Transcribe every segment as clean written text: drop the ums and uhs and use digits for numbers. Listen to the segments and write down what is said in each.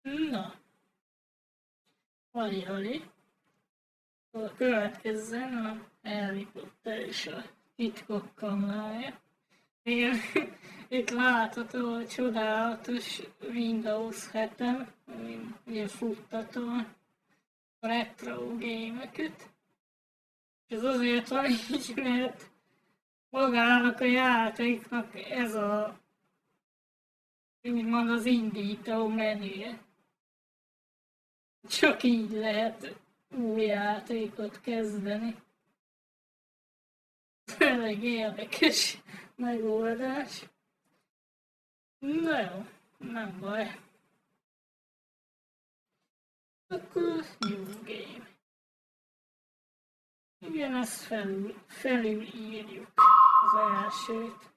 Na, hali. A következzen a Harry Potter és a titkok kamrája. Igen, itt látható a csodálatos Windows 7-en, amin ugye futtatom a retro gémeket. És ez azért van így, mert magának a játéknak ez a, úgymond az indító menüje. Csak így lehet új játékot kezdeni. Elég érdekes megoldás. Na jó, nem baj. Akkor new game. Igen, ezt felülírjuk az elsőt.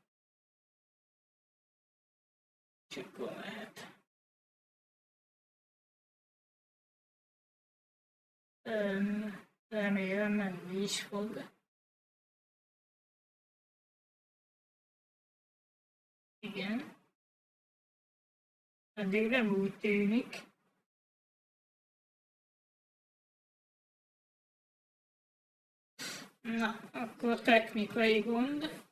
Csak akkor lehet. Remélem menni is fog. Igen. Eddig nem úgy tűnik. Na, akkor technikai gond.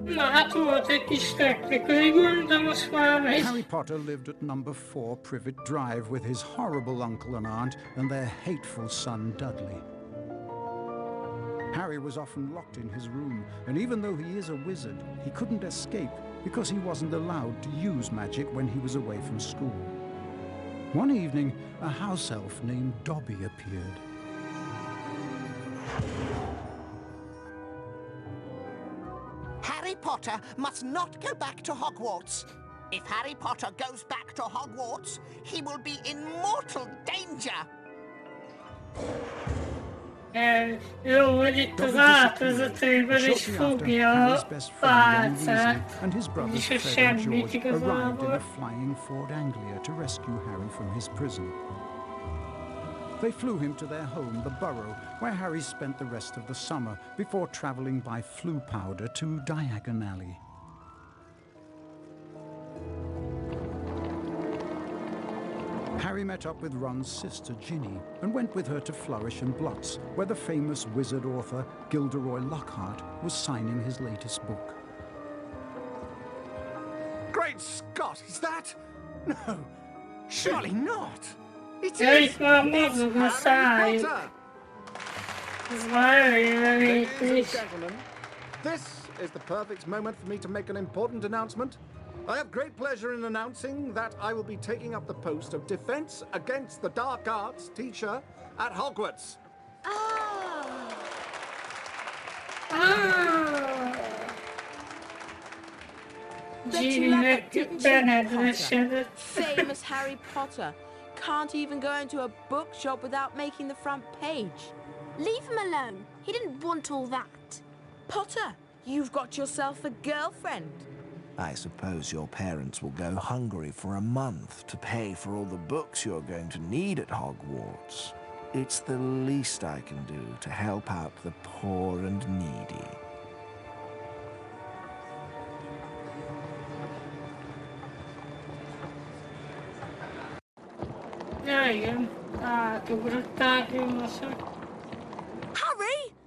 Na hát volt egy kis technikai gond, de most már megy. Harry Potter lived at number 4 Privet Drive with his horrible uncle and aunt and their hateful son Dudley. Harry was often locked in his room, and even though he is a wizard, he couldn't escape because he wasn't allowed to use magic when he was away from school. One evening, a house elf named Dobby appeared. Harry Potter must not go back to Hogwarts. If Harry Potter goes back to Hogwarts, he will be in mortal danger. Jó, hogy itt az átvezetőben is fogja a pálcát, és a semmit igazából. In a flying Ford Anglia to rescue Harry from his prison. They flew him to their home, the Burrow, where Harry spent the rest of the summer before travelling by Floo Powder to Diagon Alley. Harry met up with Ron's sister Ginny and went with her to Flourish and Blotts, where the famous wizard author Gilderoy Lockhart was signing his latest book. Great Scott, is that? No, surely not. It Harry is Potter. Ladies and gentlemen, this is the perfect moment for me to make an important announcement. I have great pleasure in announcing that I will be taking up the post of Defense Against the Dark Arts teacher at Hogwarts. Famous Harry Potter can't even go into a bookshop without making the front page. Leave him alone. He didn't want all that. Potter, you've got yourself a girlfriend. I suppose your parents will go hungry for a month to pay for all the books you're going to need at Hogwarts. It's the least I can do to help out the poor and needy. Harry,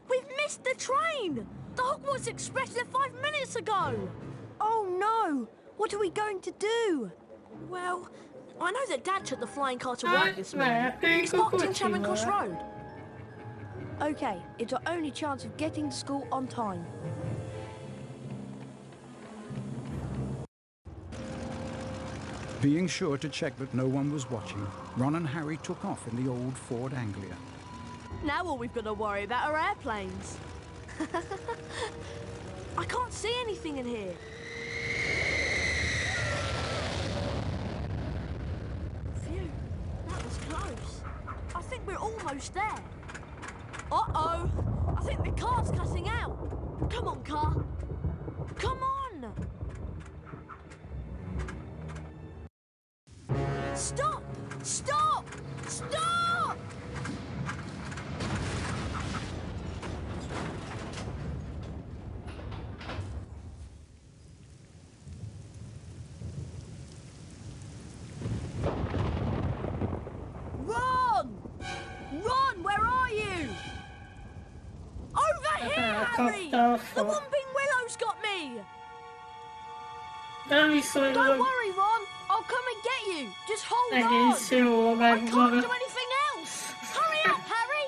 we've missed the train. The Hogwarts Express left 5 minutes ago. Oh no! What are we going to do? Well, I know that Dad took the flying car to work this morning. It's parked in Charing Cross Road. Okay, it's our only chance of getting to school on time. Being sure to check that no one was watching, Ron and Harry took off in the old Ford Anglia. Now all we've got to worry about are airplanes. I can't see anything in here. Phew, that was close. I think we're almost there. Uh-oh, I think the car's cutting out. Come on, car. Come on. Stop! Stop! Stop! Ron! Ron, where are you? Over here, Harry! The Whomping Willow's got me! Don't worry, Ron. I'll come and get you. Just hold on. I can't do anything else. Hurry up, Harry!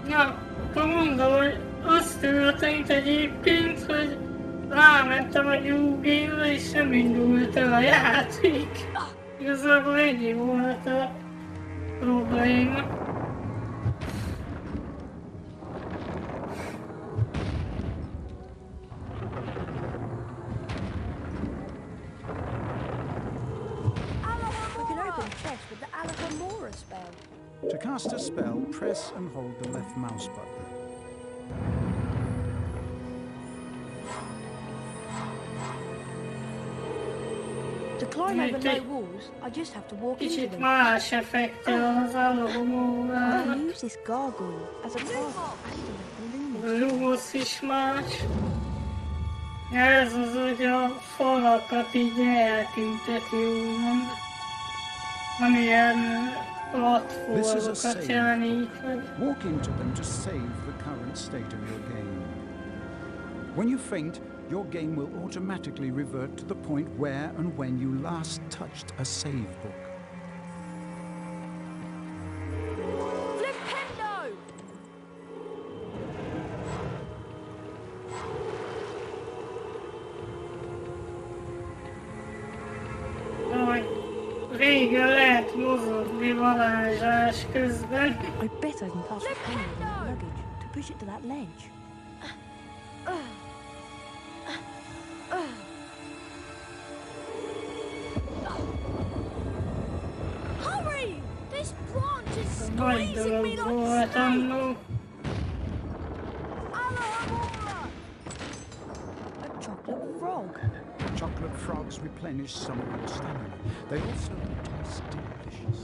Na, akkor mondom, hogy az történt egyébként, hogy rámentem a nyugdíjra, és nem indult el a játék. Igazából ennyi volt a probléma. With the Alahomora spell. To cast a spell, press and hold the left mouse button. To climb over low walls, I just have to walk into Kicsit them. más effekte az Alahomórának. I use this gargoyle as a path. A Lumos is más. Ez az, hogy a falakat így eltünteti úgymond. Amilyen platformokat jelenít meg. Walk into them to save the current state of your game. When you faint, your game will automatically revert to the point where and when you last touched a save book. Flipendo! Régen lehet mozogni varázslás közben. I bet I can pass the penny with my luggage to push it to that ledge. Hurry! This branch is Nagy squeezing me dolog like volt a annó. Alahomora! A chocolate frog. Chocolate frogs replenish some of your stamina. They also taste delicious.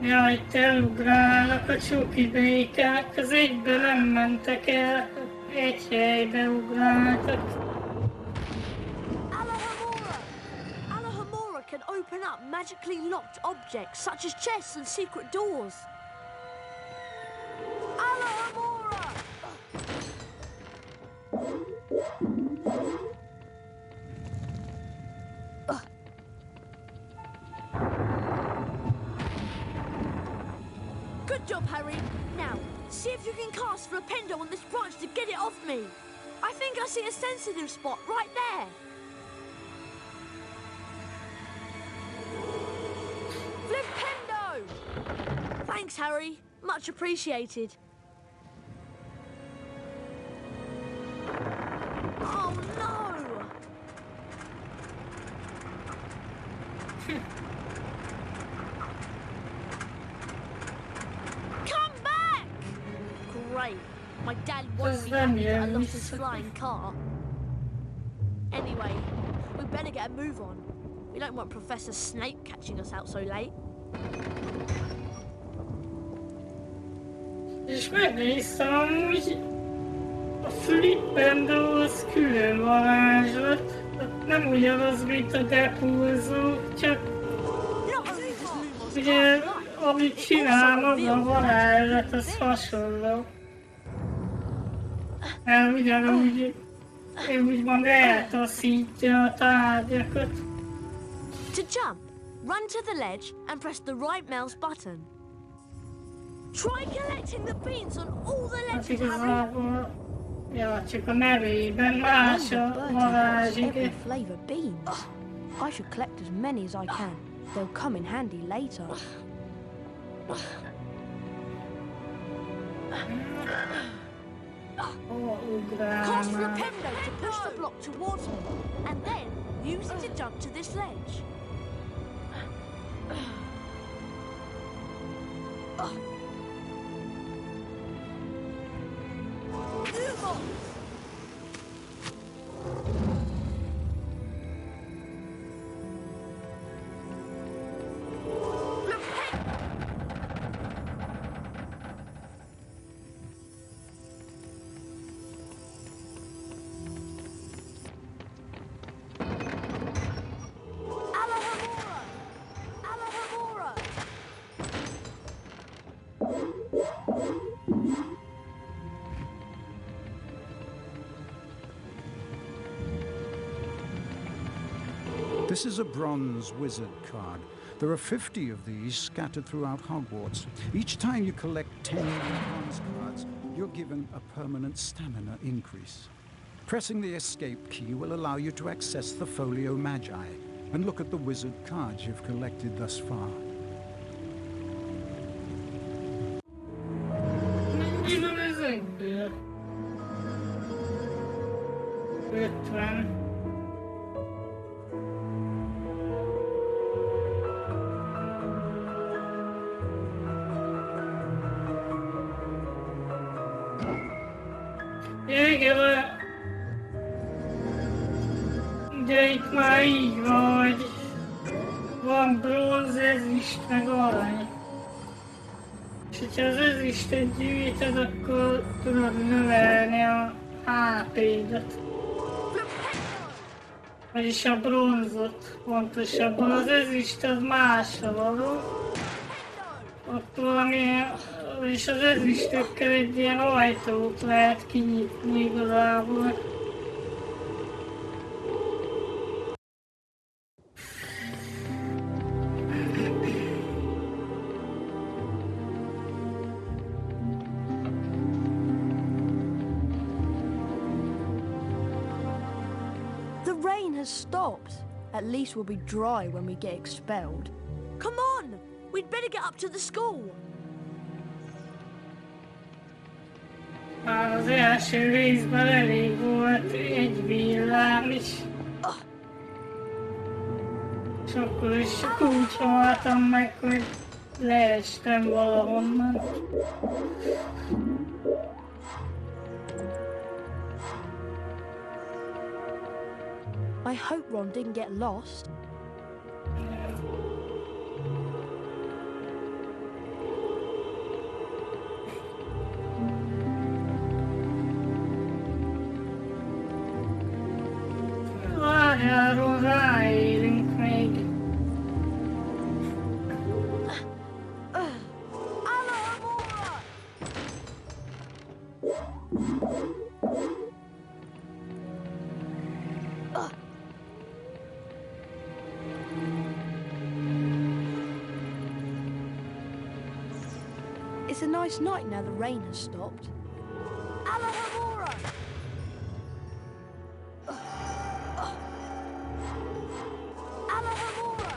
Ja, itt elugrálnak a csuki békák, az egyben nem mentek el, egy helybe ugráltak. Alahomora! Alahomora can open up magically locked objects such as chests and secret doors. Alahomora! Good job, Harry. Now, see if you can cast Flipendo on this branch to get it off me. I think I see a sensitive spot right there. Flipendo! Thanks, Harry. Much appreciated. Oh, no! Come back! Great. My dad won't be happy that I lost his flying car. Anyway, we better get a move on. We don't want Professor Snape catching us out so late. És megnéztem amúgy, a Flipendo az külön varázslat, nem ugyanaz, mint a depulzó, csak ugye, amit csinál maga a varázslat, az hasonló. Mert ugyanúgy, úgymond eltaszítja a tárgyakat. To jump, run to the ledge and press the right mouse button. Try collecting the beans on all the Hát ledges, Harry. igazából Ja, csak a nevében más a Every varázsige. flavour beans. I should collect as many as I can. They'll come in handy later. Cast Flipendo to push the block towards me, and then use it to jump to this ledge. Move on! Alohomora! Alohomora! This is a bronze wizard card. There are 50 of these scattered throughout Hogwarts. Each time you collect 10 bronze cards, you're given a permanent stamina increase. Pressing the escape key will allow you to access the Folio Magi and look at the wizard cards you've collected thus far. Mennyi van ezekből? 50. Igen, de itt már így van, hogy van bronz, ezüst, meg arany. És hogyha az ezüstöt gyűjtöd, akkor tudod növelni a HP-dat. Vagyis a bronzot, pontosabban az ezüst az másra való. Ott valami, és az ezüstökkel egy ilyen ajtót lehet kinyitni igazából. The rain has stopped. At least we'll be dry when we get expelled. Come on! We'd better get up to the school. Az első részben elég volt egy villám is. És akkor is úgy haltam meg, hogy leestem valahonnan. I hope Ron didn't get lost. Várjáról ráérünk még. Alohomora! It's a nice night now the rain has stopped. Alohomora! Alohomora!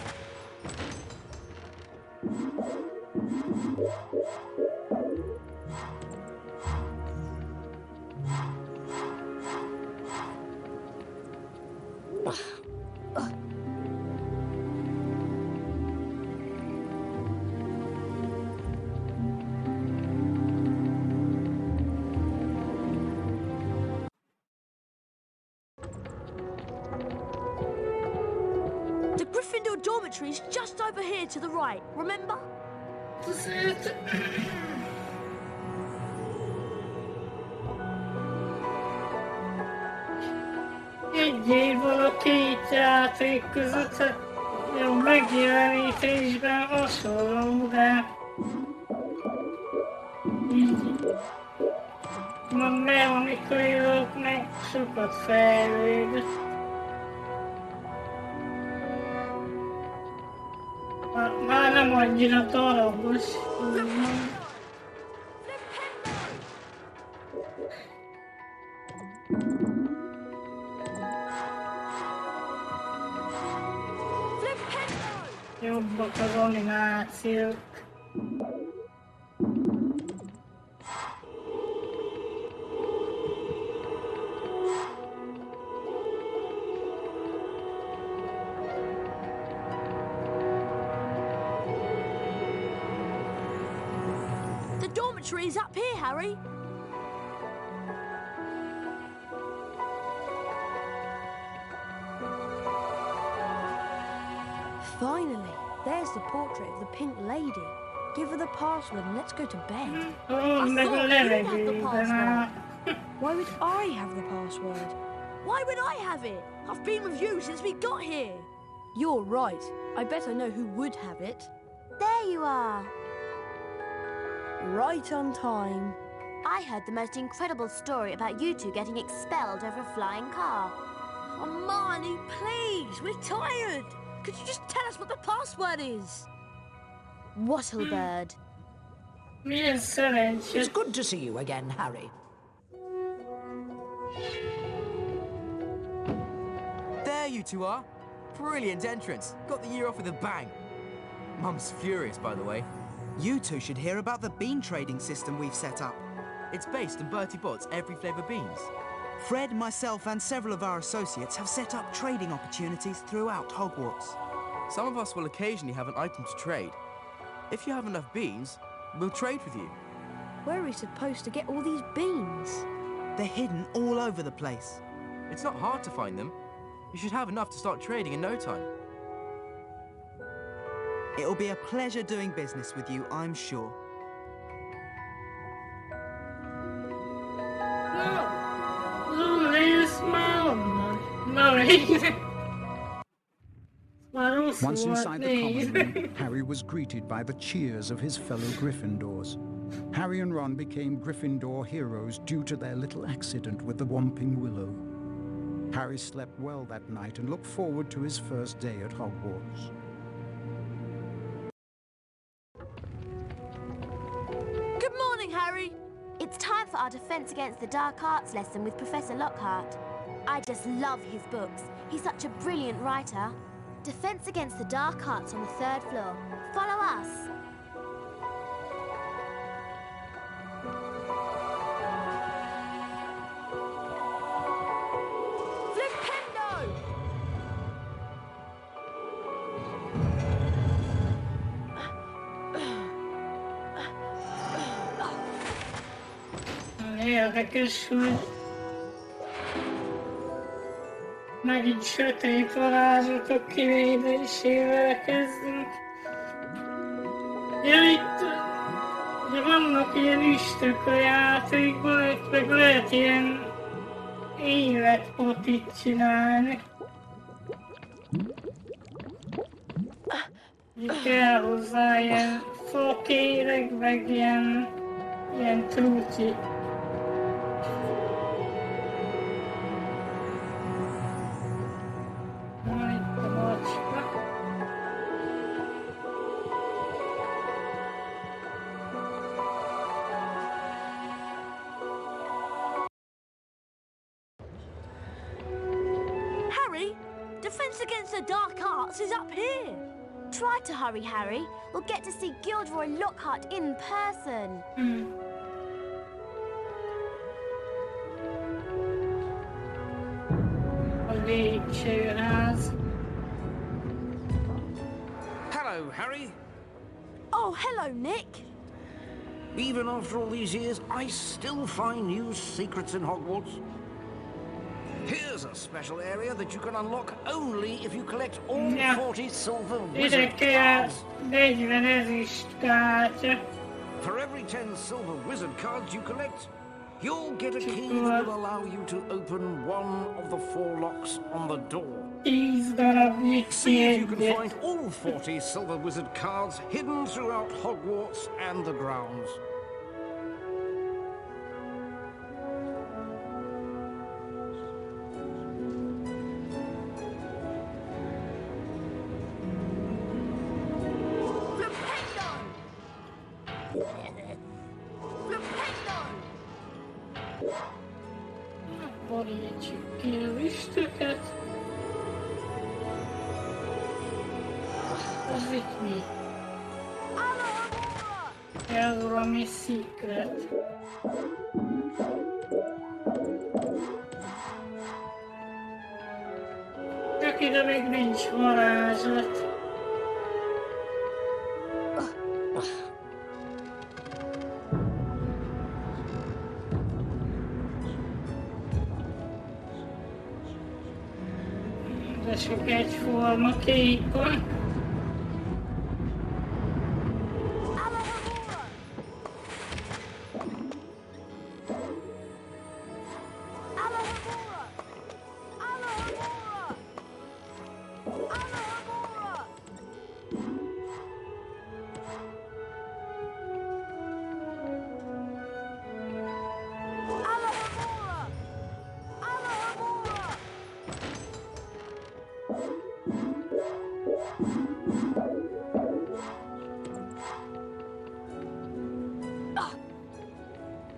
The Gryffindor dormitory is just over here to the right, remember? Azért... Egy évvel a két játék között, hát jó, megjelenítésben hasonló, de... Így... A mechanikai dolgok meg sokat fejlődött. Már nem annyira darabos. jobbak az animációk. The dormitory is up here, Harry. Finally, there's the portrait of the Pink Lady. Give her the password and let's go to bed. Oh, I meg a thought you had the levegőben password. Why would I have the password? Why would I have it? I've been with you since we got here. You're right. I bet I know who would have it. There you are. Right on time. I heard the most incredible story about you two getting expelled over a flying car. Oh, Marnie, please, we're tired. Could you just tell us what the password is? Wattlebird. Milyen szerencsét. It's good to see you again, Harry. There you two are. Brilliant entrance. Got the year off with a bang. Mum's furious, by the way. You two should hear about the bean trading system we've set up. It's based on Bertie Bott's every flavour beans. Fred, myself, and several of our associates have set up trading opportunities throughout Hogwarts. Some of us will occasionally have an item to trade. If you have enough beans, we'll trade with you. Where are we supposed to get all these beans? They're hidden all over the place. It's not hard to find them. You should have enough to start trading in no time. It'll be a pleasure doing business with you, I'm sure. Once inside the common room, Harry was greeted by the cheers of his fellow Gryffindors. Harry and Ron became Gryffindor heroes due to their little accident with the Whomping Willow. Harry slept well that night and looked forward to his first day at Hogwarts. Good morning, Harry. It's time for our Defense Against the Dark Arts lesson with Professor Lockhart. I just love his books. He's such a brilliant writer. Defense Against the Dark Arts on the 3rd floor. Follow us. Flipendo! Érdekes, hogy megint sötét varázslatok kivédésével kezdünk. Ja, itt ugye vannak ilyen üstök a játékban, itt meg lehet ilyen életpotit csinálni. Így kell hozzá ilyen fokéreg, meg ilyen trúcsi. Harry, Defense Against the Dark Arts is up here. Try to hurry, Harry. We'll get to see Gilderoy Lockhart in person. Hello, Harry. Oh, hello, Nick. Even after all these years, I still find new secrets in Hogwarts. Here's a special area that you can unlock only if you collect all 40 silver wizard cards. For every 10 silver wizard cards you collect, you'll get a key that will allow you to open one of the 4 locks on the door. See if you can find all 40 silver wizard cards hidden throughout Hogwarts and the grounds. Borítsuk ki a üstöket. Ez itt mi? Ez valami secret. Csak ide még nincs varázslat. De sok egyforma kék van.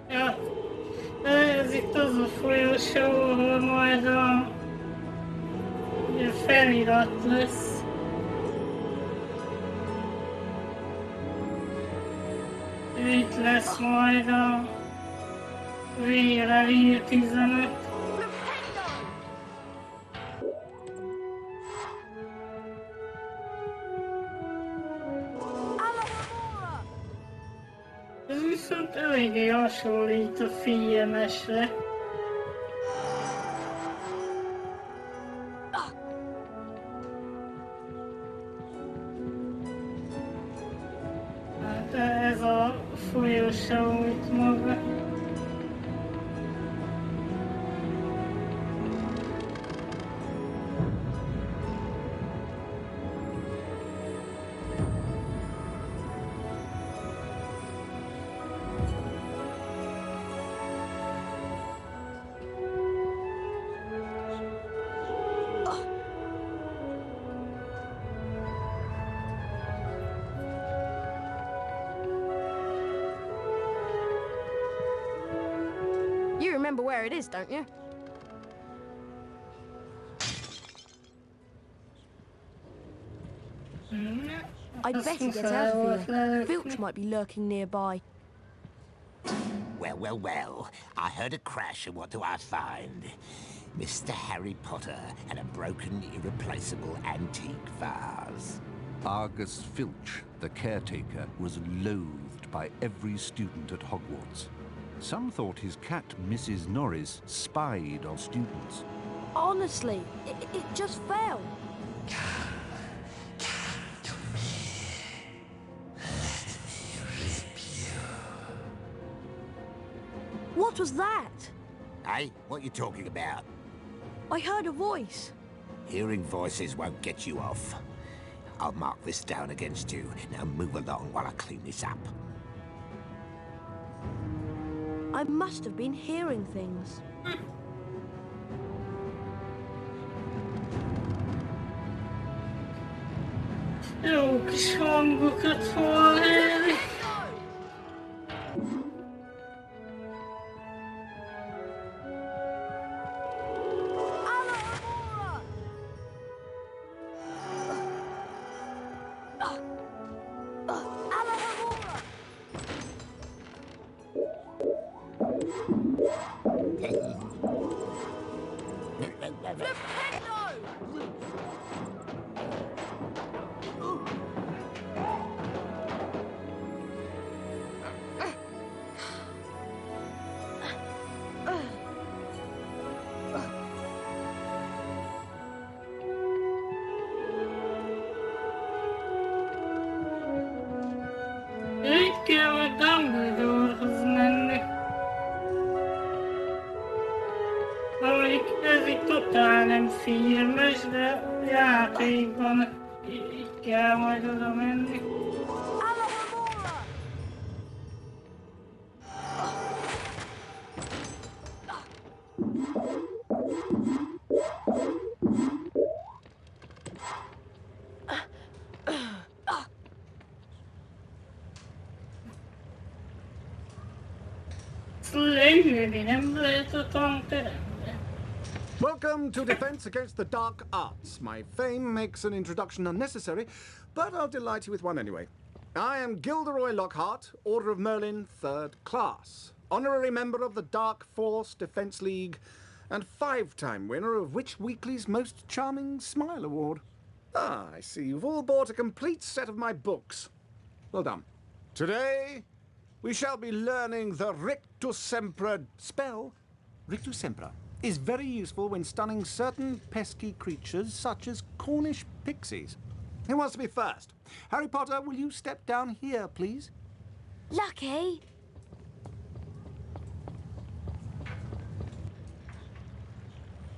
Ja, ez itt az a folyosó, ahol majd a felirat lesz. Itt lesz majd a vére írt üzenet. Ez viszont eléggé hasonlít a filmesre. Hát ez a folyosó itt maga. You remember where it is, don't you? I'd better get out of here. Filch might be lurking nearby. Well, well, well. I heard a crash, and what do I find? Mr. Harry Potter and a broken, irreplaceable antique vase. Argus Filch, the caretaker, was loathed by every student at Hogwarts. Some thought his cat, Mrs. Norris, spied on students. Honestly, it just fell. What was that? Hey, what are you talking about? I heard a voice. Hearing voices won't get you off. I'll mark this down against you. Now move along while I clean this up. I must have been hearing things. Jó kis hangokat hallani. Itt kell a Dumbledorehoz menni. Amelyik ez itt totál nem filmes, de játékban itt kell majd oda menni. Welcome to Defense Against the Dark Arts. My fame makes an introduction unnecessary, but I'll delight you with one anyway. I am Gilderoy Lockhart, Order of Merlin, 3rd class. Honorary member of the Dark Force Defense League, and 5-time winner of Witch Weekly's Most Charming Smile Award. Ah, I see you've all bought a complete set of my books. Well done. Today, we shall be learning the Rictus Sempra spell. Rictus Sempra is very useful when stunning certain pesky creatures such as Cornish pixies. Who wants to be first? Harry Potter, will you step down here, please? Lucky.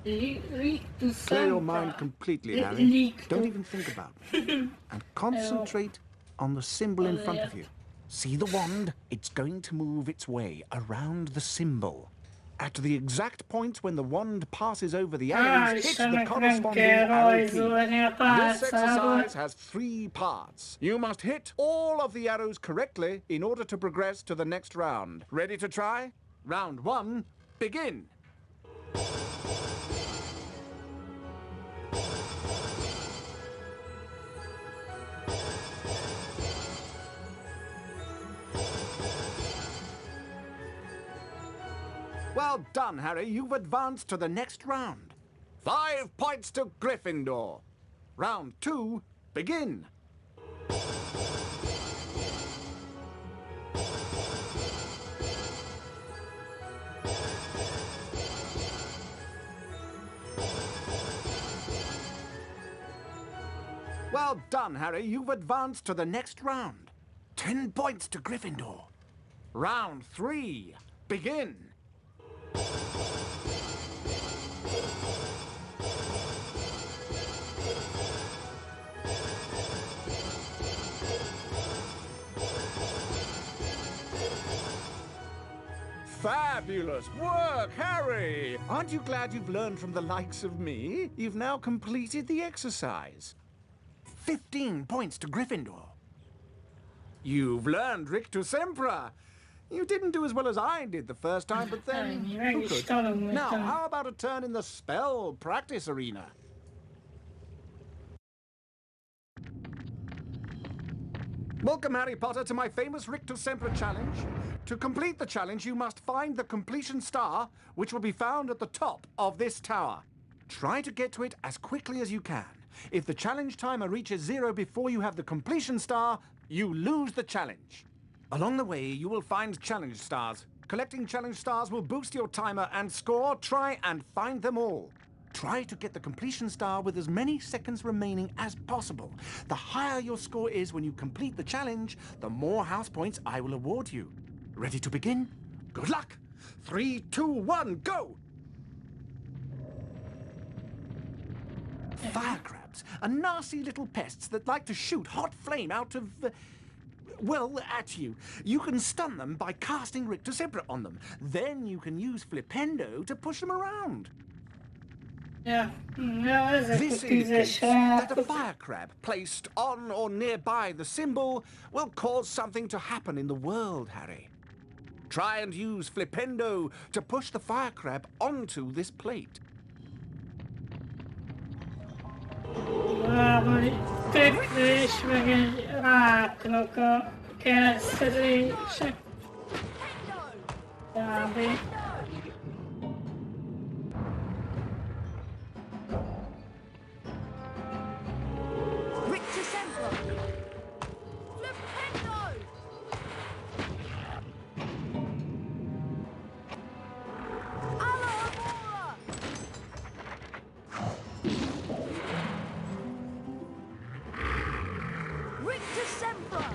Clear your mind completely, Harry. Don't even think about it. And concentrate on the symbol in front of you. See the wand? It's going to move its way around the symbol. At the exact point when the wand passes over the arrows, hit the corresponding arrow key. This exercise has 3 parts. You must hit all of the arrows correctly in order to progress to the next round. Ready to try? Round 1, begin. Well done, Harry. You've advanced to the next round. 5 points to Gryffindor. Round 2, begin. Well done, Harry. You've advanced to the next round. 10 points to Gryffindor. Round 3, begin. Fabulous work, Harry! Aren't you glad you've learned from the likes of me? You've now completed the exercise. 15 points to Gryffindor. You've learned Rictus Sempra. You didn't do as well as I did the first time, but then who could? Now, how about a turn in the spell practice arena? Welcome, Harry Potter, to my famous Rictus Sempra challenge. To complete the challenge, you must find the completion star, which will be found at the top of this tower. Try to get to it as quickly as you can. If the challenge timer reaches 0 before you have the completion star, you lose the challenge. Along the way, you will find challenge stars. Collecting challenge stars will boost your timer and score. Try and find them all. Try to get the completion star with as many seconds remaining as possible. The higher your score is when you complete the challenge, the more house points I will award you. Ready to begin? Good luck! 3, 2, 1, go! Fire crabs are nasty little pests that like to shoot hot flame out of... well, at you. You can stun them by casting Rictus Sempra on them. Then you can use Flipendo to push them around. Yeah, this indicates that a fire crab placed on or nearby the symbol will cause something to happen in the world, Harry. Try and use Flipendo to push the fire crab onto this plate. Fekvés, meg egy ráknak a keresztelése. Kb. Rictus Sempra! Flipendo! Alohomora! Rictus Sempra!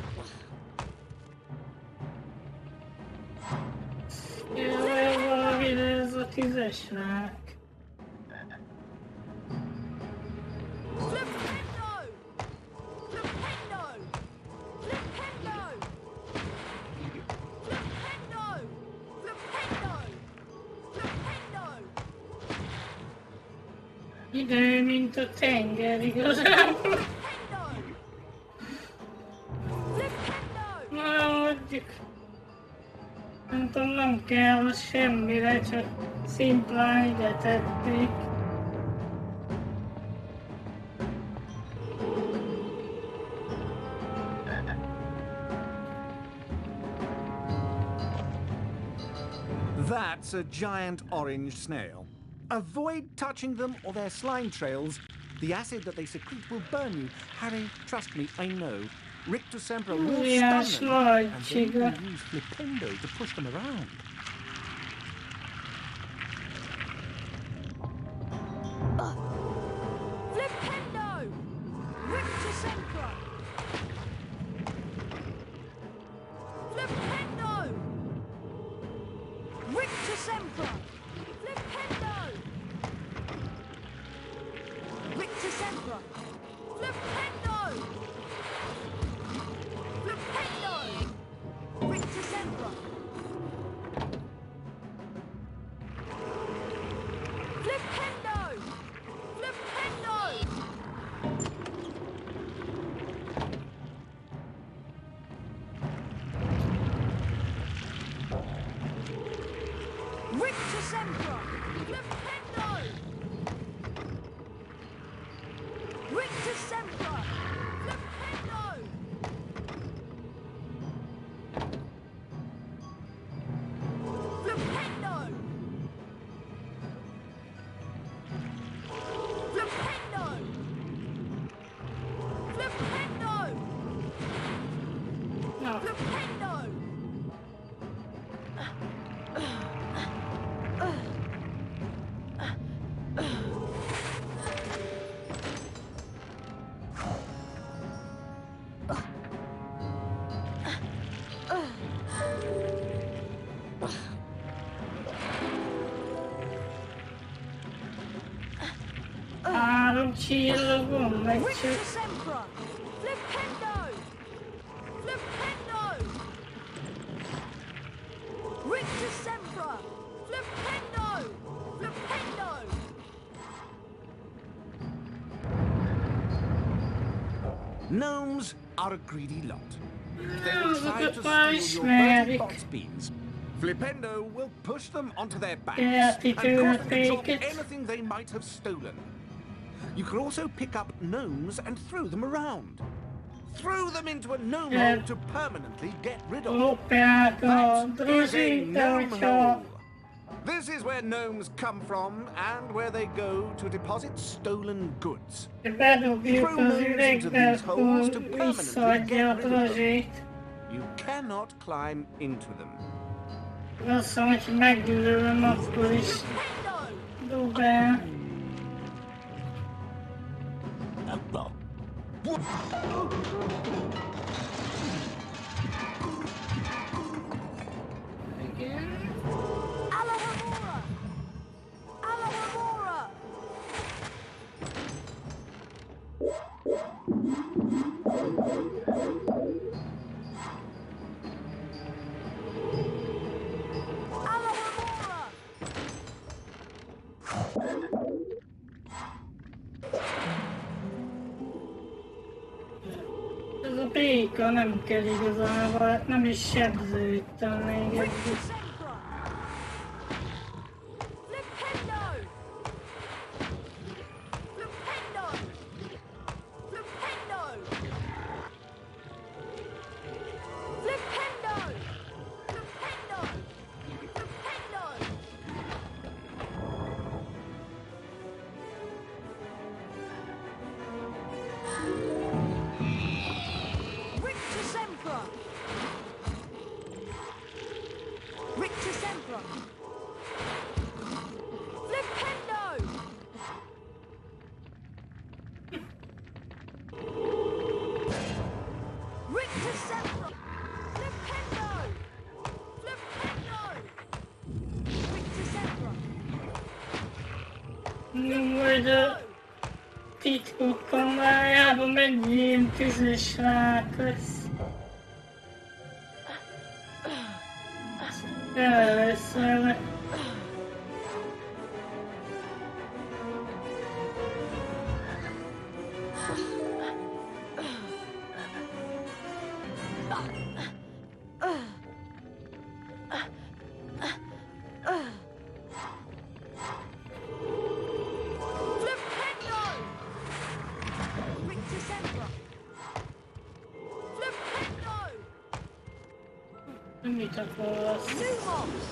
Jaj, valami ez a 10-es rák. Idő, mint a tenger, igazából. Na, adjuk. Nem tudom, nem kell az semmire, csak szimplán ide tették. That's a giant orange snail. Avoid touching them or their slime trails. The acid that they secrete will burn you. Harry, trust me, I know. Rictus Sempra will stun them, and then you can use Flipendo to push them around. Flipendo! Rictus Sempra! Flipendo! Rictus Sempra! Flipendo! Rictus Sempra! Flipendo! Flipendo! Rictus Sempra! Flipendo! Flipendo! Rictus Sempra! Flipendo! Rictus Sempra! Flipendo! Flipendo! Flipendo! Flipendo! No. Flipendo! Non ci lo come Rictus Sempra! Flipendo! Flipendo! Rictus Sempra! Flipendo! Flipendo! Gnomes are a greedy lot. They Oh, will look try at to my steal your birdie schmeck. box beans. Flipendo will push them onto their backs Yeah, and they cause do them to take drop it. anything they might have stolen. You can also pick up gnomes and throw them around. Throw them into a gnome hole to permanently get rid of Oh, them. Paco, That is a gnome drusito, hole. This is where gnomes come from and where they go to deposit stolen goods. È bello che Throw così gnomes into these holes to leggo i permanently soldi get al rid of them. progetto. You cannot climb into them. Lo so che meglio dove mostrare dove Alohomora! Alohomora! Alohomora! ez a béka nem kell igazából, nem is sebződtem még eddig. Flipendo! Flipendo! Flipendo! Flipendo! Flipendo! Flipendo! Rictus Sempra! Rictus Sempra! Flipendo! Rictus Sempra! Flipendo! Flipendo! Rictus Sempra! Nem vagyok titkokkal májában menjél tüzes ráköz. Először Flipendo! Rictus Sempra! Flipendo! nem mit akarsz. Lumos!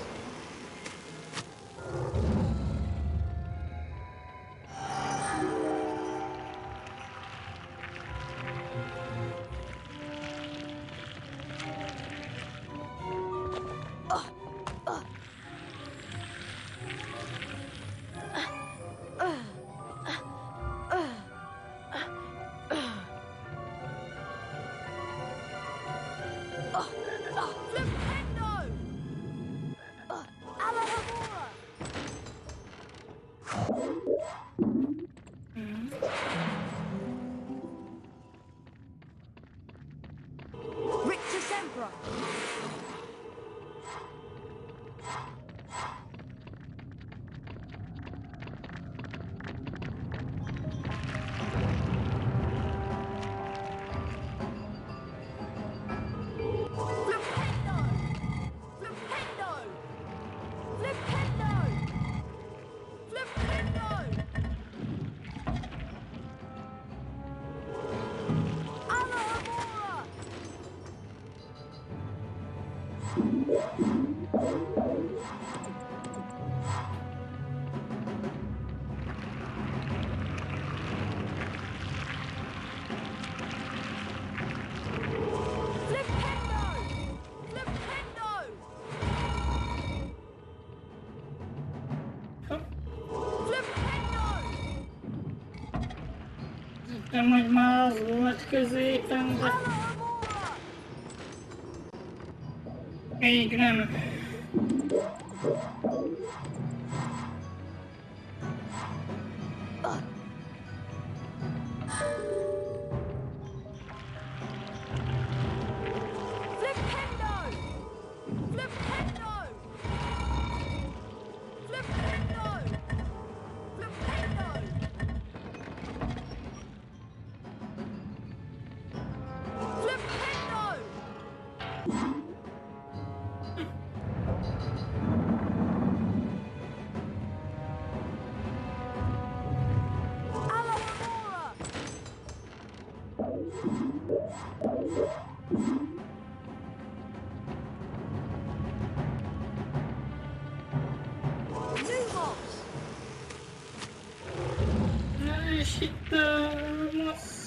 Nem, hogy már az volt középen, de... Még nem. És itt most...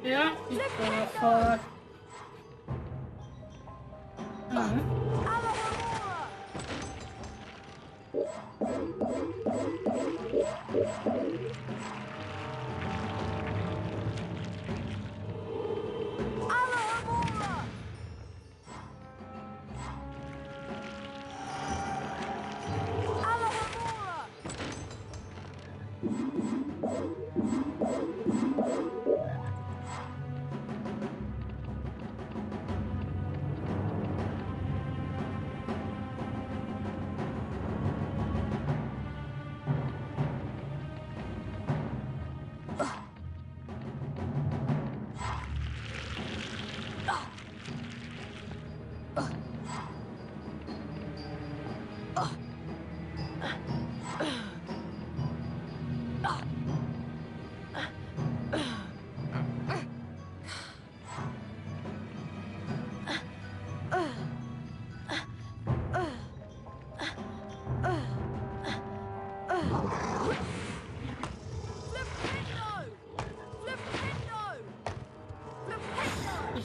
Ja, itt van a fal.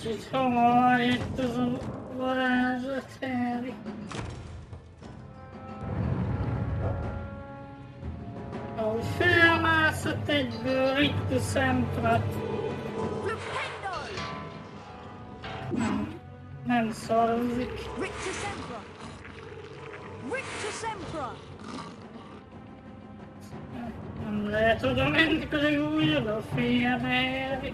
Kicsit hamar itt az a varázslat, Harry. Ahogy felmászott egyből itt a szemprat. Nem szarozik. Nem lehet oda menni, pedig úgy odaférne, Harry.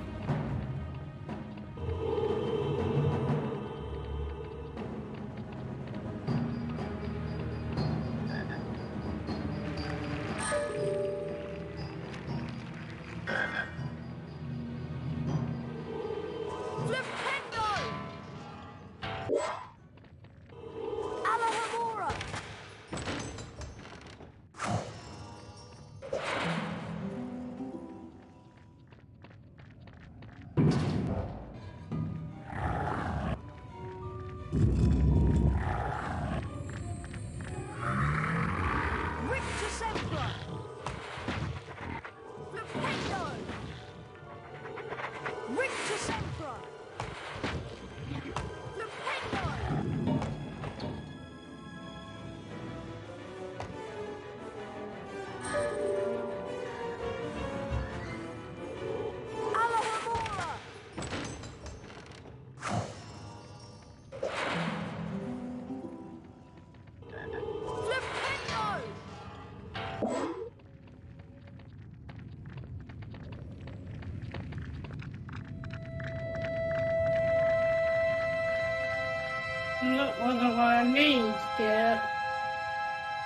már négy kell.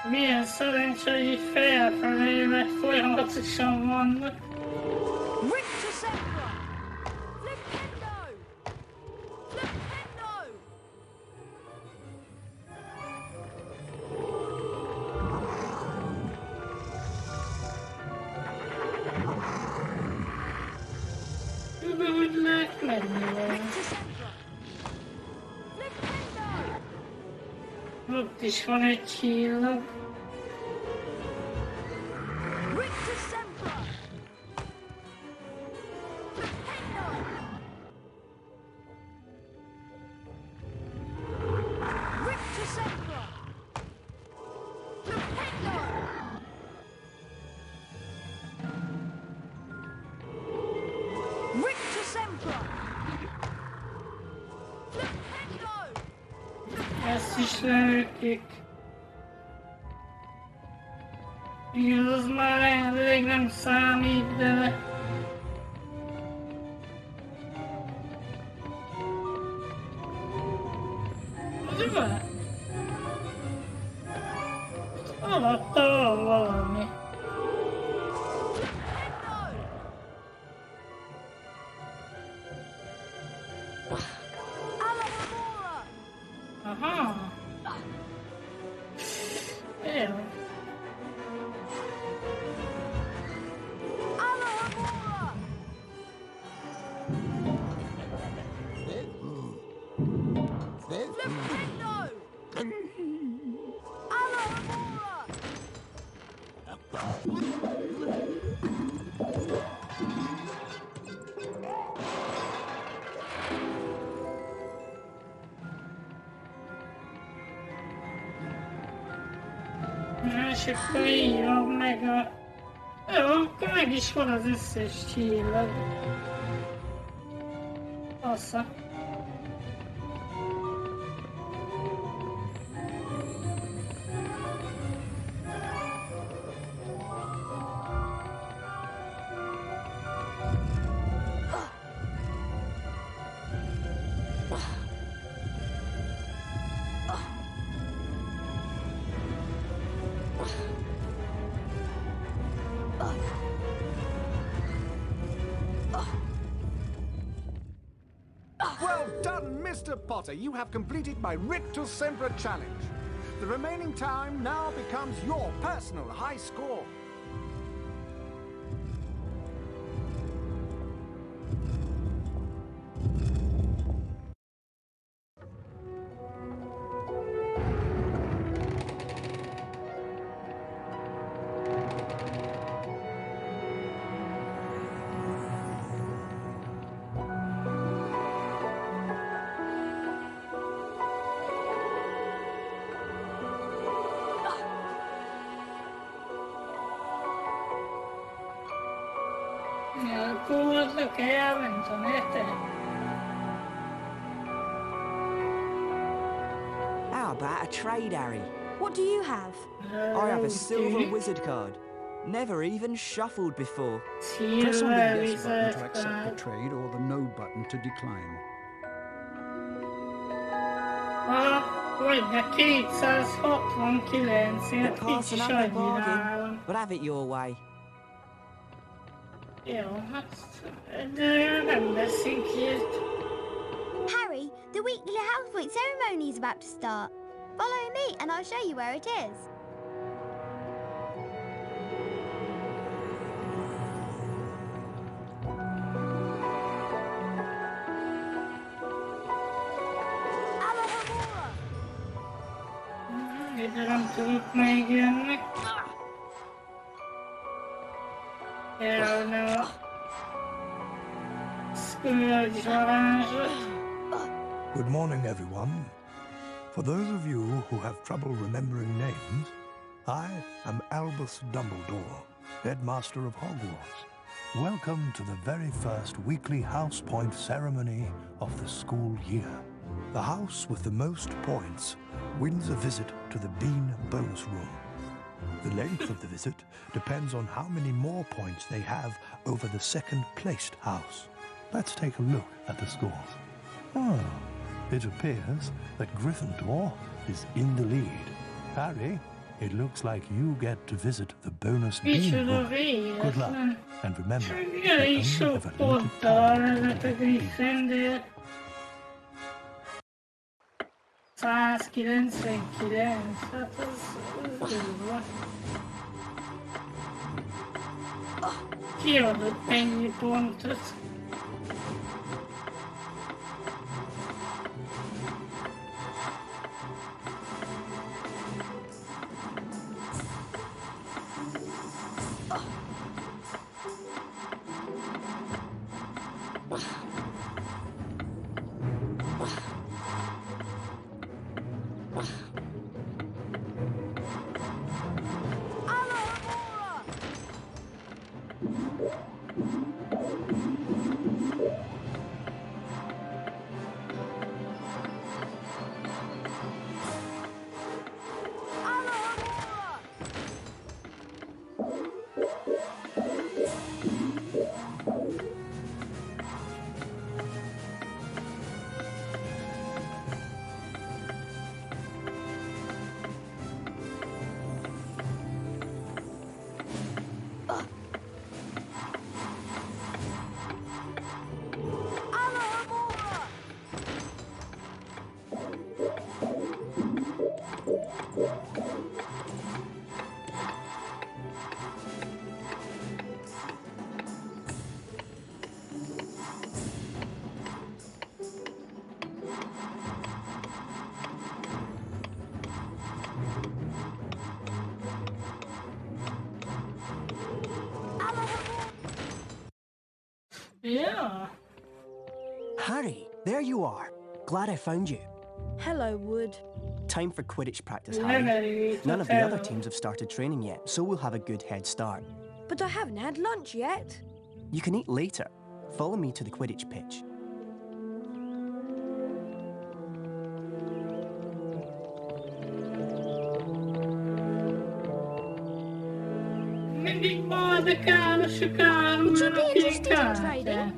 Milyen szerencsé, hogy itt felfelé folyamatosan vannak. Úgy lehet menni vele. Ott is van egy csillag. Ezt is lelőtték. Igen, az már elég nem számít bele. Az van? Alatta van valami. Aha. Jó. És akkor írom meg a... Jó, akkor meg is van az összes csillag. Assza. Well done, Mr. Potter. You have completed my Rictus Sempra challenge. The remaining time now becomes your personal high score. Look, I haven't done it. How about a trade, Harry? What do you have? I have a silver wizard card. Never even shuffled before. Press on the yes button to accept the trade or the no button to decline. Vagy a 269-ért Pass így another bargain, sajnálom. but have it your way. Jó, hát de nem veszünk ilyet. Harry, the weekly housework ceremony is about to start. Follow me and I'll show you where it is. Ide nem tudok megjönni. Jön a szkülös varázsot. Good morning, everyone. For those of you who have trouble remembering names, I am Albus Dumbledore, headmaster of Hogwarts. Welcome to the very first weekly house point ceremony of the school year. The house with the most points wins a visit to the Bean Bows Room. The length of the visit depends on how many more points they have over the second-placed house. Let's take a look at the scores. It appears that Gryffindor is in the lead. Harry, it looks like you get to visit the bonus Each beam of the room. veins. Good luck, and remember, you Yeah, only he's so have a limited good, time. that the defender. 199, kiadott ennyi pontot. Yeah. Harry, there you are. Glad I found you. Hello, Wood. Time for Quidditch practice, Harry. None of the other teams have started training yet, so we'll have a good head start. But I haven't had lunch yet. You can eat later. Follow me to the Quidditch pitch. Would you be interested in trading?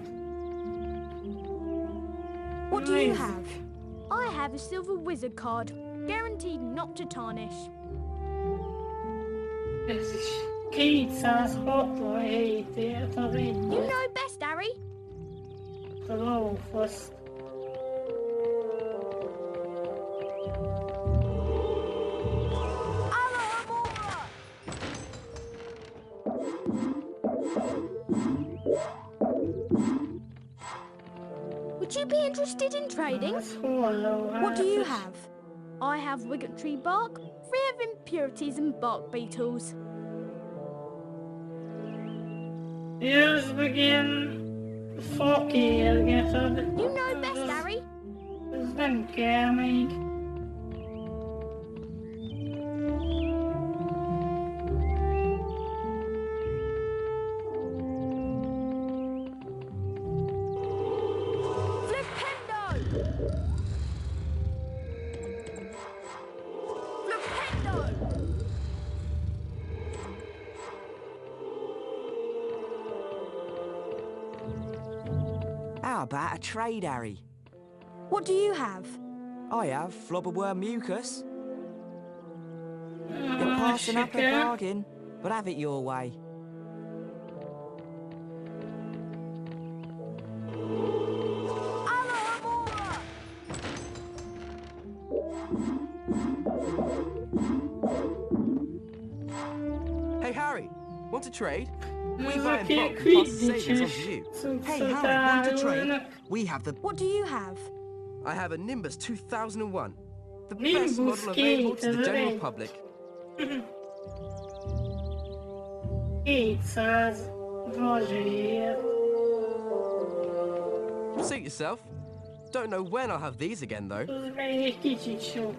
What do you have? I have a silver wizard card, guaranteed not to tarnish. 267 ért az You egyet. know best, Harry. A lófaszt. Would you be interested in trading? What do you have? I have Wiggettree bark, free of impurities and bark beetles. Here's begin. Fakérgeted. You know best, Harry. Ez nem kell még. How about a trade, Harry? What do you have? I have flobberworm mucus. You're passing up a bargain, but have it your way. Hey, Harry, want to trade? We buy and bulk and pass the savings on to you. Hey, Harry, want to trade? We have the... What do you have? I have a Nimbus 2001. The Nimbus best model available to the kit, general right? public. 200 Roger. Suit yourself. Don't know when I'll have these again, though. Ez még egy kicsit sok.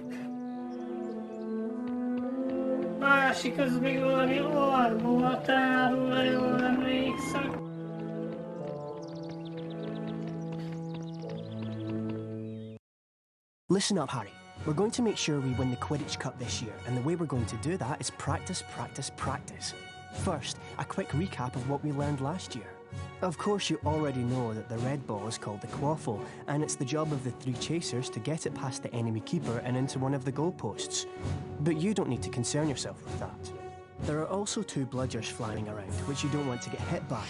Másik az még valami orból tárul, ha jól emlékszem. Listen up, Harry. We're going to make sure we win the Quidditch Cup this year, and the way we're going to do that is practice, practice, practice. First, a quick recap of what we learned last year. Of course, you already know that the red ball is called the quaffle, and it's the job of the 3 chasers to get it past the enemy keeper and into one of the goalposts. But you don't need to concern yourself with that. There are also 2 bludgers flying around, which you don't want to get hit by.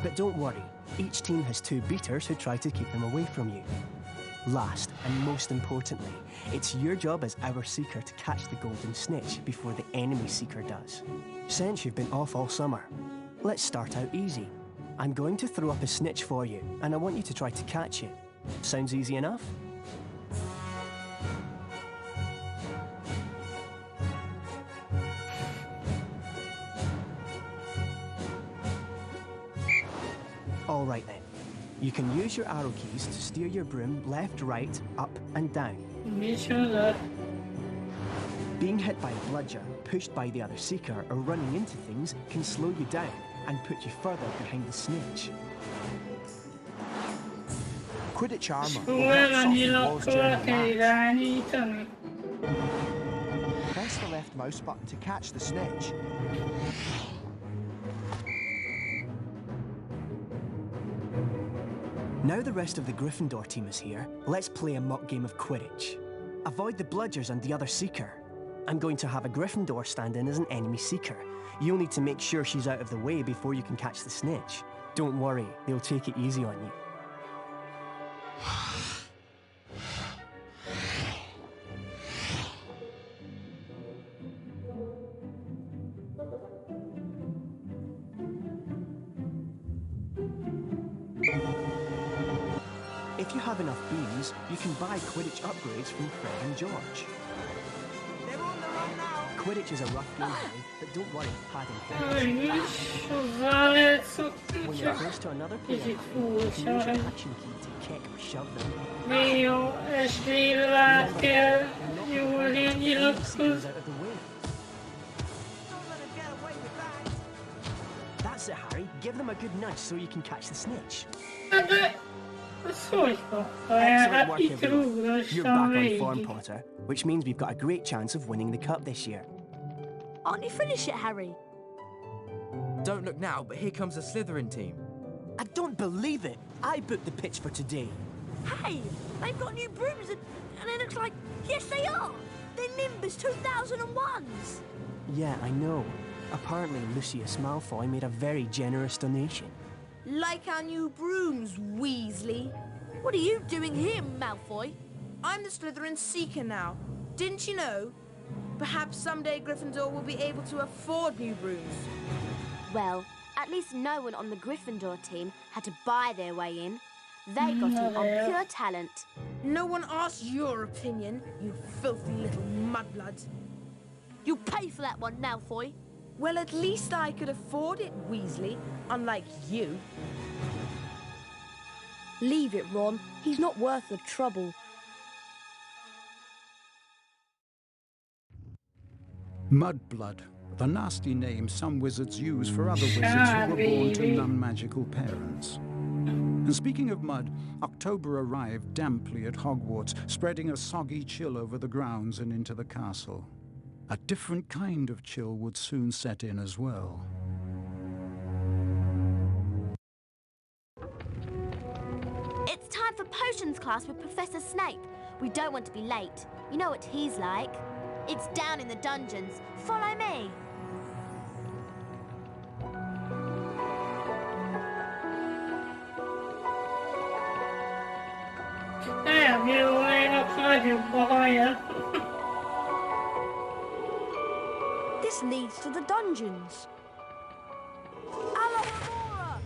But don't worry, each team has 2 beaters who try to keep them away from you. Last, and most importantly, it's your job as our seeker to catch the golden snitch before the enemy seeker does. Since you've been off all summer, let's start out easy. I'm going to throw up a snitch for you, and I want you to try to catch it. Sounds easy enough? All right then. You can use your arrow keys to steer your broom left, right, up, and down. Being hit by a bludger, pushed by the other seeker, or running into things can slow you down and put you further behind the snitch. Quidditch armor will help soften walls during the match. Press the left mouse button to catch the snitch. Now the rest of the Gryffindor team is here, let's play a mock game of Quidditch. Avoid the bludgers and the other seeker. I'm going to have a Gryffindor stand in as an enemy seeker. You'll need to make sure she's out of the way before you can catch the snitch. Don't worry, they'll take it easy on you. If you have enough beans, you can buy Quidditch upgrades from Fred and George. They're on the run now. Quidditch is a rough game, but don't worry, padding helps. When you're close to another player, you can use your action key to kick or shove them. That's it, Harry. Give them a good nudge so you can catch the snitch. Excellent work, everyone. You're back on form, Potter, which means we've got a great chance of winning the cup this year. Aren't you finished yet, Harry? Don't look now, but here comes the Slytherin team. I don't believe it. I booked the pitch for today. Hey, they've got new brooms and it looks like, yes they are! They're Nimbus 2001s! Yeah, I know. Apparently Lucius Malfoy made a very generous donation. Like our new brooms, Weasley. What are you doing here, Malfoy? I'm the Slytherin Seeker now. Didn't you know? Perhaps someday Gryffindor will be able to afford new brooms. Well, at least no one on the Gryffindor team had to buy their way in. They got in on pure talent. No one asked your opinion, you filthy little mudblood. You'll pay for that one, Malfoy. Well, at least I could afford it, Weasley, unlike you. Leave it, Ron. He's not worth the trouble. Mudblood, the nasty name some wizards use for other wizards who were born to non-magical parents. And speaking of mud, October arrived damply at Hogwarts, spreading a soggy chill over the grounds and into the castle. A different kind of chill would soon set in as well. It's time for potions class with Professor Snape. We don't want to be late. You know what he's like. It's down in the dungeons. Follow me. Damn, you ain't upside your boy. This leads to the dungeons. Alamora!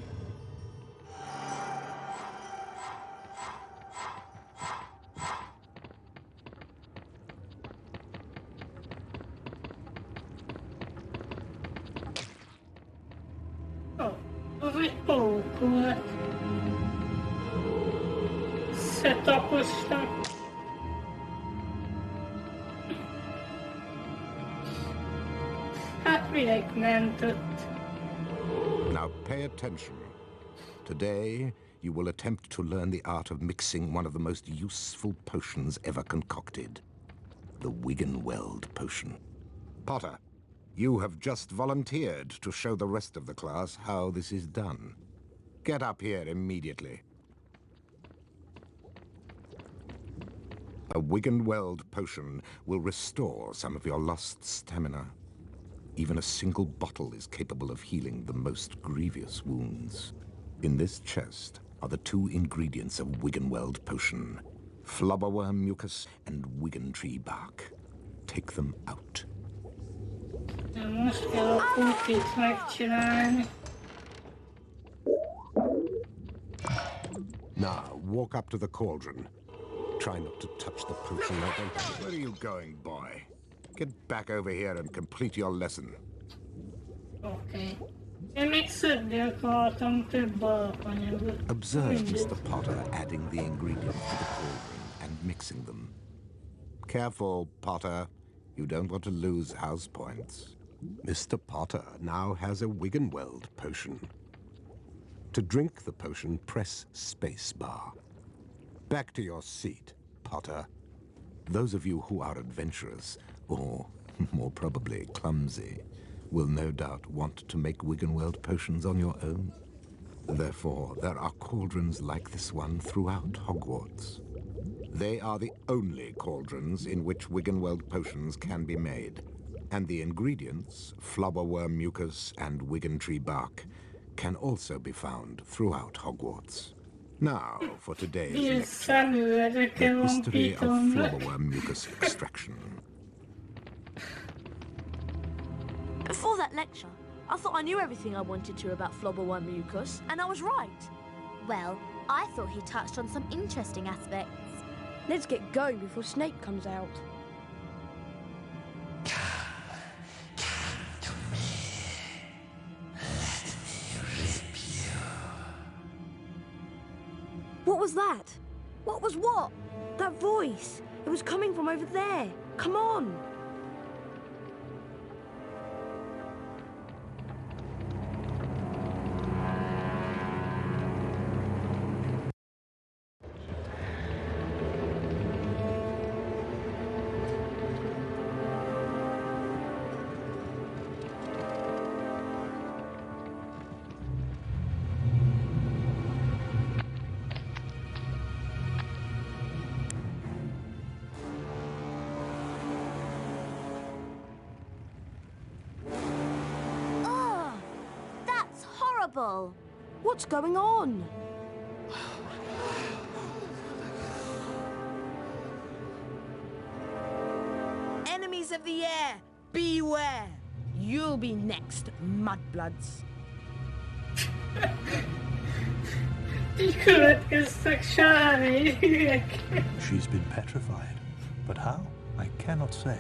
Sätta pussla. Now pay attention. Today, you will attempt to learn the art of mixing one of the most useful potions ever concocted. The Wiggenweld potion. Potter, you have just volunteered to show the rest of the class how this is done. Get up here immediately. A Wiggenweld potion will restore some of your lost stamina. Even a single bottle is capable of healing the most grievous wounds. In this chest are the 2 ingredients of Wiggenweld potion: flubberworm mucus and wiggen tree bark. Take them out. Most kell a pultit megcsinálni. Now, walk up to the cauldron. Try not to touch the potion. Where are you going, boy? Get back over here and complete your lesson. Oké. Én még szedni akartam több alapanyagot. Observe Mr. Potter adding the ingredients to the cauldron and mixing them. Careful, Potter. You don't want to lose house points. Mr. Potter now has a Wiggenweld potion. To drink the potion, press spacebar. Back to your seat, Potter. Those of you who are adventurous, or more probably clumsy, will no doubt want to make Wiggenweld potions on your own. Therefore, there are cauldrons like this one throughout Hogwarts. They are the only cauldrons in which Wiggenweld potions can be made, and the ingredients, flubberworm mucus and wiggen tree bark, can also be found throughout Hogwarts. Now, for today's lecture, the history of flubberworm mucus extraction. Before that lecture, I thought I knew everything I wanted to about flubberworm mucus, and I was right. Well, I thought he touched on some interesting aspects. Let's get going before Snape comes out. What was that? What was what? That voice. It was coming from over there. Come on. What's going on? Enemies of the air, beware! You'll be next, mudbloods. She's been petrified, but how? I cannot say.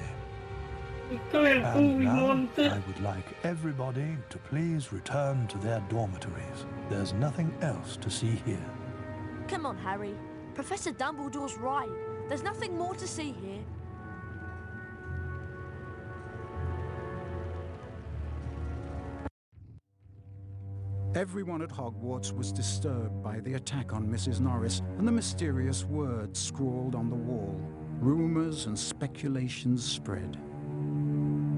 And now, I would like everybody to please return to their dormitories. There's nothing else to see here. Come on, Harry. Professor Dumbledore's right. There's nothing more to see here. Everyone at Hogwarts was disturbed by the attack on Mrs. Norris and the mysterious words scrawled on the wall. Rumors and speculations spread.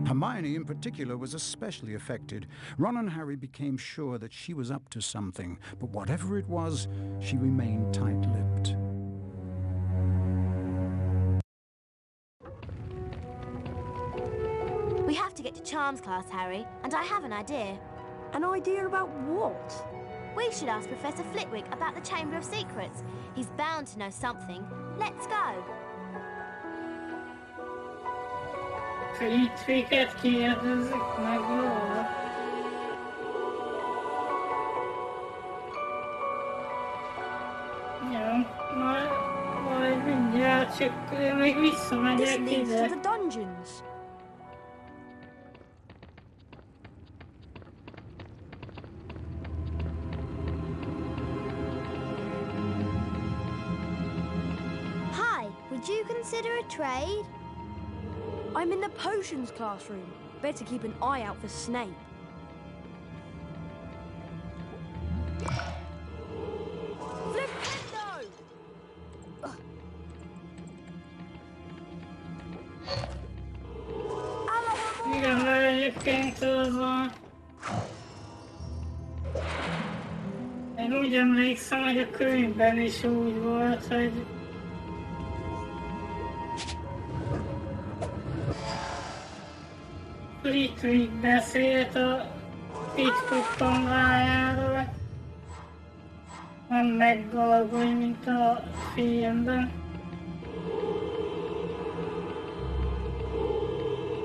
Hermione, in particular, was especially affected. Ron and Harry became sure that she was up to something, but whatever it was, she remained tight-lipped. We have to get to Charms class, Harry, and I have an idea. An idea about what? We should ask Professor Flitwick about the Chamber of Secrets. He's bound to know something. Let's go. Fricket kérdezik meg róla. Ja, majd mindjárt, csak még visszamegyek ide. This leads to the dungeons. Hi, would you consider a trade? I'm in the potions classroom. Better keep an eye out for Snape. Flipendo! Igen, mert egyébként az a... Én Én úgy emlékszem, hogy a könyvben is úgy volt, hogy Flitwick beszélt a titkok kamrájáról, nem McGonagall, mint a filmben.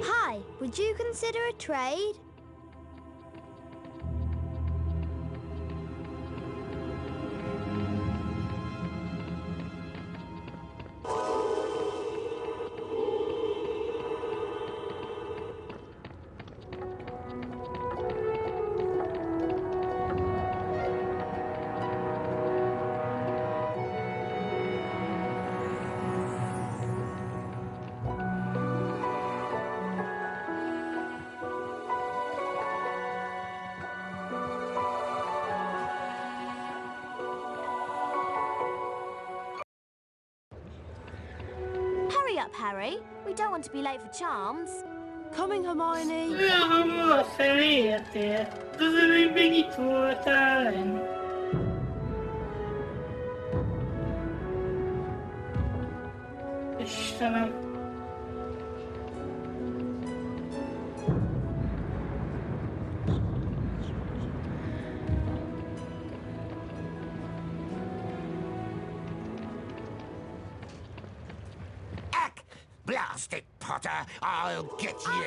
Hi, would you consider a trade? Hurry up, Harry. We don't want to be late for charms. Coming, Hermione. Hol felértél? De az előbb még itt voltál lenni. Istenem. Blast it, Potter! I'll get you!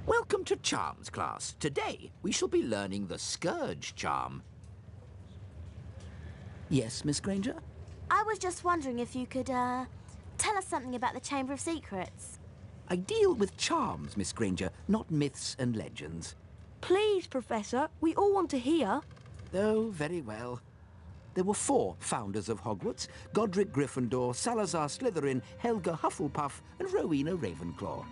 Welcome to Charms class. Today, we shall be learning the Scourge charm. Yes, Miss Granger? I was just wondering if you could, tell us something about the Chamber of Secrets. I deal with charms, Miss Granger, not myths and legends. Please, Professor, we all want to hear. Oh, very well. There were 4 founders of Hogwarts: Godric Gryffindor, Salazar Slytherin, Helga Hufflepuff, and Rowena Ravenclaw.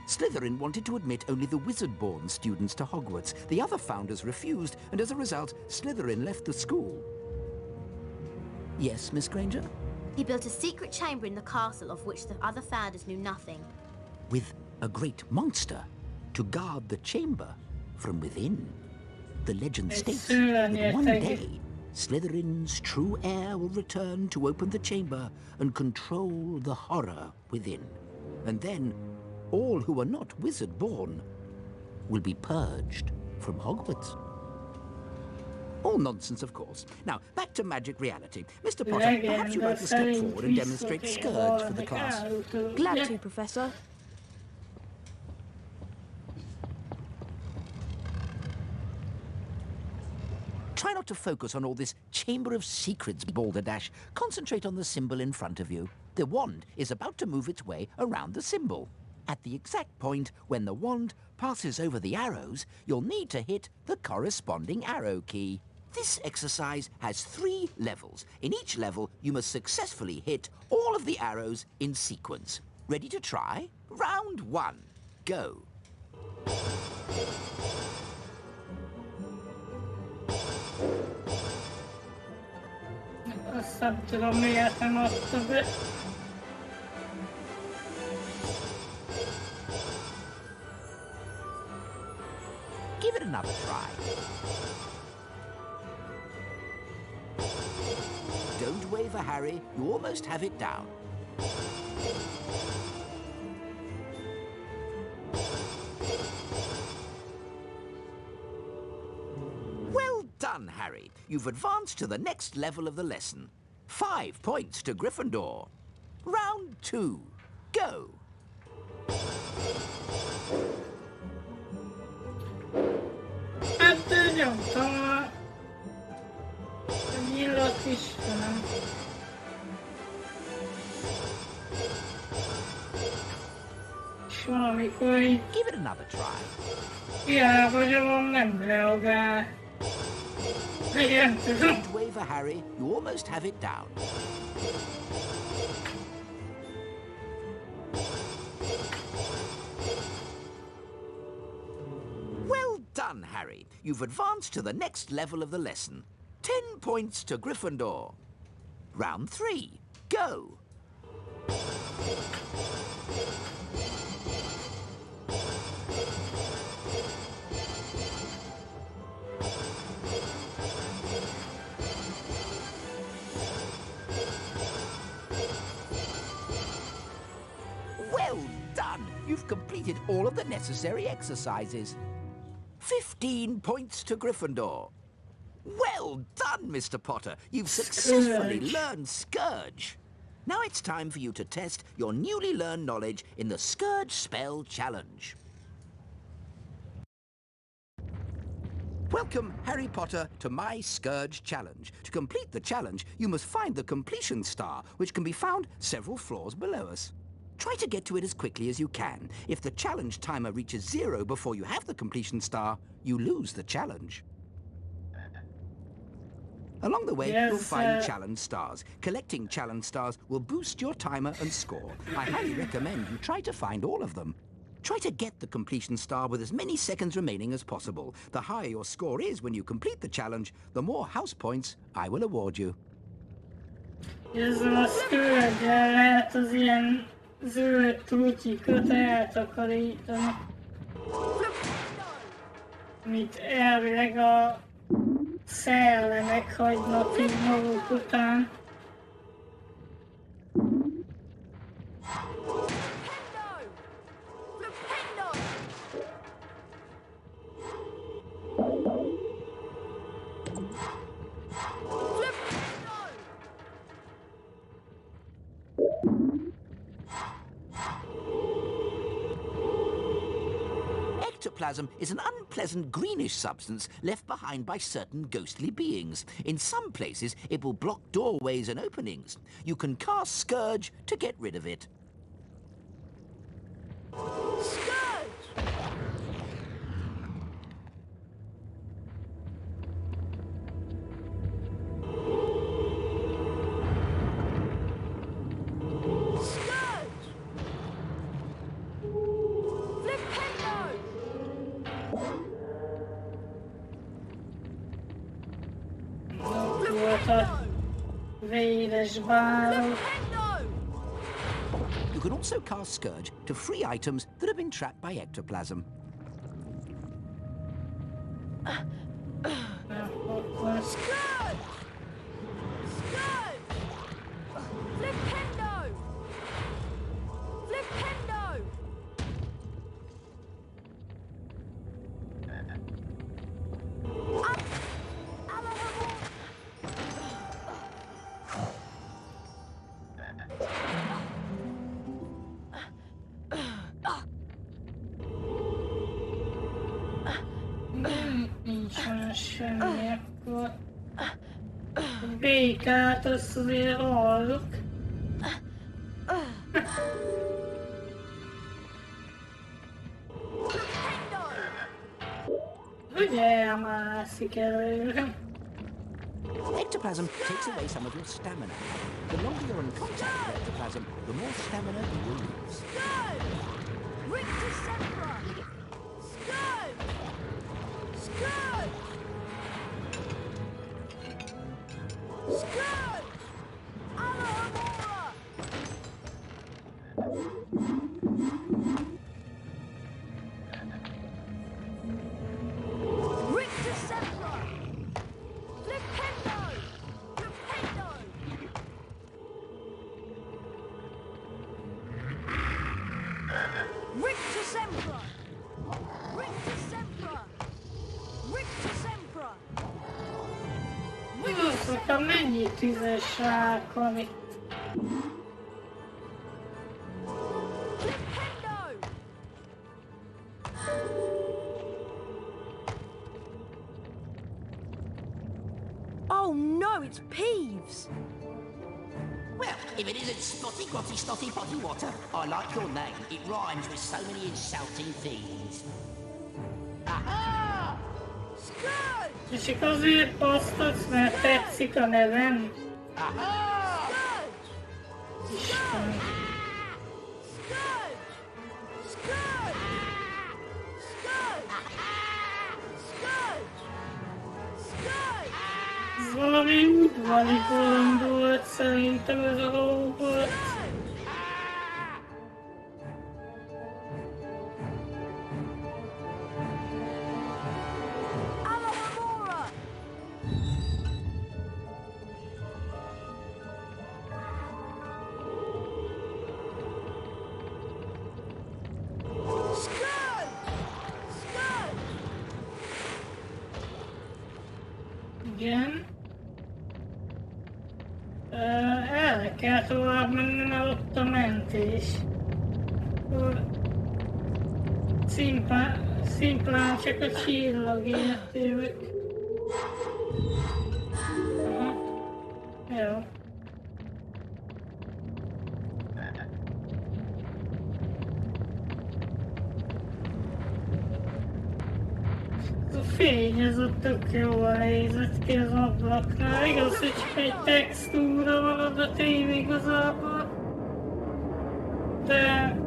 Slytherin wanted to admit only the wizard-born students to Hogwarts. The other founders refused, and as a result, Slytherin left the school. Yes, Miss Granger? He built a secret chamber in the castle of which the other founders knew nothing. With a great monster to guard the chamber from within. The legend states that one day, Slytherin's true heir will return to open the chamber and control the horror within. And then, all who are not wizard-born will be purged from Hogwarts. All nonsense, of course. Now, back to magic reality. Mr. Potter, perhaps you'd like to step forward and demonstrate Scourge for the class. Glad to, Professor. Try not to focus on all this Chamber of Secrets balderdash. Concentrate on the symbol in front of you. The wand is about to move its way around the symbol. At the exact point when the wand passes over the arrows, you'll need to hit the corresponding arrow key. This exercise has 3 levels. In each level, you must successfully hit all of the arrows in sequence. Ready to try? Round 1. Go. Azt nem tudom, miért nem adta be. Give it another try. Don't waver, Harry. You almost have it down. Well done, Harry. You've advanced to the next level of the lesson. 5 points to Gryffindor. Round 2. Go. Hát nyomtam a nyilat Istenem. És valamikor így... Give it another try. Hiába nyomom, nem reagál. Igen, tudom. Don't waver, Harry. You almost have it down. you've advanced to the next level of the lesson. 10 points to Gryffindor. Round 3, go. Well done! You've completed all of the necessary exercises. 15 points to Gryffindor. Well done, Mr. Potter. You've successfully learned Scourge. Now it's time for you to test your newly learned knowledge in the Scourge Spell Challenge. Welcome, Harry Potter, to my Scourge Challenge. To complete the challenge, you must find the completion star, which can be found several floors below us. Try to get to it as quickly as you can. If the challenge timer reaches 0 before you have the completion star, you lose the challenge. Along the way, you'll find challenge stars. Collecting challenge stars will boost your timer and score. I highly recommend you try to find all of them. Try to get the completion star with as many seconds remaining as possible. The higher your score is when you complete the challenge, the more house points I will award you. Ezzel a Scourge-el lehet az ilyen zöld trutyikat eltakarítani. Amit elvileg a szellemek hagynak így maguk után. Ectoplasm is an unpleasant greenish substance left behind by certain ghostly beings. In some places, it will block doorways and openings. You can cast Scourge to get rid of it. You can also cast Scourge to free items that have been trapped by ectoplasm. Semmi, akkor békát azt azért hallok. Ugye elmászik előre. Ectoplasm takes away some of your stamina. The longer you're in contact with ectoplasm, the more stamina you will lose. Mondtam, mennyi tüzes rák van itt. Oh no, it's Peeves! Well, if it isn't Spotty Grotty Snotty Potty Water, I like your name. It rhymes with so many insulting things. Aha! És csak azért posztolsz, mert tetszik a nevem? Isten. valami udvari bolond volt, szerintem ez a Hogwarts. Igen. Erre kell tovább menni, mert ott a mentés. Akkor szimplán csak a csillagért jövök. Jó. A fény, ez ott tök jól nézett ki az ablaknál. Igaz, hogy csak egy textúra van az a tém igazából. De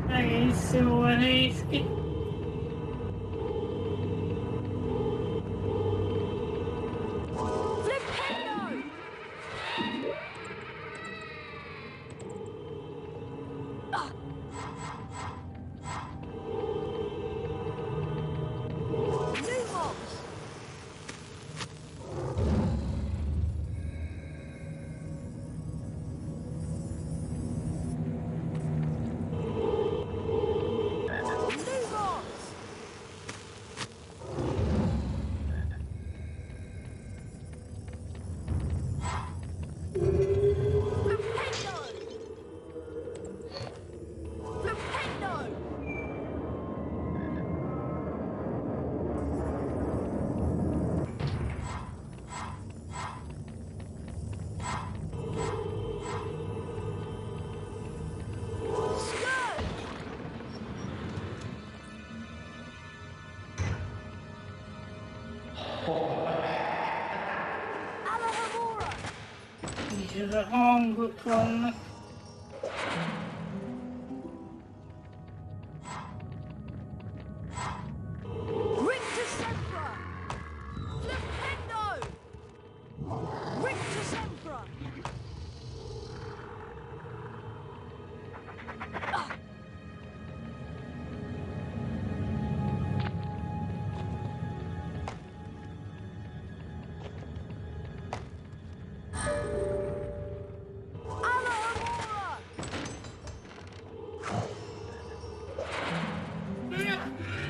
egész jól néz ki. És a hangok vannak.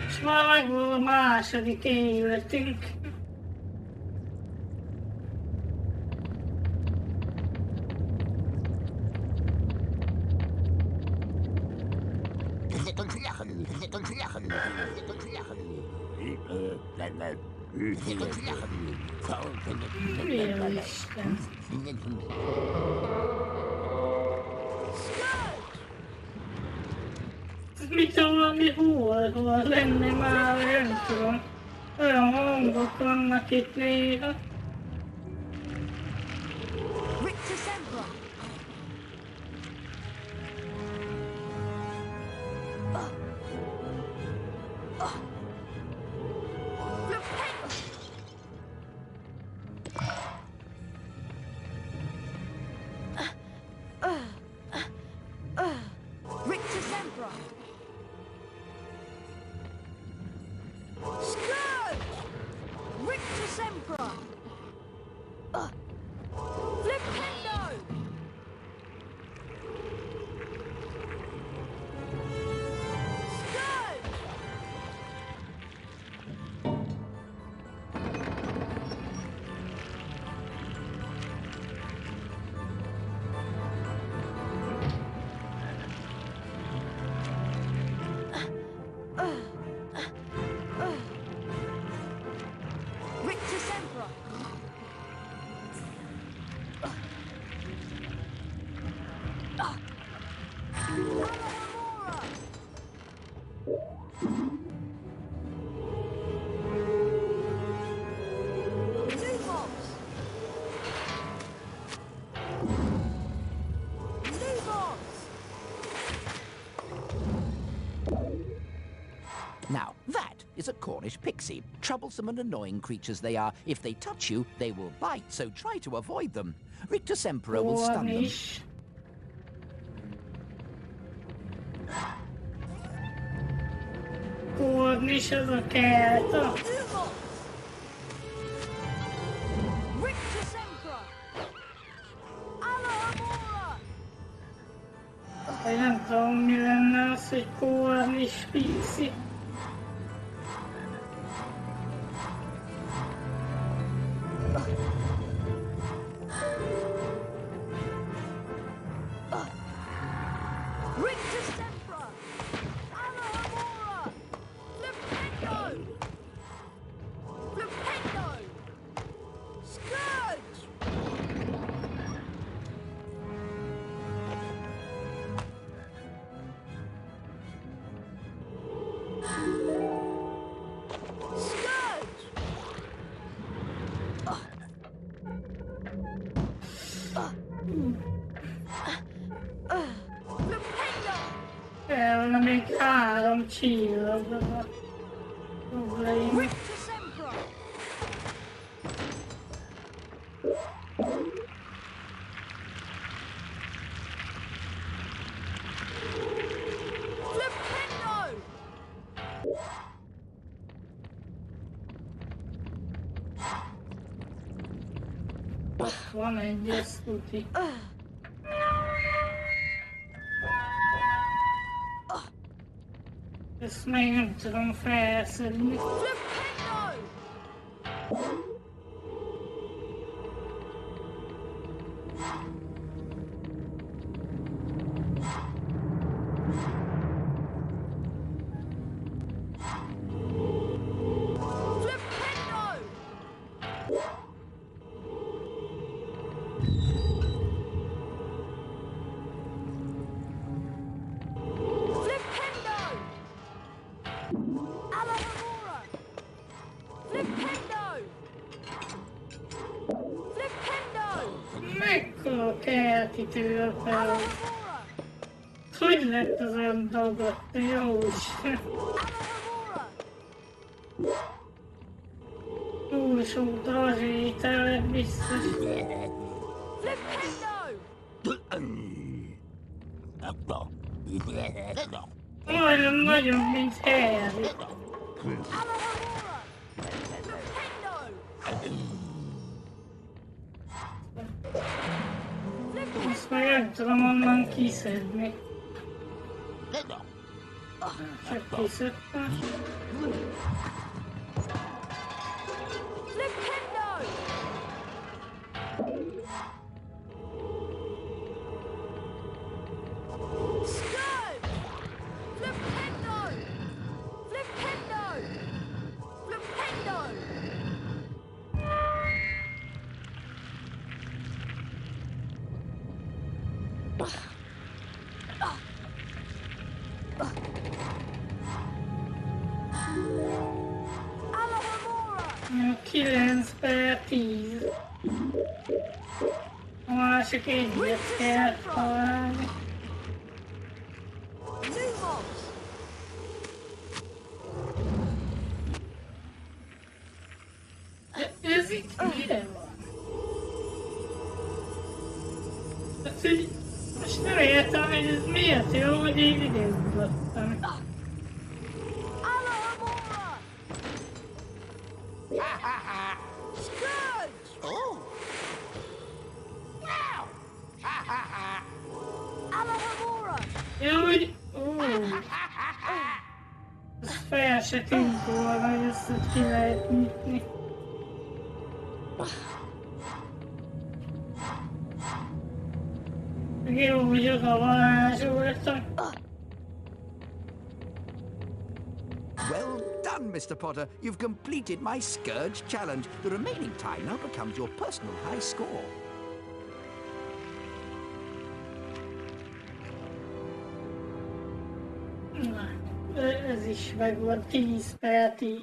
És már megvan a második életünk. Milyen Isten? Mit valami hol lenne már, nem tudom. Olyan hangok vannak itt néha. is a Cornish pixie. Troublesome and annoying creatures they are. If they touch you, they will bite, so try to avoid them. Rictus Emperor will stun them. Cornish az a kert. Nem tudom, mi lenne az, hogy Cornish pixie. Erre még 3 csillag a probléma. Ott van egy, ezt tuti. Ezt még nem tudom felszedni. Mekkora kertitől fel. Hogy lett az eldagadni? Jó Isten. Túl sok drazsétel biztos. Majdnem nagyobb, mint Harry. Ezt meg nem tudom onnan kiszedni. Csak kiszedtem. Kilenc per 10. A másik egyet kell találni. Ez itt mire van? Hát, hogy most nem értem, hogy ez miért jó, hogy én ide ugrottam. Ja, hogy... Ez fel se tűnt volna, hogy ezt ott ki lehet nyitni. Jó, hogy oda varázsoltam. Well done, Mr. Potter. You've completed my Scourge challenge. The remaining time now becomes your personal high score. Ez is megvan, 10 per 10.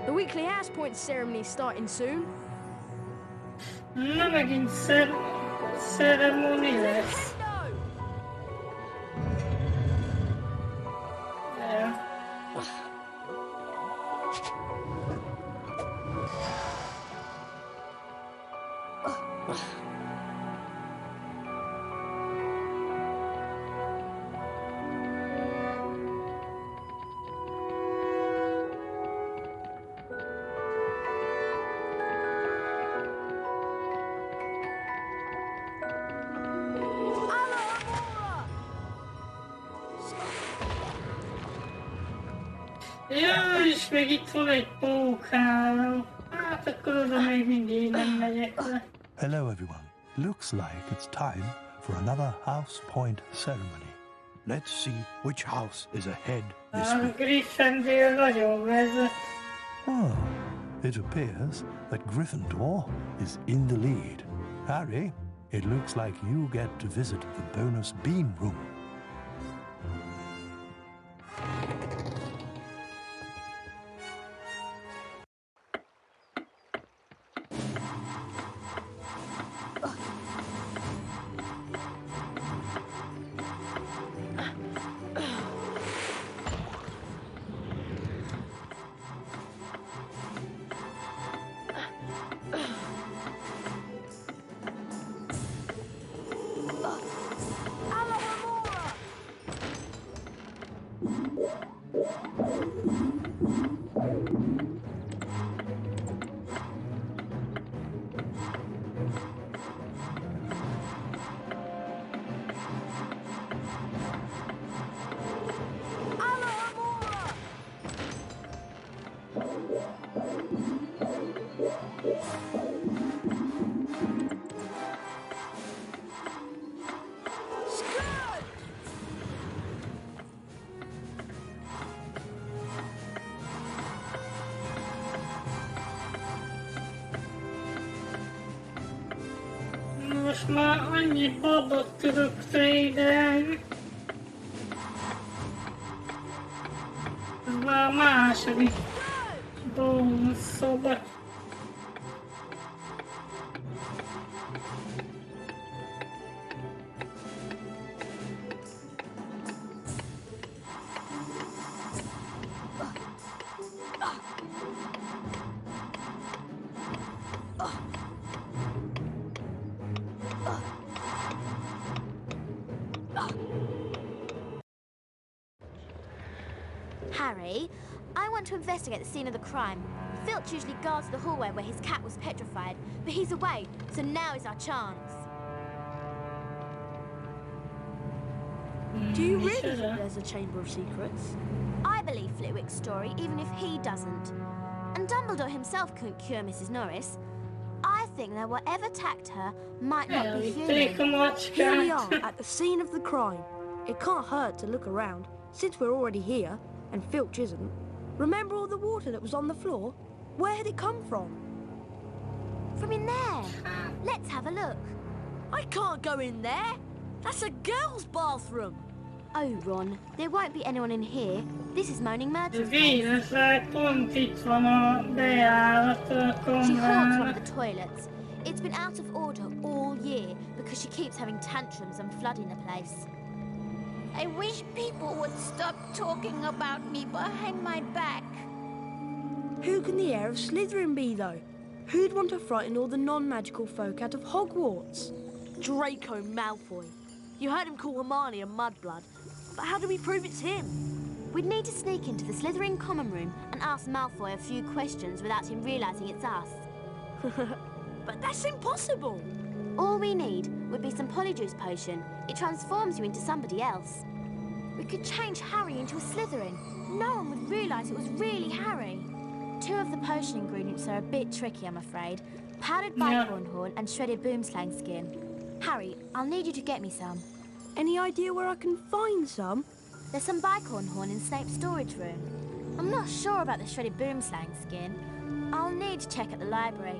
The weekly house point ceremony is starting soon. Na megint szem. ceremony lesz. Jaj, és még itt van egy pókháló. Hát akkor oda még mindig nem megyek le. Hello, everyone. Looks like it's time for another house point ceremony. Let's see which house is ahead this A week. Gryffindor nagyon vezet. Oh, it appears that Gryffindor is in the lead. Harry, it looks like you get to visit the bonus bean room. Most már annyi babot tudok trédelni. Ez már a második bónusz szoba. Harry, I want to investigate the scene of the crime. Filch usually guards the hallway where his cat was petrified, but he's away, so now is our chance. Do you really think there's a Chamber of Secrets? I believe Flitwick's story, even if he doesn't. And Dumbledore himself couldn't cure Mrs. Norris. I think that whatever attacked her might not be human. Here we are, at the scene of the crime. It can't hurt to look around, since we're already here, and Filch isn't. Remember all the water that was on the floor? Where had it come from? From in there. Let's have a look. I can't go in there. That's a girl's bathroom. Oh, Ron, there won't be anyone in here. This is Moaning Myrtle's Véletlen pont itt van a bejárat a She haunts one kamrának. of the toilets. It's been out of order all year because she keeps having tantrums and flooding the place. I wish people would stop talking about me behind my back. Who can the heir of Slytherin be, though? Who'd want to frighten all the non-magical folk out of Hogwarts? Draco Malfoy. You heard him call Hermione a mudblood, but how do we prove it's him? We'd need to sneak into the Slytherin common room and ask Malfoy a few questions without him realising it's us. But that's impossible! All we need would be some Polyjuice potion. It transforms you into somebody else. We could change Harry into a Slytherin. No one would realise it was really Harry. Two of the potion ingredients are a bit tricky, I'm afraid. Powdered bicorn horn and shredded boomslang skin. Harry, I'll need you to get me some. Any idea where I can find some? There's some bicorn horn in Snape's storage room. I'm not sure about the shredded boomslang skin. I'll need to check at the library.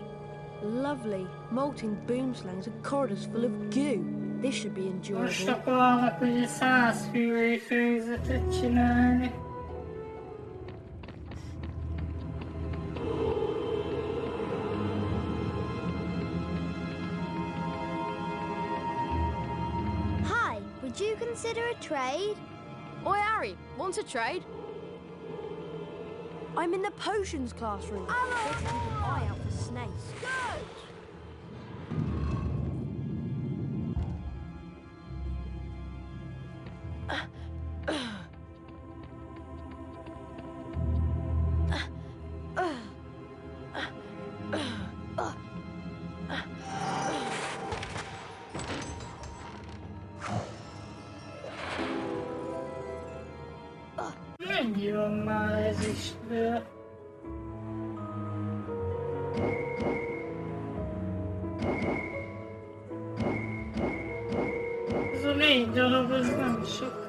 Lovely. Molting boomslangs and corridors full of goo. This should be enjoyable. Most akarnak ugye 100 hűvői főzetet csinálni. you consider a trade? Oi, Harry, want to trade? I'm in the potions classroom. Better keep an eye out for snakes. Mennyi van már ezüstből? Ez a 4 darab, az nem sok.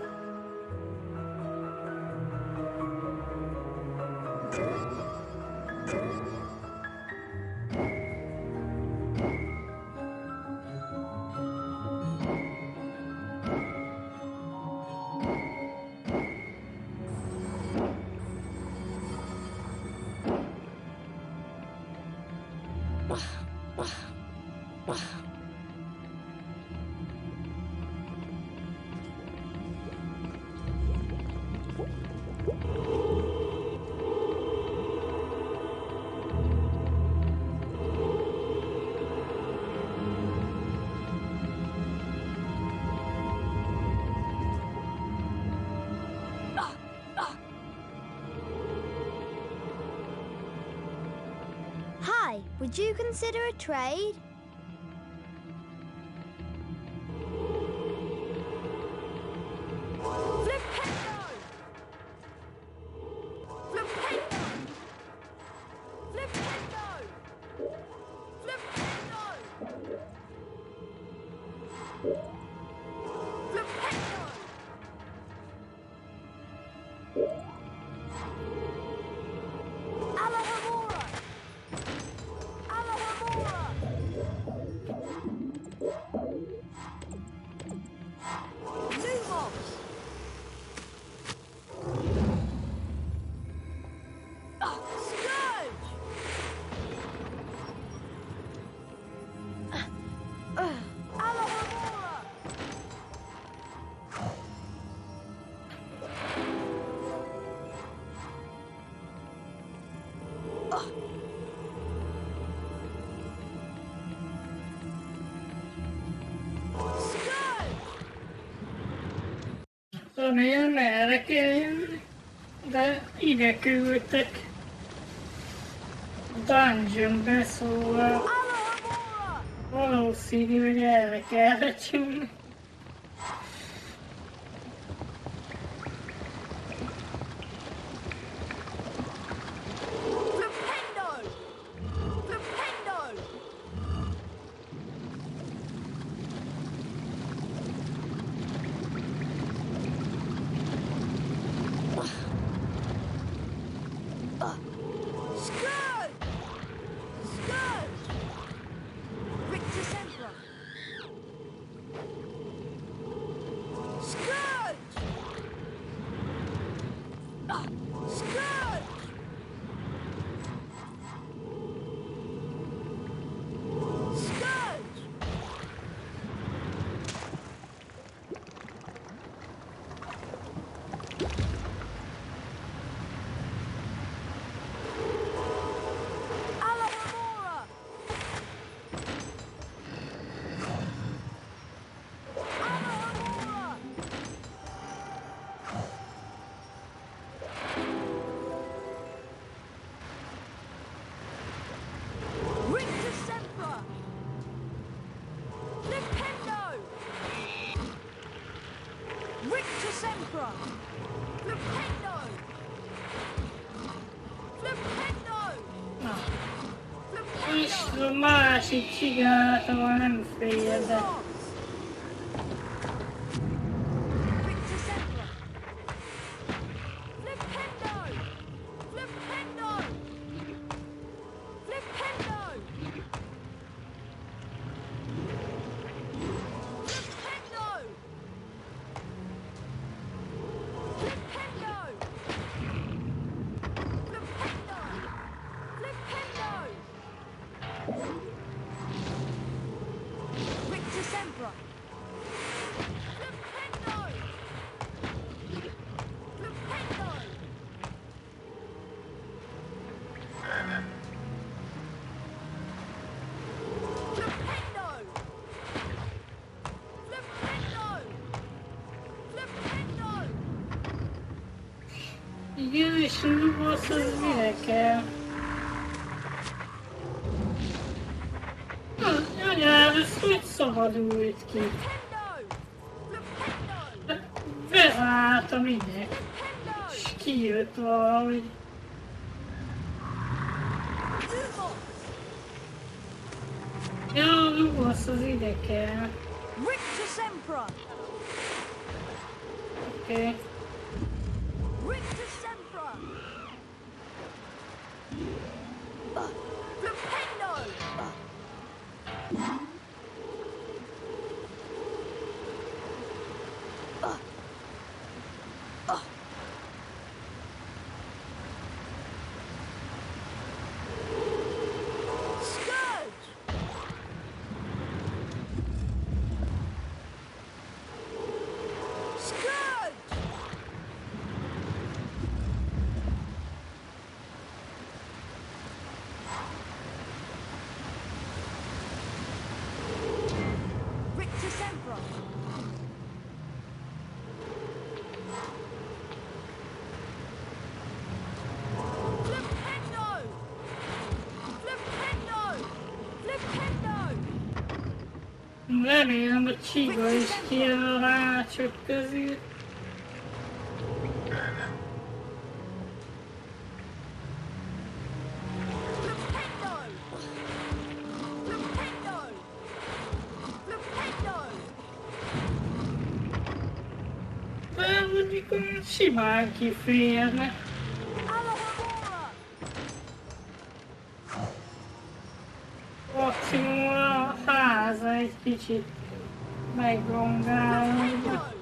Hi, would you consider a trade? Remélem erre kell jönni, de ide küldtek dungeonbe, szóval valószínű, hogy erre kellett jönni. És a másik csigától nem fél, de... Richter Igen, és rúgósz az mire kell? Anyád, ez hogy szabadult ki? Bezártam ide. És kijött valahogy. Ja, a rúgósz az ide kell. Oké. Remélem, hogy Csiga is kijön a rácsok közül. De mondjuk simán kiférne. Maximum a háza egy kicsit megrongálódik.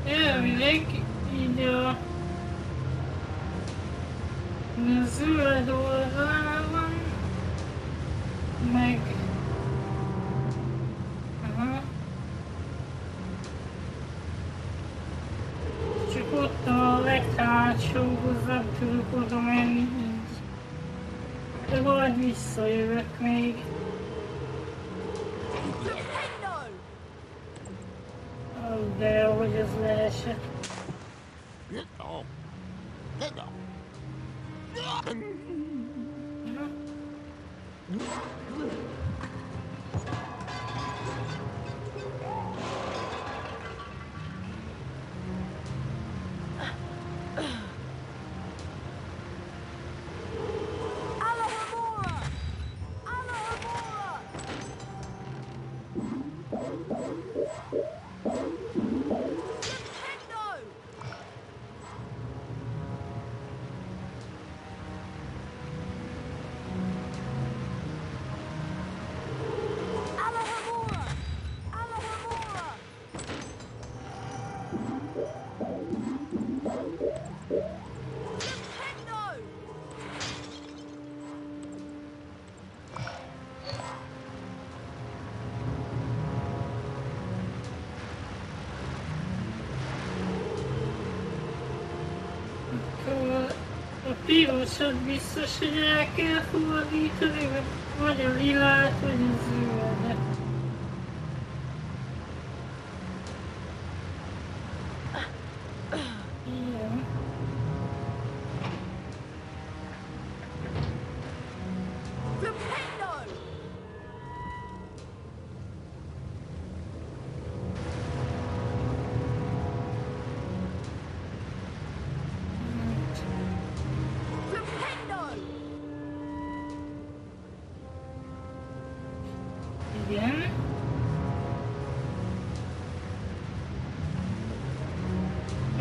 Elvileg így a zöld oldalán, meg csak ott a leghátsóhoz nem tudok oda menni így. De majd visszajövök még. De hogy az leesett. pirosat biztos, hogy el kell fordítani, vagy a lilát, vagy a zöldet. Igen. Igen.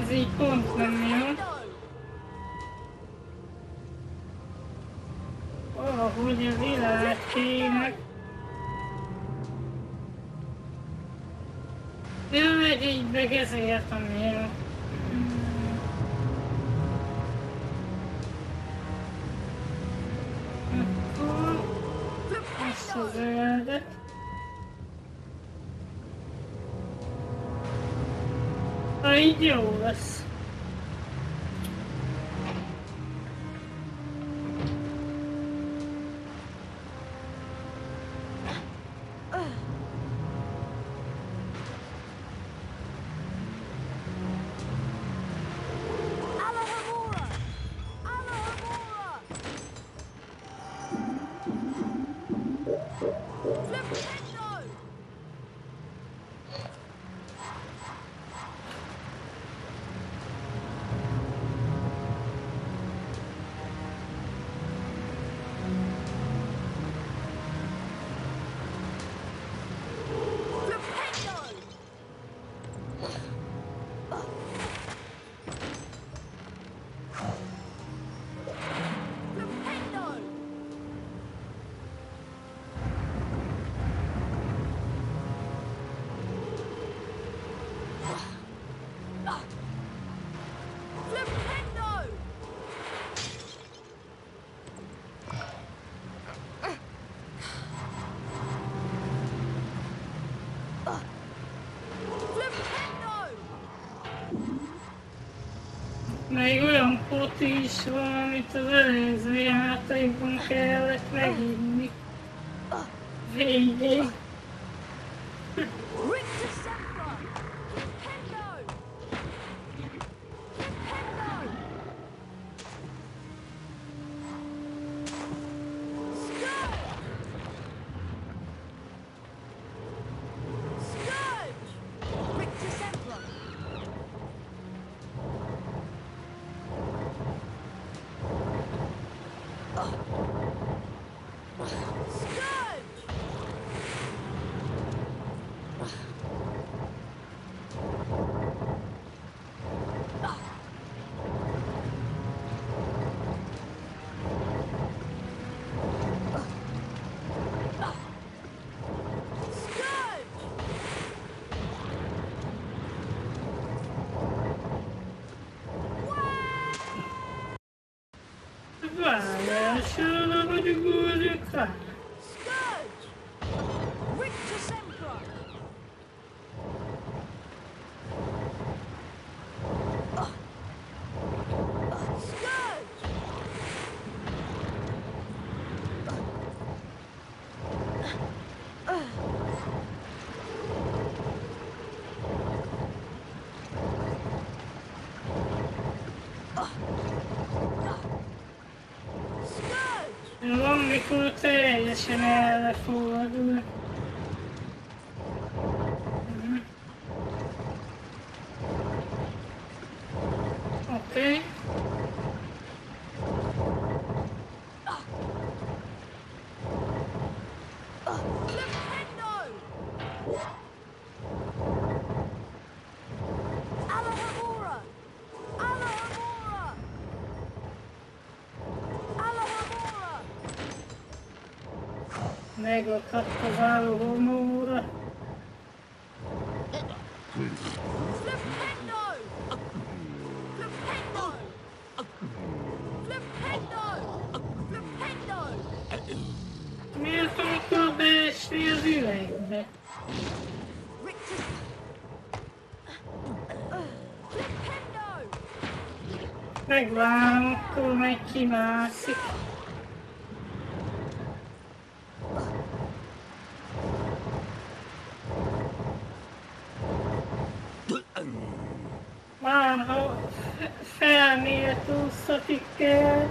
Ez így pont nem jó. Valahogy a világ kéne. Jó, egy így meg ezért nem jó. Akkor ezt a zöldet. Ha így jó lesz. Még olyan poti is van, amit az előző játékban kellett meginni. Végig. Várjál, sőle vagyok úrjukra. Van, mikor teljesen elfordul. Oké. Megakadt az állóhomóra. Miért akar beesni az üvegbe? Megvárom, akkor meg kimászik. Már ha felméltóztatik kell.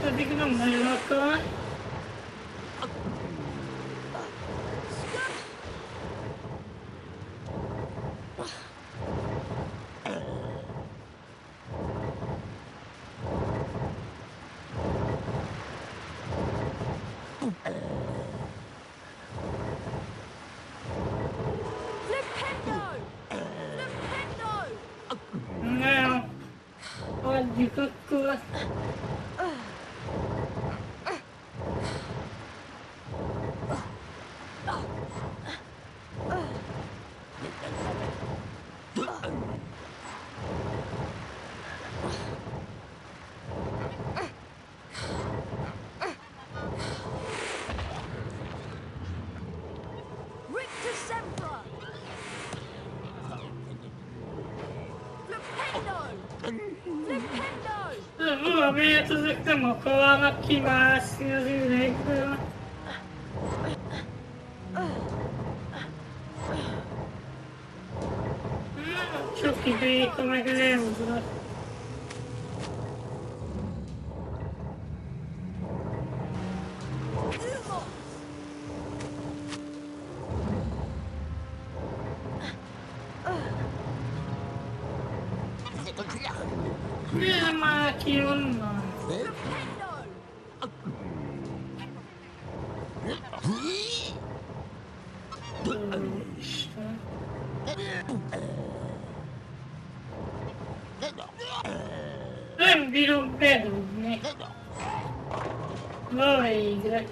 Pedig nem nagyon akar. Nem. Adjuk akkor. Valamiért ezek nem akarnak kimászni az üvegből. Csoki béka meg leugrott. Gyere már ki onnan! Isten! Nem bírom bedugni! Na végre!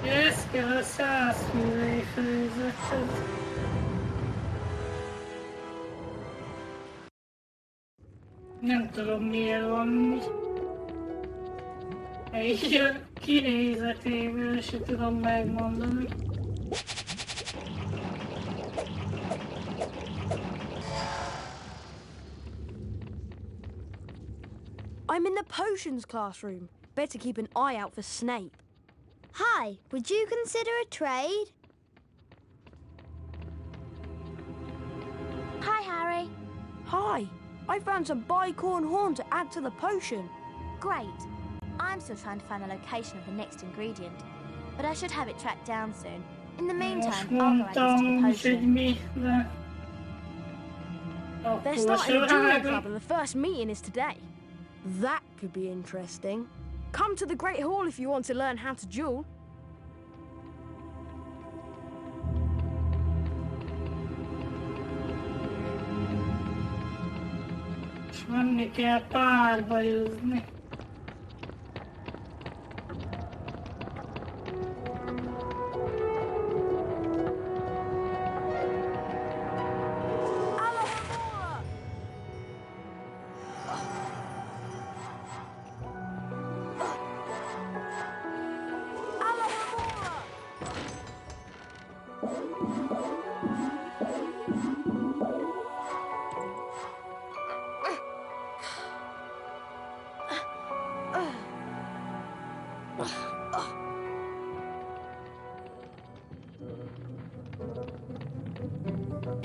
Ez kell a 100 millió főzethez. Nem tudom miért van mi. Egy a kinézetéből se tudom megmondani. I'm in the potions classroom. Better keep an eye out for Snape. Hi, would you consider a trade? Hi, Harry. Hi, I found some bicorn horn to add to the potion. Great. I'm still trying to find the location of the next ingredient, but I should have it tracked down soon. In the meantime, I'll go add this to the potion. They're starting a dueling club and the first meeting is today. That could be interesting. Come to the Great Hall if you want to learn how to duel. Menni kell párbajozni.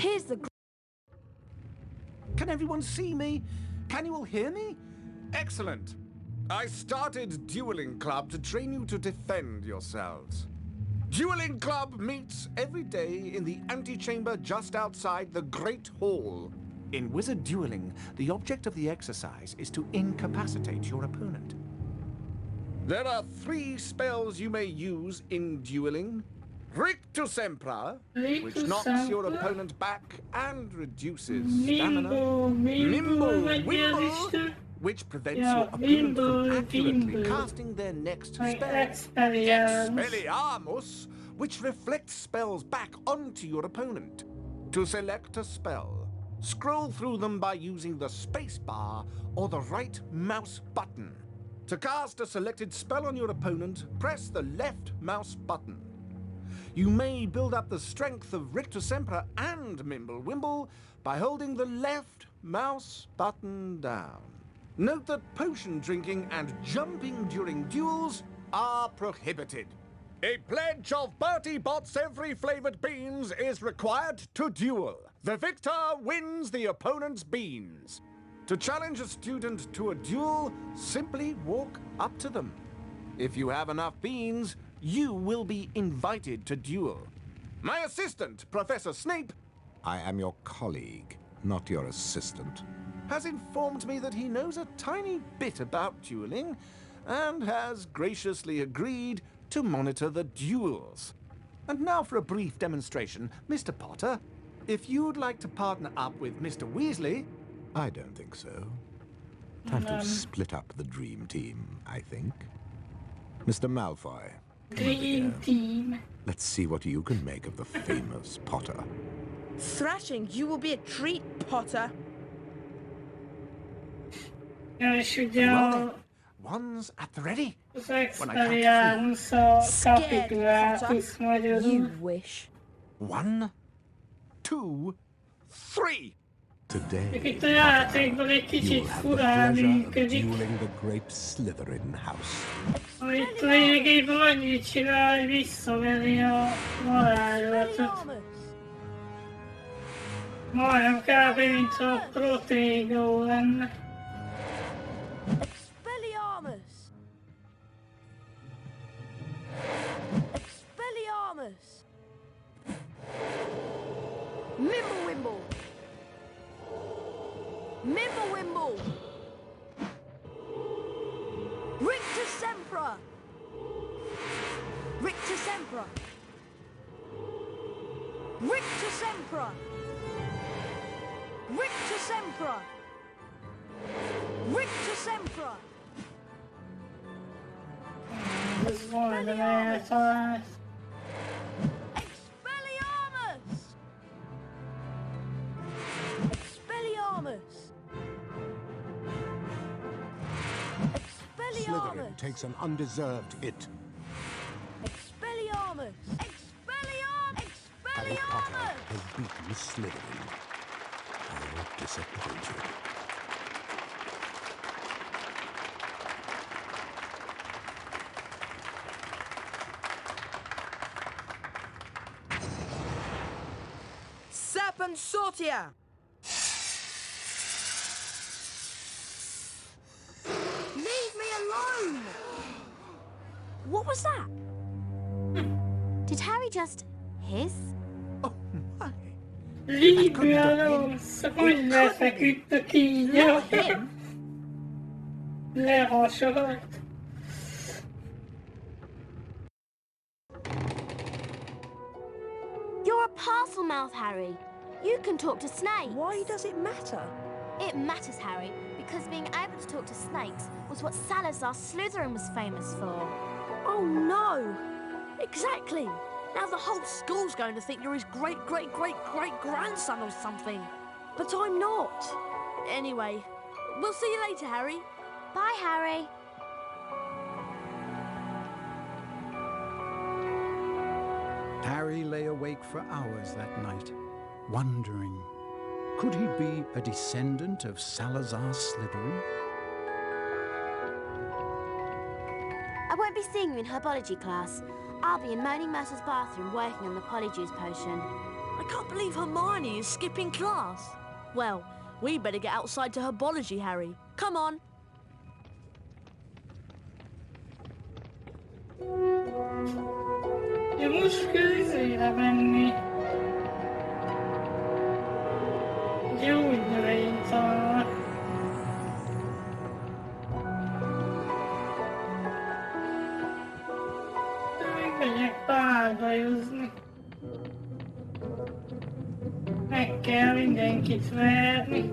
Here's the... Can everyone see me? Can you all hear me? Excellent. I started Dueling Club to train you to defend yourselves. Dueling Club meets every day in the antechamber just outside the Great Hall. In Wizard Dueling, the object of the exercise is to incapacitate your opponent. There are 3 spells you may use in dueling. Rictus Sempra, which knocks your opponent back and reduces stamina. Mimble, which prevents your opponent from accurately casting their next spell. Expelliarmus, which reflects spells back onto your opponent. To select a spell, scroll through them by using the space bar or the right mouse button. To cast a selected spell on your opponent, press the left mouse button. You may build up the strength of Rictus Sempra and Mimblewimble by holding the left mouse button down. Note that potion drinking and jumping during duels are prohibited. A pledge of Bertie Bott's every flavored beans is required to duel. The victor wins the opponent's beans. To challenge a student to a duel, simply walk up to them. If you have enough beans, you will be invited to duel. My assistant, Professor Snape... I am your colleague, not your assistant. ...has informed me that he knows a tiny bit about dueling and has graciously agreed to monitor the duels. And now for a brief demonstration. Mr. Potter, if you'd like to partner up with Mr. Weasley... I don't think so. Time to split up the dream team, I think. Mr. Malfoy. Dream team. Let's see what you can make of the famous Potter. Thrashing, you will be a treat, Potter. One's at the ready. You wish. 1, 2, 3. Today, Potter, you will have the pleasure of dueling the great Slytherin house. Hogy annyit csinálj, visszaveri a varázslatot. Majdnem kb. Mint a Protégó lenne. Expelliarmus! Expelliarmus! Mimblewimble! Mimblewimble! Rictus Sempra! Rictus Sempra! Rictus Sempra! Rictus Sempra! Rictus Sempra! Expelliarmus! Expelliarmus! Slytherin takes an undeserved hit. Expelliarmus! Expelliarmus! Harry Potter has beaten Slytherin. How disappointed. Serpent Sortia! Leave me alone! What was that? Did Harry just hiss? Leave me alone, squilla feküdt kígyó. Lehasolt. You're a parcel mouth, Harry. You can talk to snakes. Why does it matter? It matters, Harry, because being able to talk to snakes was what Salazar Slytherin was famous for. Oh no! Exactly! Now the whole school's going to think you're his great-great-great-great-grandson or something. But I'm not. Anyway, we'll see you later, Harry. Bye, Harry. Harry lay awake for hours that night, wondering, could he be a descendant of Salazar Slytherin? I won't be seeing you in herbology class. I'll be in Moaning Myrtle's bathroom working on the polyjuice potion. I can't believe Hermione is skipping class. Well, we better get outside to herbology, Harry. Come on. Ja most közére menni. Gyógynövényt találnak. Megyek páldajozni. Meg kell mindenkit verni.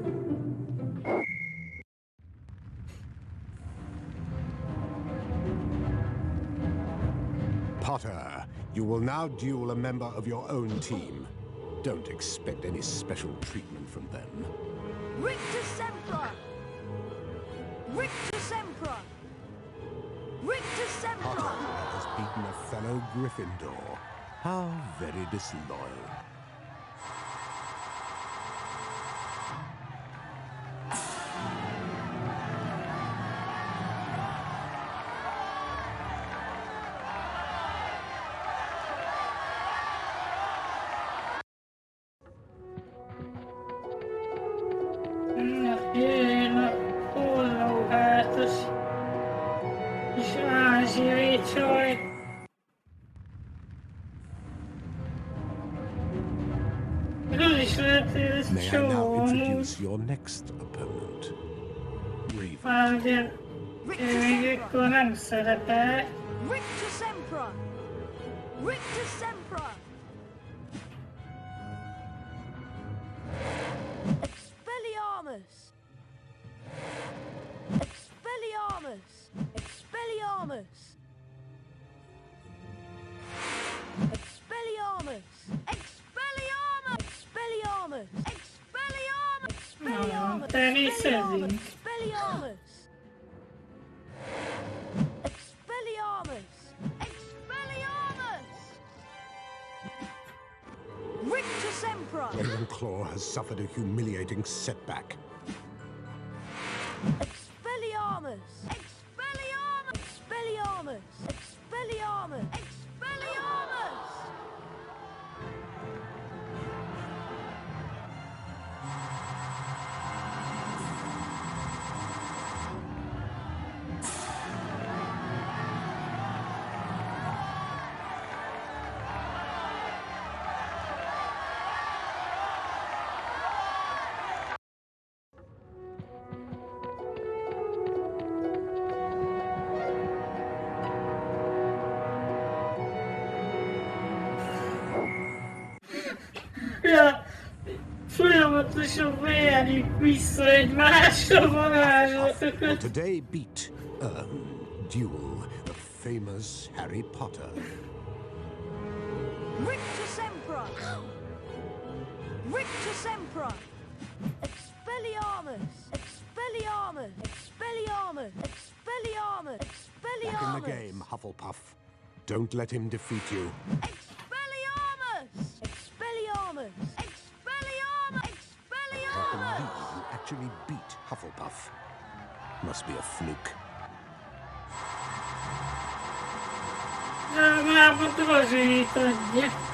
Potter, you will now duel a member of your own team. Don't expect any special treatment from them. Rictus Sempra! Rictus Sempra! Rictus Sempra! Potter has beaten a fellow Gryffindor. How very disloyal. Jön hollóhátos és ázsiai csaj. Az is lehet, hogy ez May I now csó amúgy. introduce your next opponent? Már ugye ő még akkor nem szerepel. Rictus Sempra! Rictus Sempra! Expelliarmus! Expelliarmus! Expelliarmus! Expelliarmus! Expelliarmus! Expelliarmus! Expelliarmus! Nagyon természetesen. Expelliarmus! Expelliarmus! Expelliarmus! Rictus Sempra! Ravenclaw has suffered a humiliating setback. Expelliarmus! Expelliarmus! Expelliarmus! Expelliarmus! Expelliarmus! Ja, folyamatosan verjük vissza egymásra varázslatokat. Will today beat, duel the famous Harry Potter? Rictus Sempra! Rictus Sempra! Expelliarmus! Expelliarmus! Expelliarmus! Expelliarmus! Back in the game, Hufflepuff. Don't let him defeat you. Expelliarmus! Expelliarmus! Expelliarmus! I believe Expelliarmus! you actually beat Hufflepuff. Must be a fluke. Már azért adja.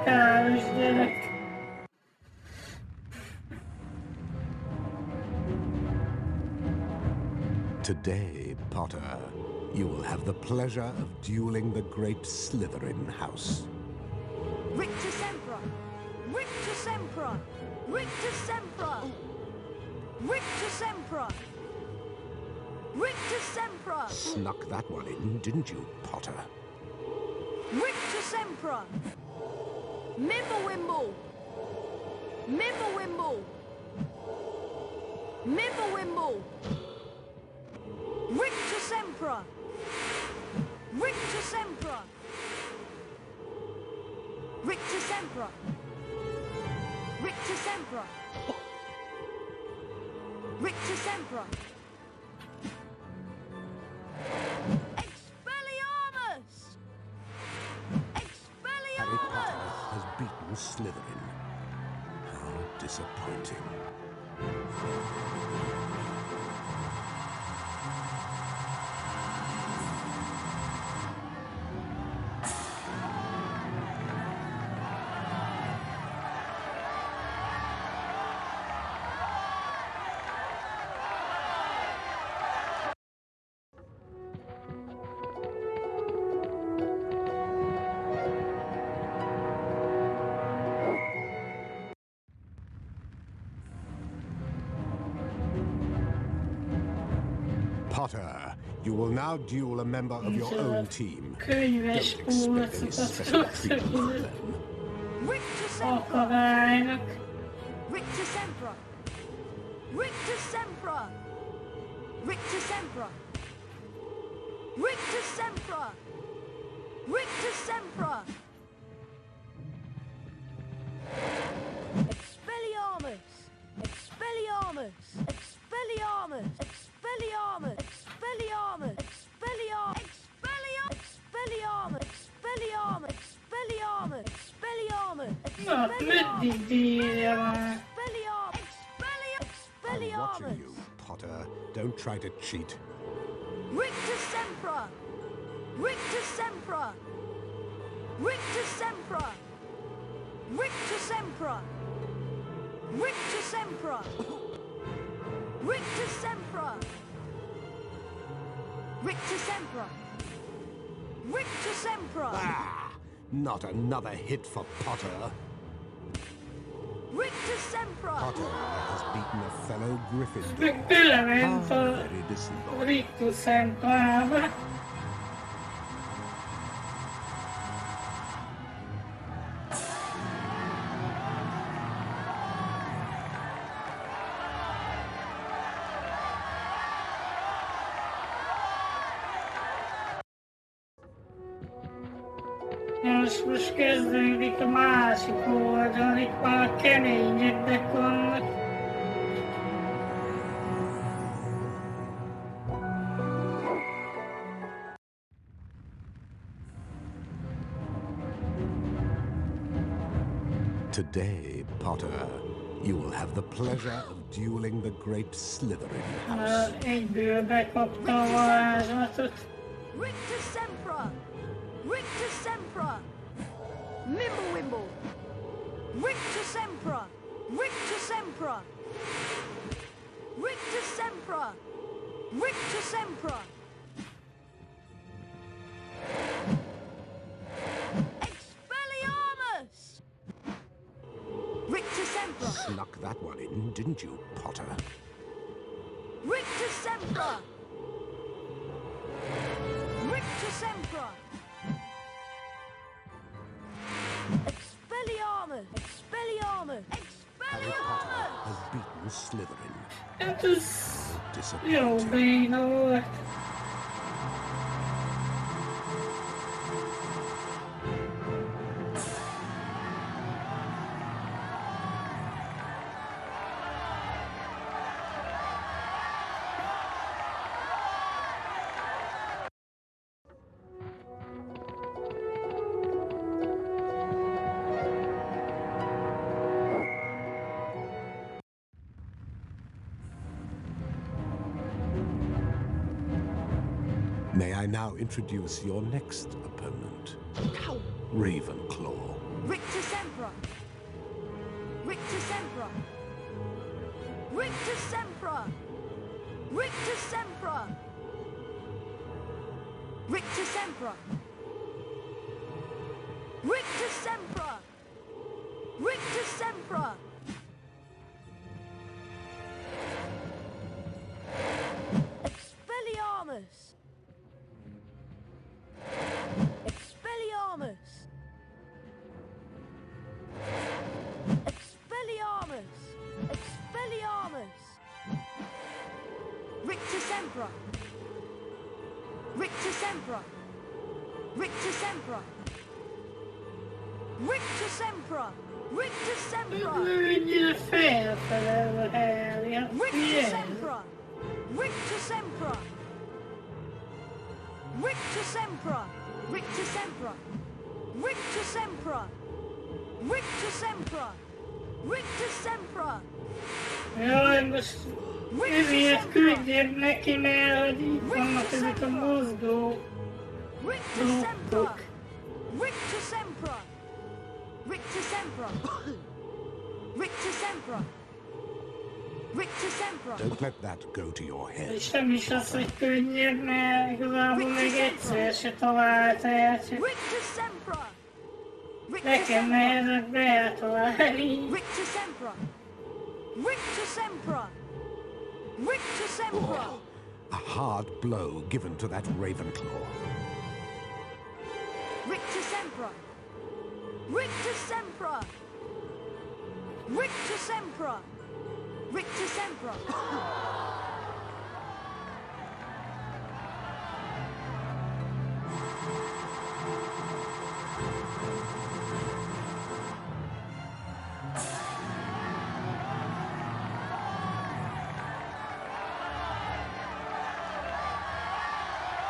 Káros gyerek. Today, Potter, you will have the pleasure of dueling the great Slytherin house. Rictus Sempra! Rictus Sempra! Rictus Sempra! Rictus Sempra! Rictus Sempra! Snuck that one in, didn't you, Potter? Rictus Sempra! Mimblewimble! Mimblewimble! Mimblewimble! Rictus Sempra! Rictus Sempra! Rictus Sempra! Rictus Sempra! Rictus Sempra! Expelliarmus! Slytherin. How disappointing. Potter, you will now duel a member of your own team. Don't expect any special treatment from them. Rictus Emperor! Akarálynak. Rictus Emperor! Rictus Emperor! Rictus Emperor! Rictus Emperor! Rictus Emperor! Expelliarmus! Expelliarmus! Expelliarmus! Expelliarmus! Expelliarmus! Expelliarmus! Expelliarmus! Expelliarmus! Expelliarmus! Expelliarmus! Na, meddig bírja már? I'm watching you, Potter. Don't try to cheat. Rictus Emperor! Rictus Emperor! Rictus Emperor! Rictus Emperor! Rictus Emperor! Rictus Emperor! Rictus Emperor! Rictus Emperor! Ah! Not another hit for Potter. Rictus Emperor! Potter has beaten a fellow Gryffindor. Meg belement How a very disloyal. Rictus Emperorba. Most kezdődik a másik oldal, itt már keményebbek vannak. Today, Potter, you will have the pleasure of dueling the great Slytherin house. Egyből bekapta a varázslatot. Rictus Emperor! Rictus Emperor! Mimblewimble! Rictus Emperor! Rictus Emperor! Rictus Emperor! Rictus Emperor! Expelliarmus! Rictus Emperor! Snuck that one in, didn't you, Potter? Rictus Emperor! Rictus Emperor! Expelliarmus! Expelliarmus! Harry Potter Expelliarmus! has beaten Slytherin. Hát ez jó Disappointing. béna volt. May I now introduce your next opponent, Ravenclaw. Rictus Emperor! Rictus Emperor! Rictus Emperor! Rictus Emperor! Rictus Emperor! Rictus Emperor! Rictus Emperor! Expelliarmus! Expelliarmus! Expelliarmus! Expelliarmus! Rictus Emperor! Rictus Emperor! Rictus Emperor! Rictus Emperor! Rictus Emperor! Mennyire felfelel a Harry, hát Rictus ilyen. Emperor! Rictus Emperor! Rictus Emperor! Rictus Emperor! Rictus Emperor! Rictus Emperor! Rictus Emperor! Jaj, most ezért küldjem neki, mert hogy itt vannak ezek a mozgó blokkok. Rictus Emperor! Rictus Emperor! Rictus Emperor! Rictus Emperor! Don't let that go to your head. És nem is az, hogy könnyebb, mert igazából még egyszer se talált el, csak nekem nehezebb eltalálni. Rictus Emperor! Rictus Emperor! Rictus Emperor! Oh, a hard blow given to that Ravenclaw. Rictus Emperor! Rictus Emperor! Rictus Emperor! Rictus Emperor!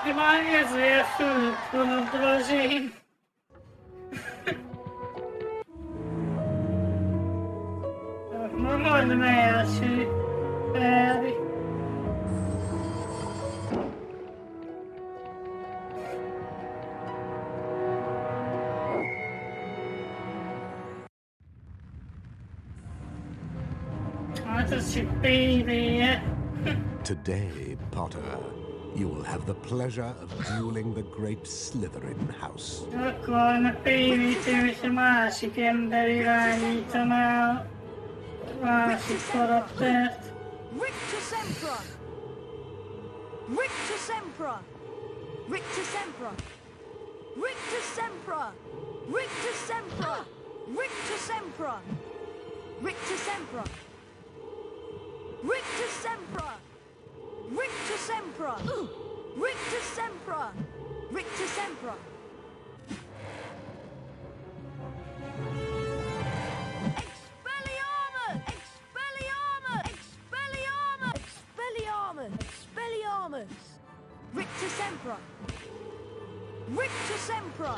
De már ezért fölött van a drazsén. Na majdnem első. Elvi. Hát ez csak PvE. Today, Potter, you will have the pleasure of dueling the great Slytherin house. Akkor a PvP-t, hogyha másik ember irányítaná a másik karaktert. Rictus Emperor! Rictus Emperor! Rictus Emperor! Rictus Emperor! Rictus Emperor! Rictus Emperor! Rictus Emperor! Rictus Emperor! Rictus Emperor! Rictus Emperor! Rictus Emperor! Expelliarmus! Expelliarmus! Expelliarmus! Expelliarmus! Expelliarmus! Rictus Emperor! Rictus Emperor!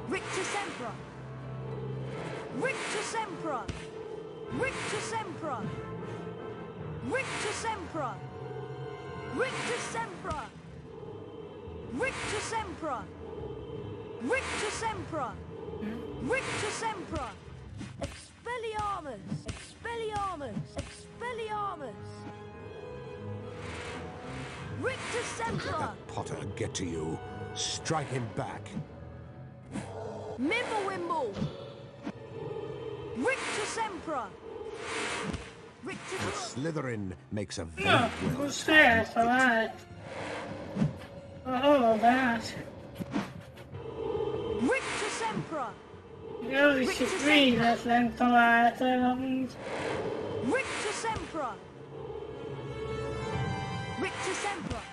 Rictus Emperor! Rictus Emperor! Rictus Emperor! Rictus Emperor! Rictus Emperor! Rictus Emperor! Rictus Emperor! Rictus Emperor! Expelliarmus! Expelliarmus! Expelliarmus! Rictus Emperor! Let that Potter get to you. Strike him back. Mimblewimble! Rictus Emperor! Rictus... The Slytherin makes a very No, well. what's that? Alright. Oh, that. Rictus Emperor! Jó, is itt véletlen talált el amúgy. Rictus Emperor! Rictus Emperor!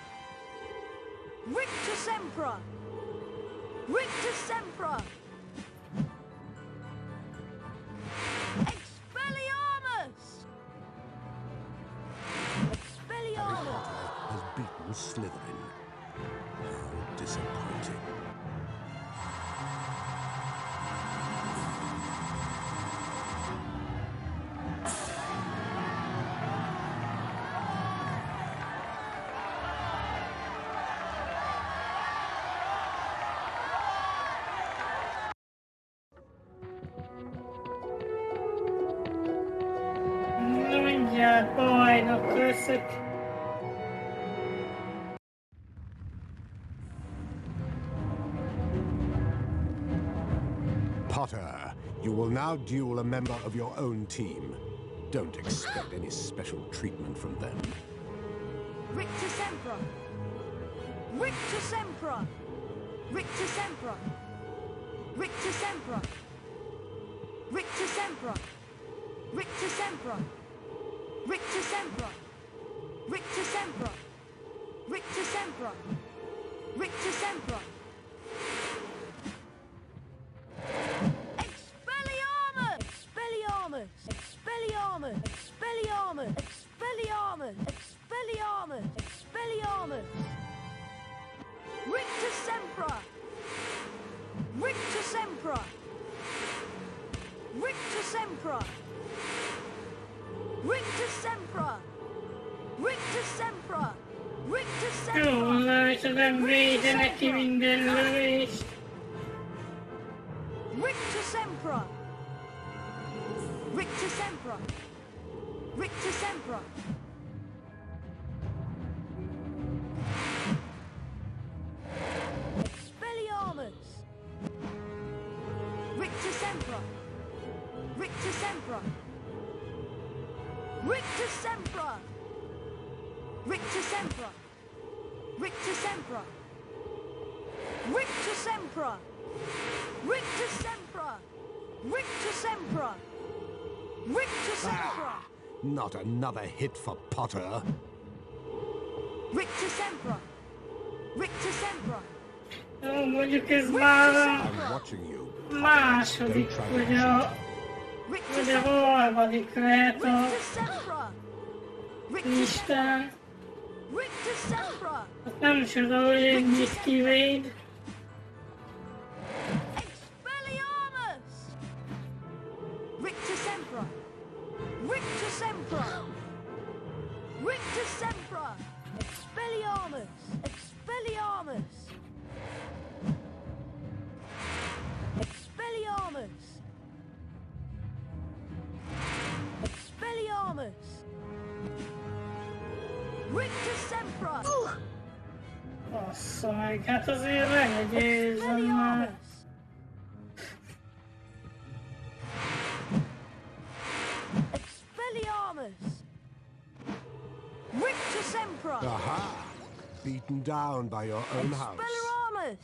Rictus Emperor! Rictus Emperor! Expelliarmus! Expelliarmus! Has beaten Slytherin. How disappointing. Mindjárt bajnok leszek. Potter, you will now duel a member of your own team. Don't expect any special treatment from them. Rictus Emperor! Rictus Emperor! Rictus Emperor! Rictus Emperor! Rictus Emperor! Rictus Emperor! Rictus Emperor! Rictus Emperor! Rictus Emperor! Rictus Emperor! Expelliarmus! Expelliarmus! Expelliarmus! Expelliarmus! Expelliarmus! Expelliarmus! Expelliarmus! Rictus Emperor! Rictus Emperor! nem védene ki minden lövést. Rictus Emperor! Rictus Emperor! Rictus Emperor! Expelliarmus! Rictus Emperor! Rictus Emperor! Rictus Emperor! Rictus Emperor! Rictus Emperor! Rictus Emperor! Rictus Emperor! Rictus Emperor! Rictus Emperor! Not another hit for Potter. Rictus Emperor! Rictus Emperor! Jó, mondjuk ez már I'm watching you. második, vagy a harmadik lehet a listán. Hát nem csoda, hogy ennyit kivéd. Rictus Emperor! Rictus Emperor! Rictus Emperor! Expelliarmus! Expelliarmus! Expelliarmus! Expelliarmus! Rictus Emperor! Bassza meg, hát azért megegyézem már. Expelliarmus! Rictus Emperor! Aha! Beaten down by your own house. Expelliarmus!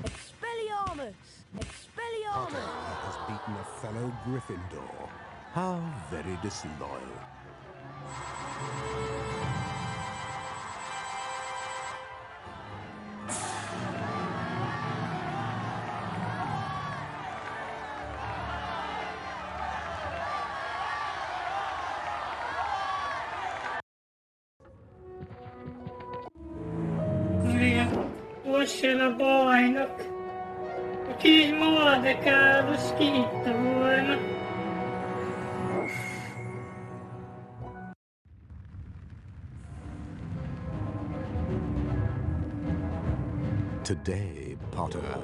Expelliarmus! Expelliarmus! Potter has beaten a fellow Gryffindor. How very disloyal. Most jön a bajnok. A kis Mordekárus ki hitte volna. Today, Potter,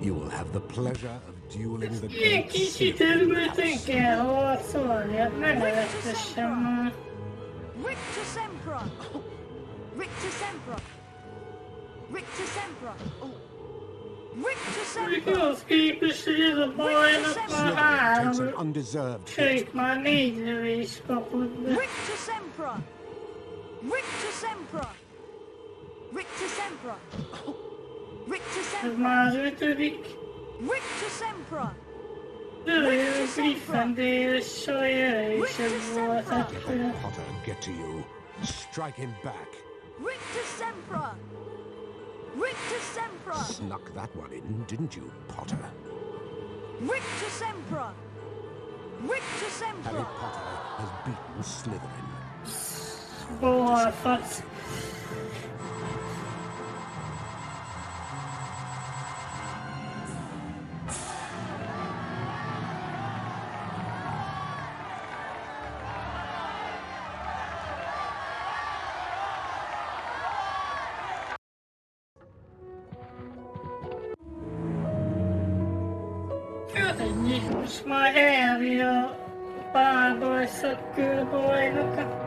you will have the pleasure of dueling the Ilyen great kicsi területen kell harcolni, hát ne nevettessem már. Rictus Emperor! Rictus Emperor! Rictus Emperor! Rictus Emperor! Ahhoz képest, hogy ez a bajnok már három, sőt már 4 lövést kapott be. Rictus Emperor! Rictus Emperor! Rictus Emperor! Rictus Ez Emperor! már az 5. Rictus Emperor! Ő Gryffindor-es saját volt ettől. Potter get to you. Strike him back. Rictus Emperor! Rictus Emperor! Snuck that one in, didn't you, Potter? Rictus Emperor! Rictus Harry Emperor! Potter has beaten Slytherin. Balfasz. Ennyi, most már Harry a párbajszak kőbajnoka.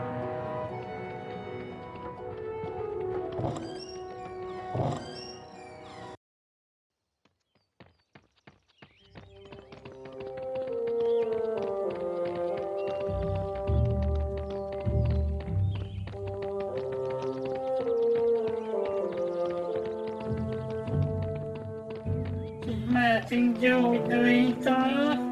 Mehetünk gyógynövénytannal.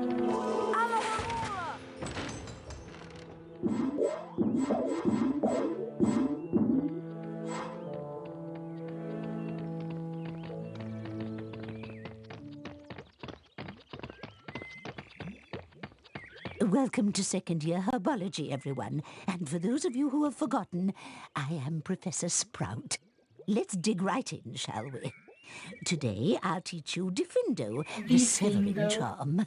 Welcome to second year herbology, everyone. And for those of you who have forgotten, I am Professor Sprout. Let's dig right in, shall we? Today I'll teach you Diffindo, the Severin charm.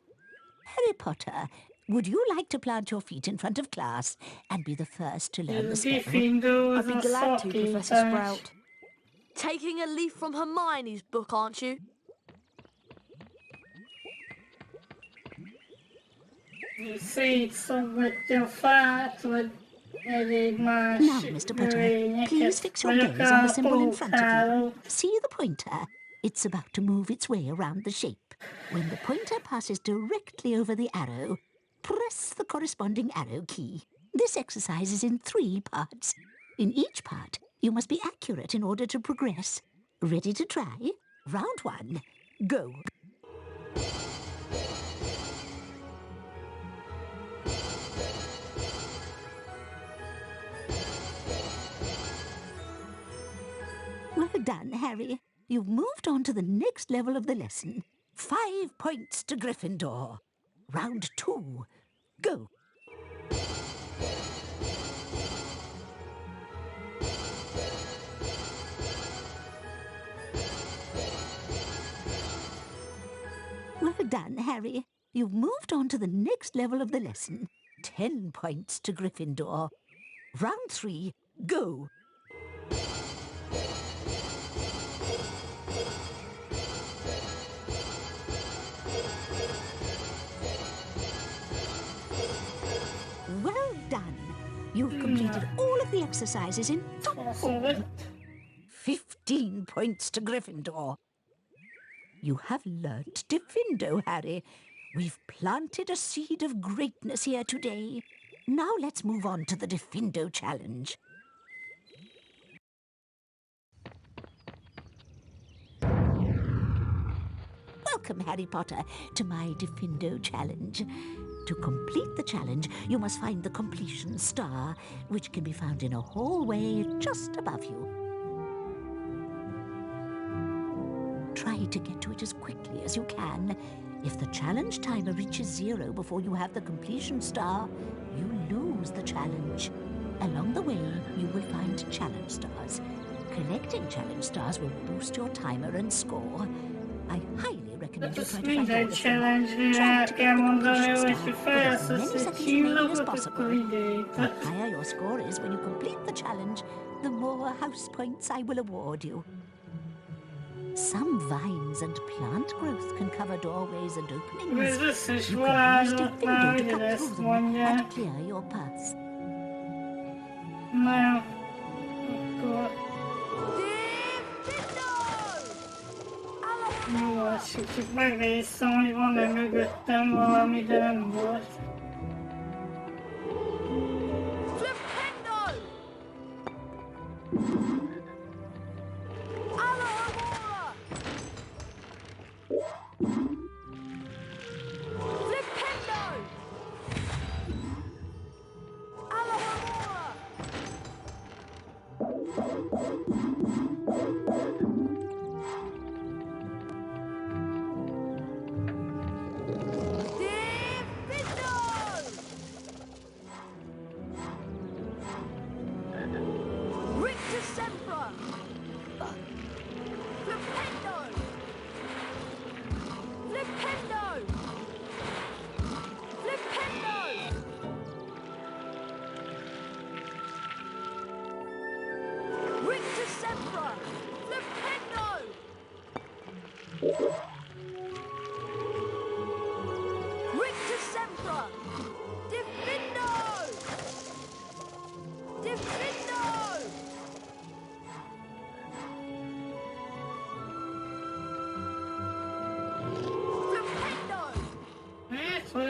Harry Potter, would you like to plant your feet in front of class and be the first to learn the spell? I'd be glad to, Professor Sprout. taking a leaf from Hermione's book, aren't you? Szét szaggatja a fát, vagy elég más Now, Mr. Potter, please fix your vagy gaze on the akár symbol in front of you. próbálok. See the pointer? It's about to move its way around the shape. When the pointer passes directly over the arrow, press the corresponding arrow key. This exercise is in 3 parts. In each part, you must be accurate in order to progress. Ready to try? Round 1. Go. Well done, Harry. You've moved on to the next level of the lesson. 5 points to Gryffindor. Round 2. Go. Well done, Harry. You've moved on to the next level of the lesson. 10 points to Gryffindor. Round 3. Go. Well done. You've completed all of the exercises in top form. 15 points to Gryffindor. You have learnt Diffindo, Harry. We've planted a seed of greatness here today. Now let's move on to the Diffindo challenge. Welcome, Harry Potter, to my Diffindo challenge. To complete the challenge, you must find the completion star, which can be found in a hallway just above you. Try to get to it as quickly as you can. If the challenge timer reaches 0 before you have the completion star, you lose the challenge. Along the way, you will find challenge stars. Collecting challenge stars will boost your timer and score. I highly recommend you try to find all of them. Try to get the completion star with as many seconds remaining as possible. The higher your score is when you complete the challenge, the more house points I will award you. Some vines and plant growth can cover doorways and openings. You can use Diffindo to cut through them and clear your path. No. Akkor... Jó, azt csak megnéztem, hogy van-e mögöttem valami, de nem volt.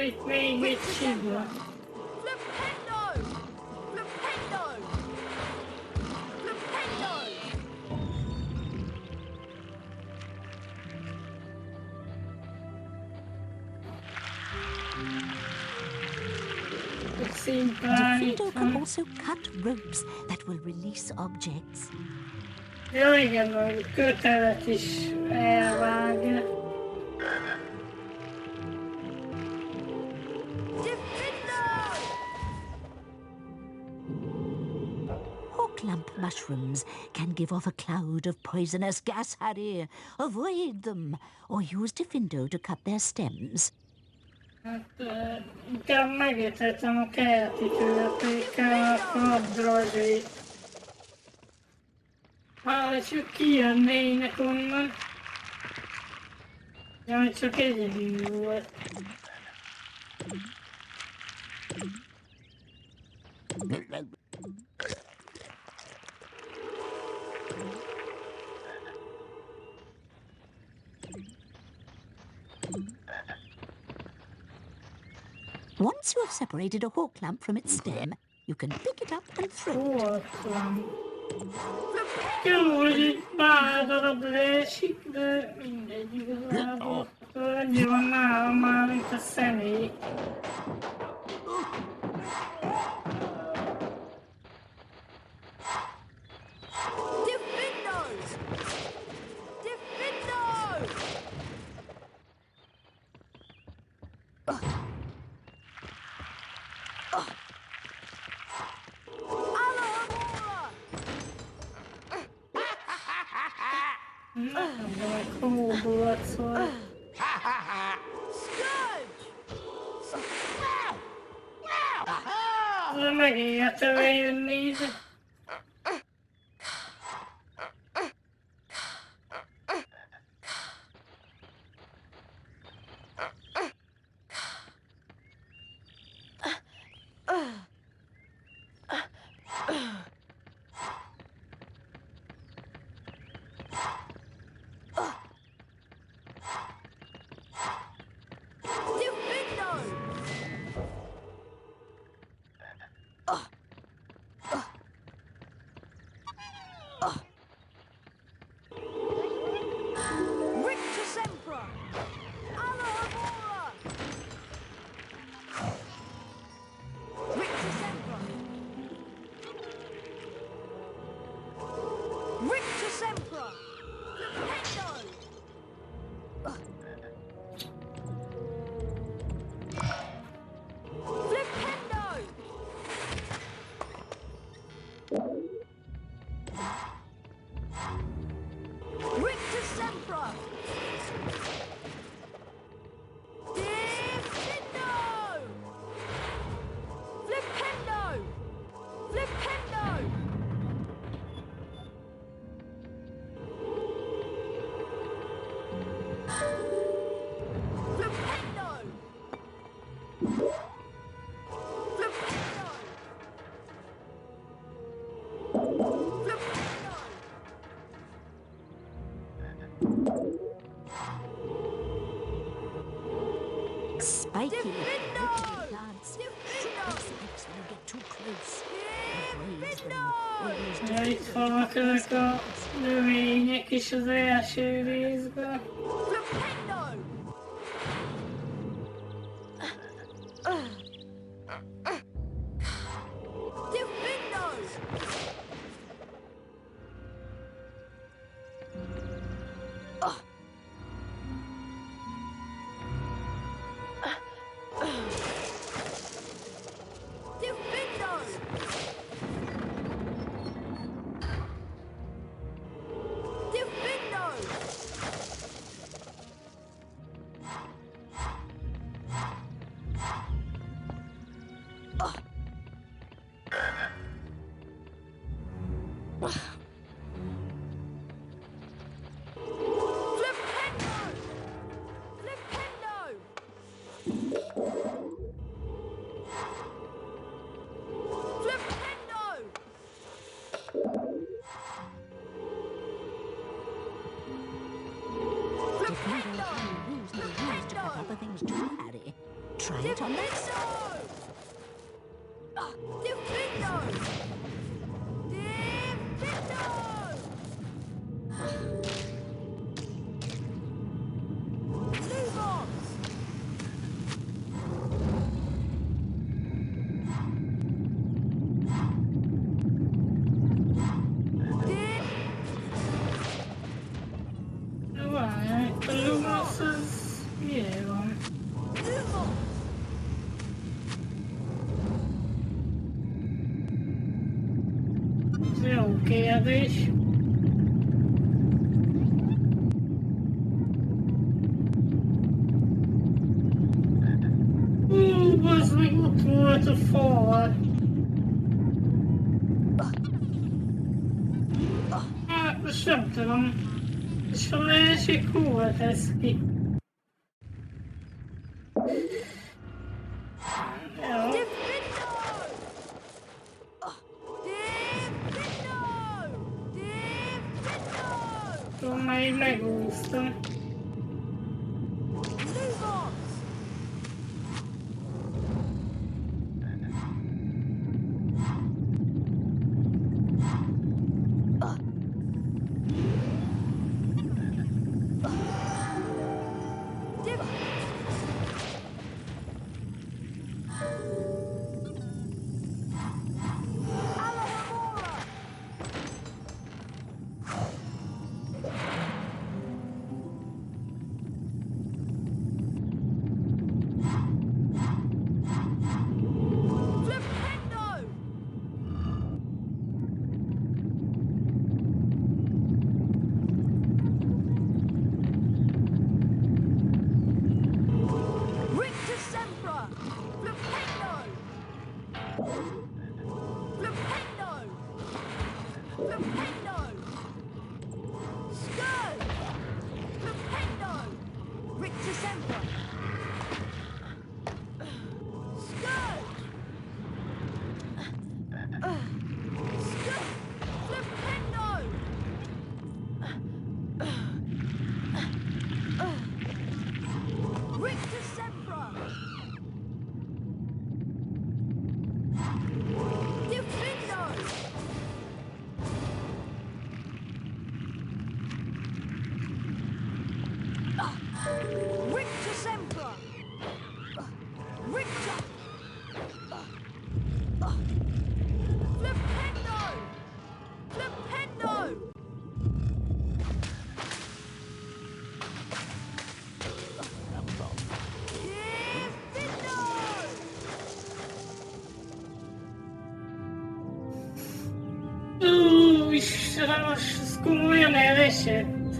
Itt még egy csigla. Diffindo can also cut ropes that will release objects. Ja igen, a kötelet is elvágja. Hawklamp mushrooms can give off a cloud of poisonous gas, Harry. Avoid them, or use Diffindo to cut their stems. Inkább megértettem a kerti tőletékkel a labdrajzsait. Ha, csak kijönnének onnan. Jaj, csak egyedül volt. Once you have separated a hawk lamp from its stem, you can pick it up and throw it. Jó, hogy egy pár darab leesik, de mindegy igazából. Annyi van nálam már, mint a személy. Megérte bejönni ide. Spiky, rippling plants. Shooting spikes when you get too close. Raise them. Always Ja, itt vannak ezek a növények is az első részben. Try it on that side. Jó kérdés. Az még ott volt a fal. Hát nem tudom. És a másik hol tesz ki? Jó. Akkor már így megúsztam. Istenem, most ez komolyan elesett.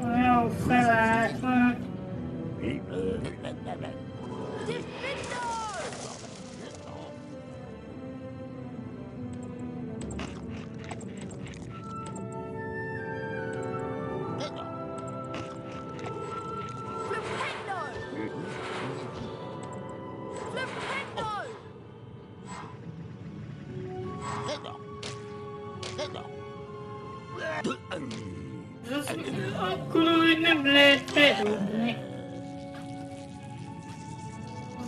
Olyan felállt már. Akkor úgy nem lehet bedobni.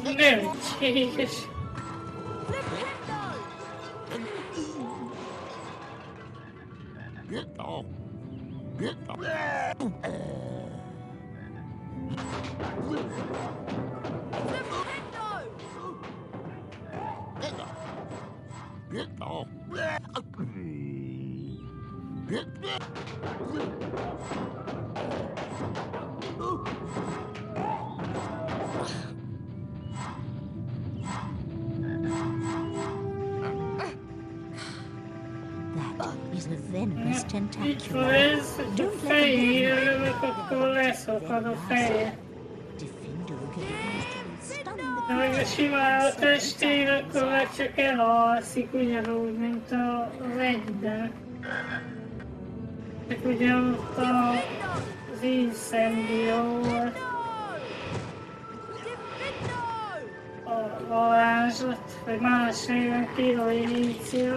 Nevetséges. Is a venomous tentacular. For ez, hogy a fejére lövök, akkor leszakad a feje. De meg a simán a testére, akkor meg csak elalszik ugyanúgy, mint az egyben. Csak ugye ott az incendió volt. A varázslat, vagy más néven kiloiníció.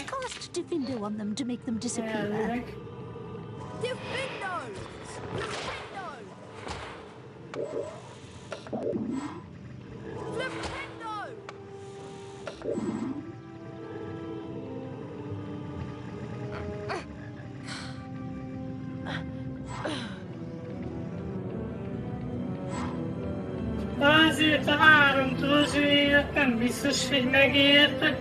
Cast Defendo on them to make them disappear. Azért a 3 trozsőért nem biztos, hogy megérte.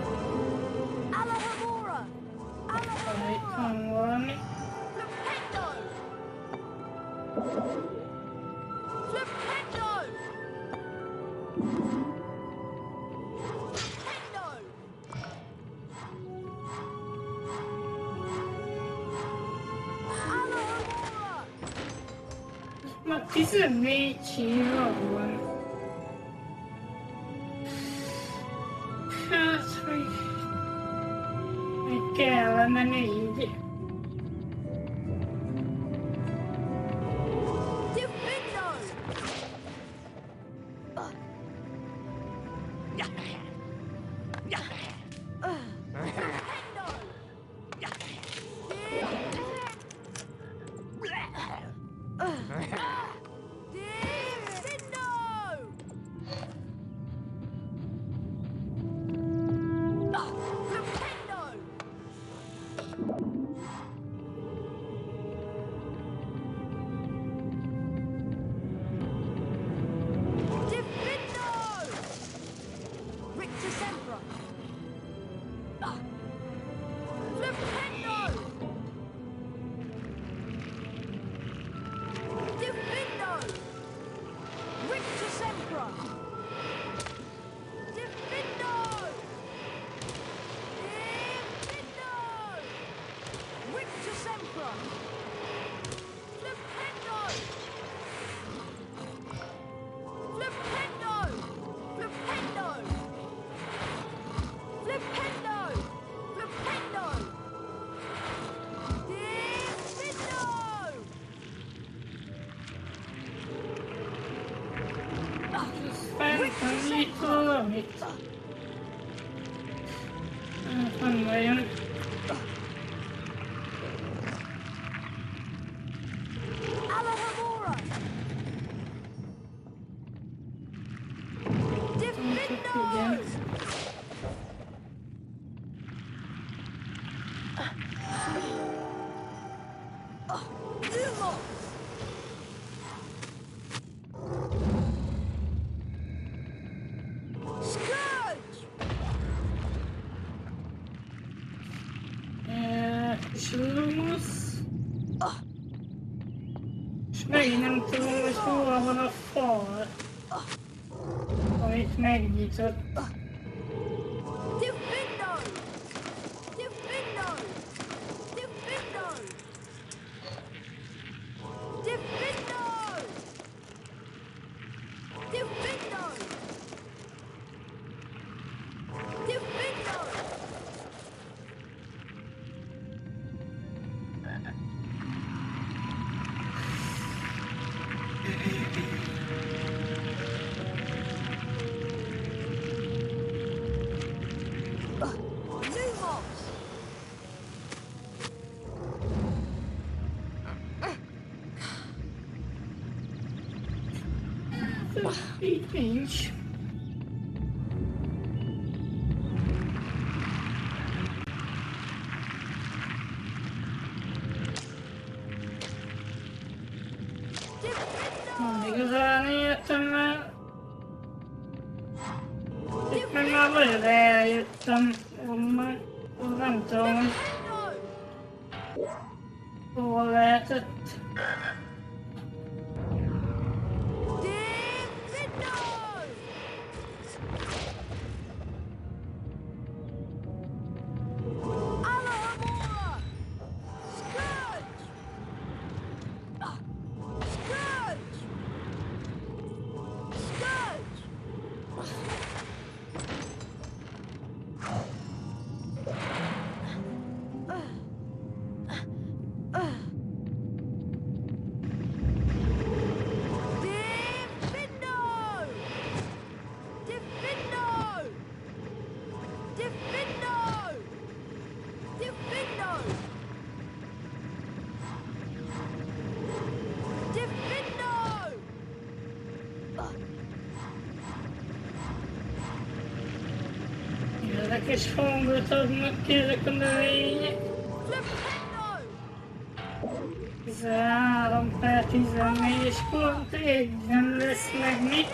Ma ti sei vicino, cazzo, che è la maniglia. Nem tudom, hogy hol van a fal, amit megnyitott. Így nincs. Nem igazán értem, mert itt meg már nagyon eljöttem onnan. Nem tudom, hogy hol lehetett. Érdekes hangot adnak ki ezek a növények. 13 per 14 és pont egy nem lesz meg mi.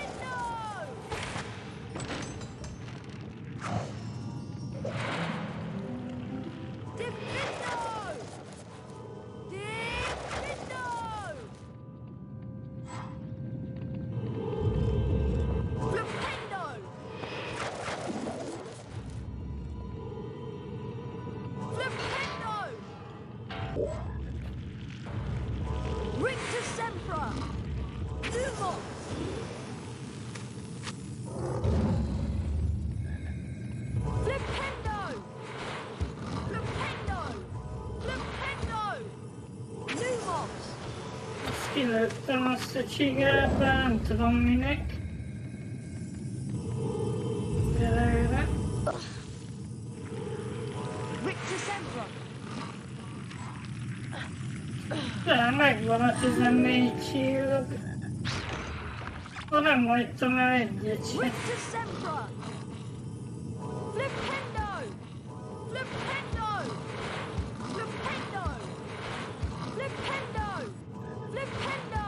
Sempra! Lumos! Flipendo! Flipendo! Flipendo! Lumos! Azt kilőttem azt a csigát, de nem tudom minek. Gyere. Victor Sempra! De megvan a 14 csillag. Nem hagytam el egyet sem. Victor Sempra! Flipendo! Flipendo! Flipendo! Flipendo! Flipendo!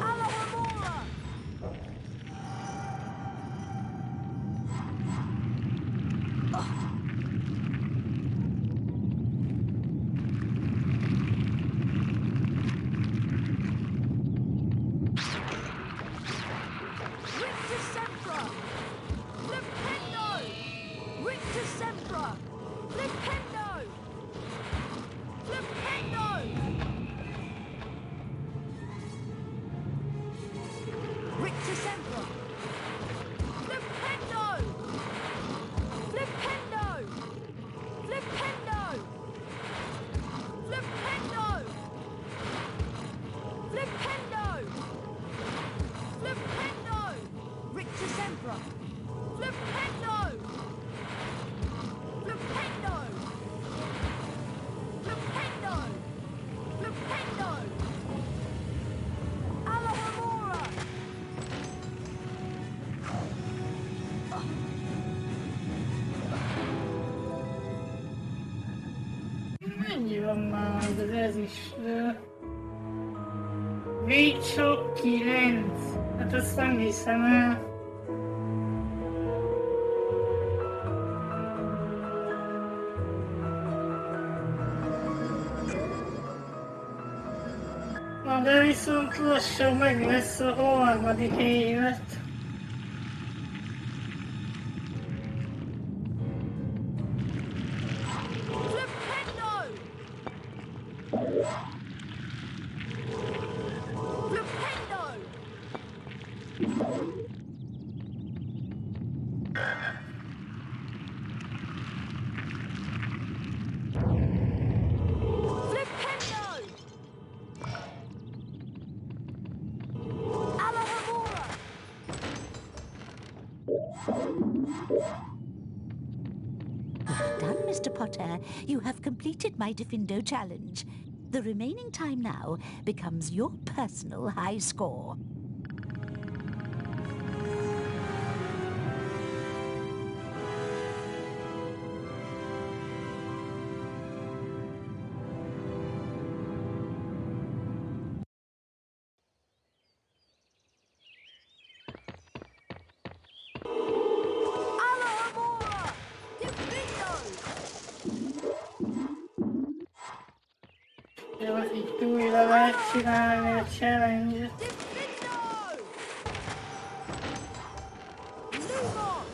Alohomora! Victor Sempra! Flipendo! Victor Sempra! Flipendo! Flipendo! Victor Sempra! Flipendo! Flipendo! Flipendo! Flipendo! Flipendo! Flipendo! Victor Sempra! Flipendo! Flipendo! Flipendo! Flipendo! Alohomora! Mennyi van már az rezisről? Vécsok 9. Hát azt nem hiszem el. Na de viszont lassan meg lesz a harmadik évet. Flipendo! Flipendo! Flipendo! Alohomora! Well done, Mr. Potter. You have completed my Diffindo challenge. The remaining time now becomes your personal high score. Alohomora! Diffindo! Jó, itt újra lehet csinálni a challenge-et. Diffindo! Lumos!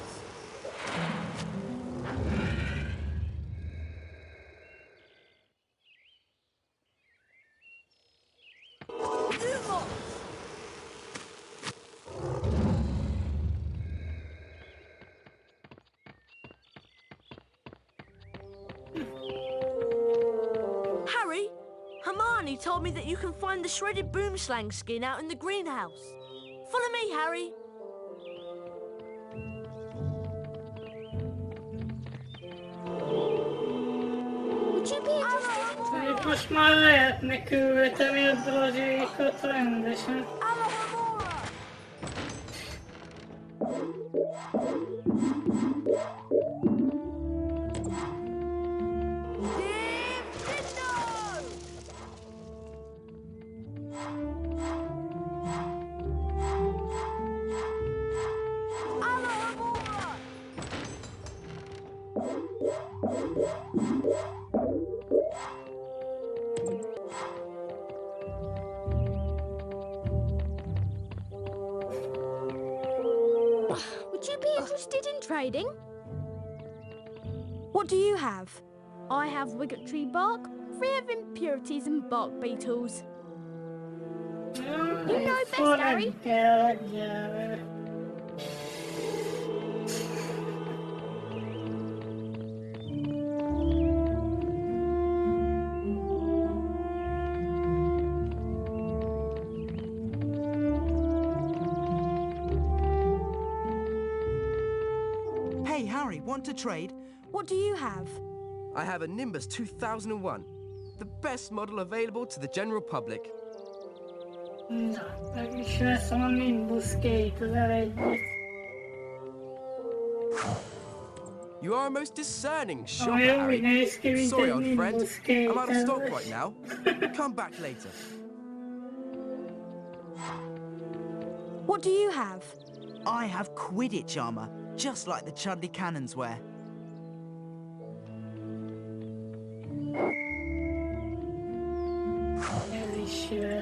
Lumos! Harry, Hermione told me that you can find the shredded boomslang skin out in the greenhouse. Follow me, Harry. Would you be interested in trying? Itt most már lehetne küldetni a drozsékat rendesen. Alohomora! Diffindo! Alohomora! Would you be interested in trading? What do you have? I have Wiggettree bark, free of impurities and bark beetles. You know best, Harry. Hey, Harry, want to trade? What do you have? I have a Nimbus 2001, the best model available to the general public. Na, meg is lesz a Nimbus 2001-et. You are a most discerning shopper, jó, Harry. néz ki, mint Sorry, egy old friend. Nimbus I'm out of stock 2000-es. right now. Come back later. What do you have? I have Quidditch armor, just like the Chudley Cannons wear.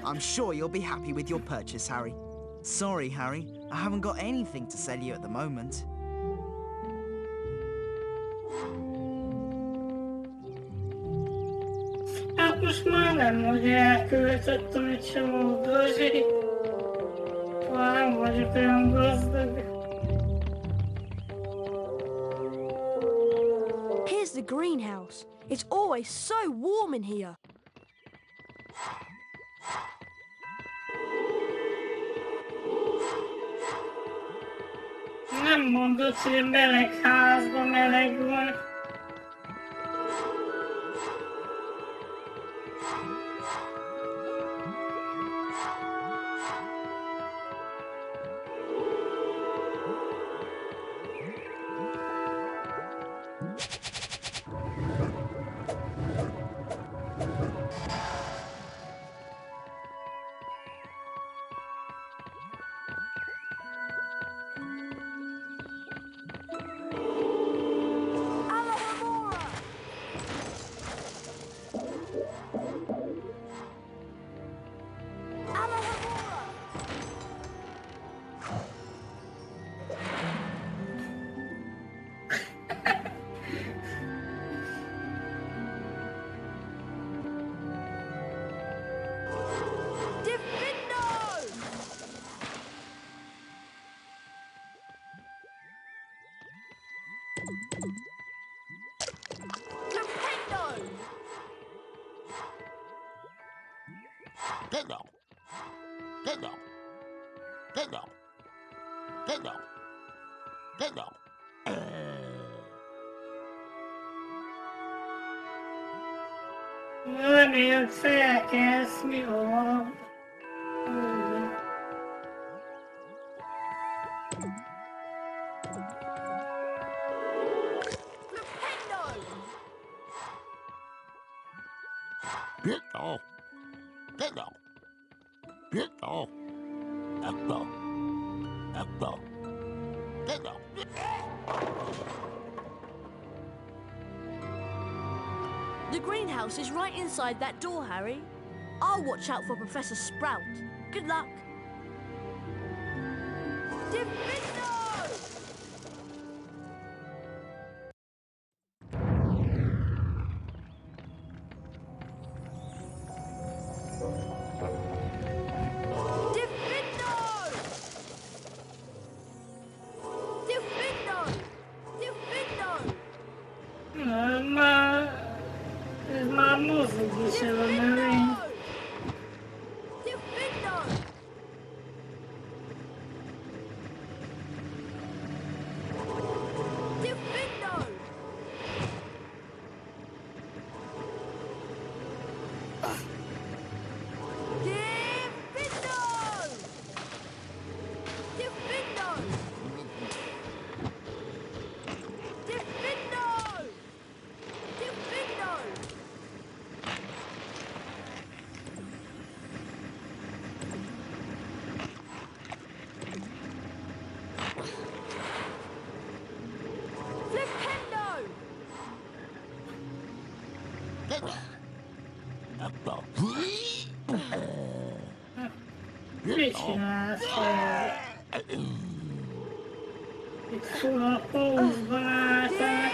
I'm sure you'll be happy with your purchase, Harry. Sorry, Harry, I haven't got anything to sell you at the moment. Hát most már nem, hogy elköltöttem egy csomó gazsit. Már nem vagyok olyan gazdag. Here's the greenhouse. It's always so warm in here. Nem mondod, hogy a meleg házban meleg van. Reméljük felkelsz, mi van. The greenhouse is right inside that door, Harry. I'll watch out for Professor Sprout. Good luck. Ez már mozog is el a növény. Mit csinálsz fel? Itt full a pózban álltál.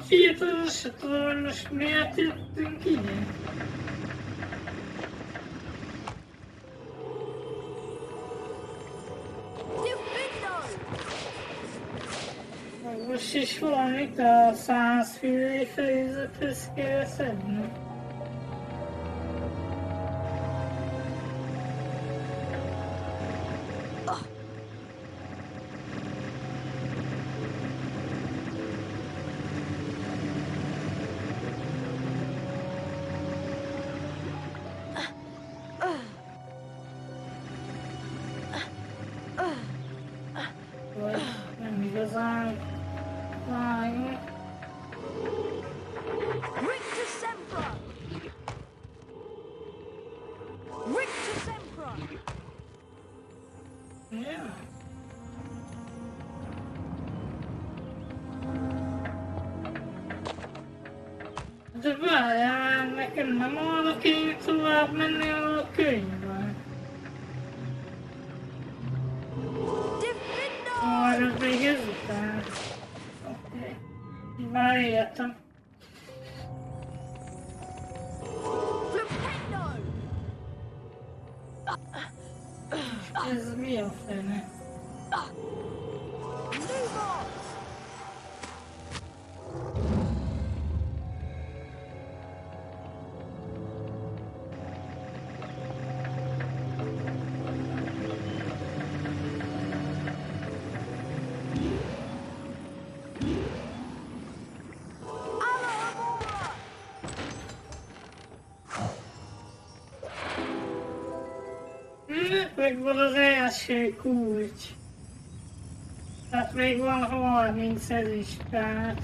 Fiatal összetolnos, miért jöttünk ide? Most is valamit a 100 fülé fejezethez kell szedni. Nem igazán vágni. Ja. De várjál, nekem nem arra kéne tovább menni a könyvben. Arra még ezután. Oké. Már értem. Ez mi a fene? Megvan az első kulcs. Tehát még van 30 ez is, tehát...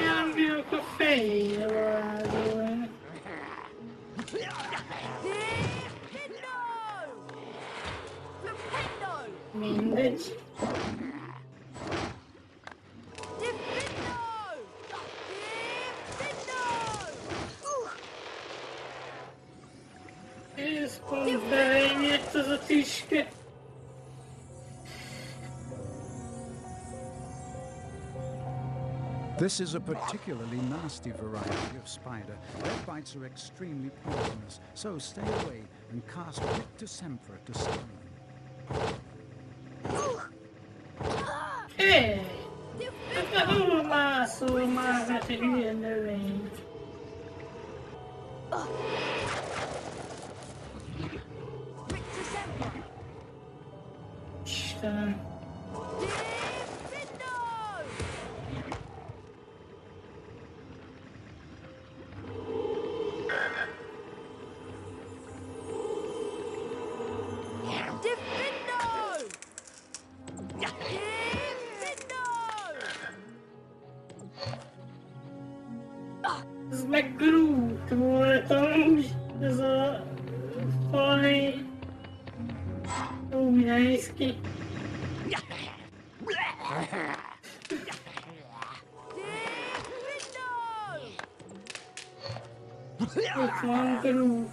Nem bírok a fejére varázsolni. Mindegy. Ez pont belém jött az a tüske. This is a particularly nasty variety of spider. Their bites are extremely poisonous, so stay away and cast Victor Sempra to stun them. Hey! Hát hol mászol már, hát egy hülye növény? Istenem. Ez meg Groot volt amúgy, ez a néz ki. Itt van Gru.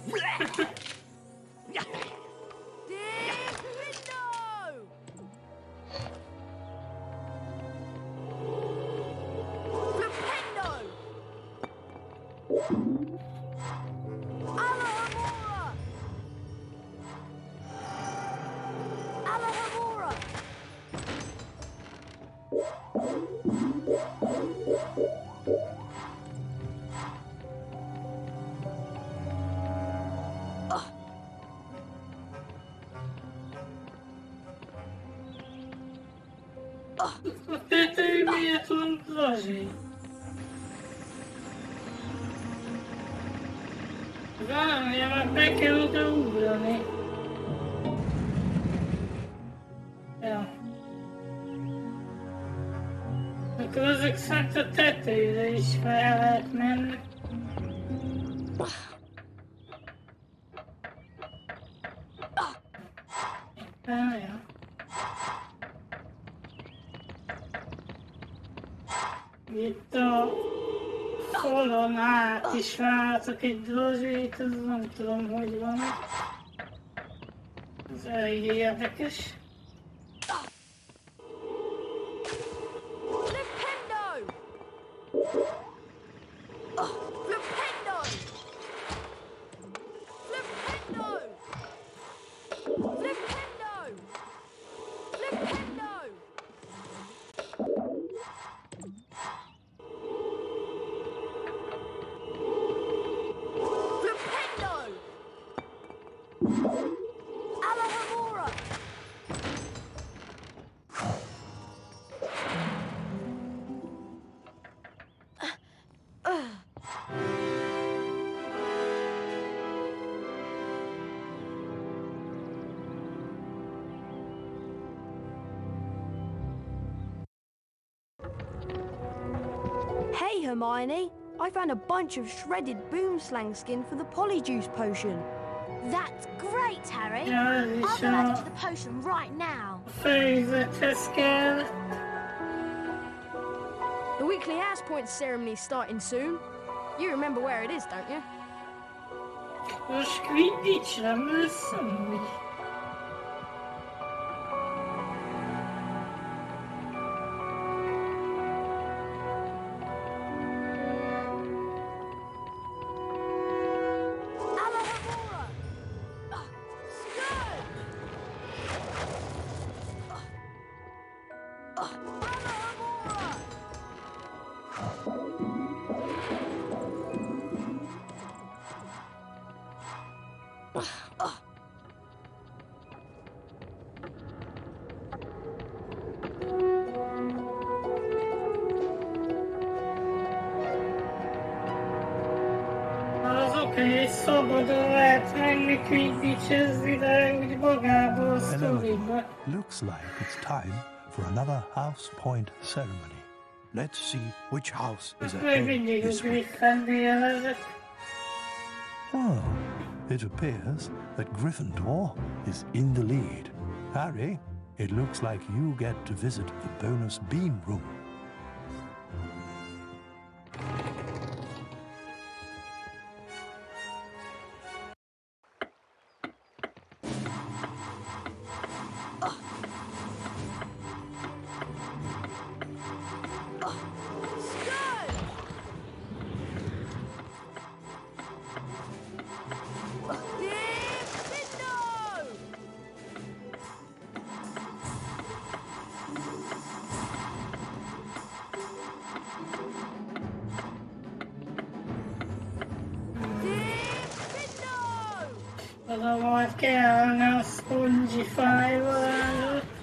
A tető miért van lazsi? Várja, mert meg kell oda ugrani. Ja. Akkor azok szerint a tetőre is fel lehet menni. Ja. Itt a falon át is látok egy drózsit, az nem tudom, hogy van. Ez elég érdekes. Hey, Hermione, I found a bunch of shredded boomslang skin for the polyjuice potion. That's great, Harry. Yeah, I'll go add it to the potion right now. The weekly house point ceremony's starting soon. You remember where it is, don't you? Most Quidditch-re lesz amúgy. És szabadon lehet menni Quidditch-ezni, de úgy magából a sztoriba. Looks like it's time for another house point ceremony. Let's see which house is ahead this week. Oh, it appears that Gryffindor is in the lead. Harry, it looks like you get to visit the bonus beam room. Oda majd kellene a Spongify-val előtt.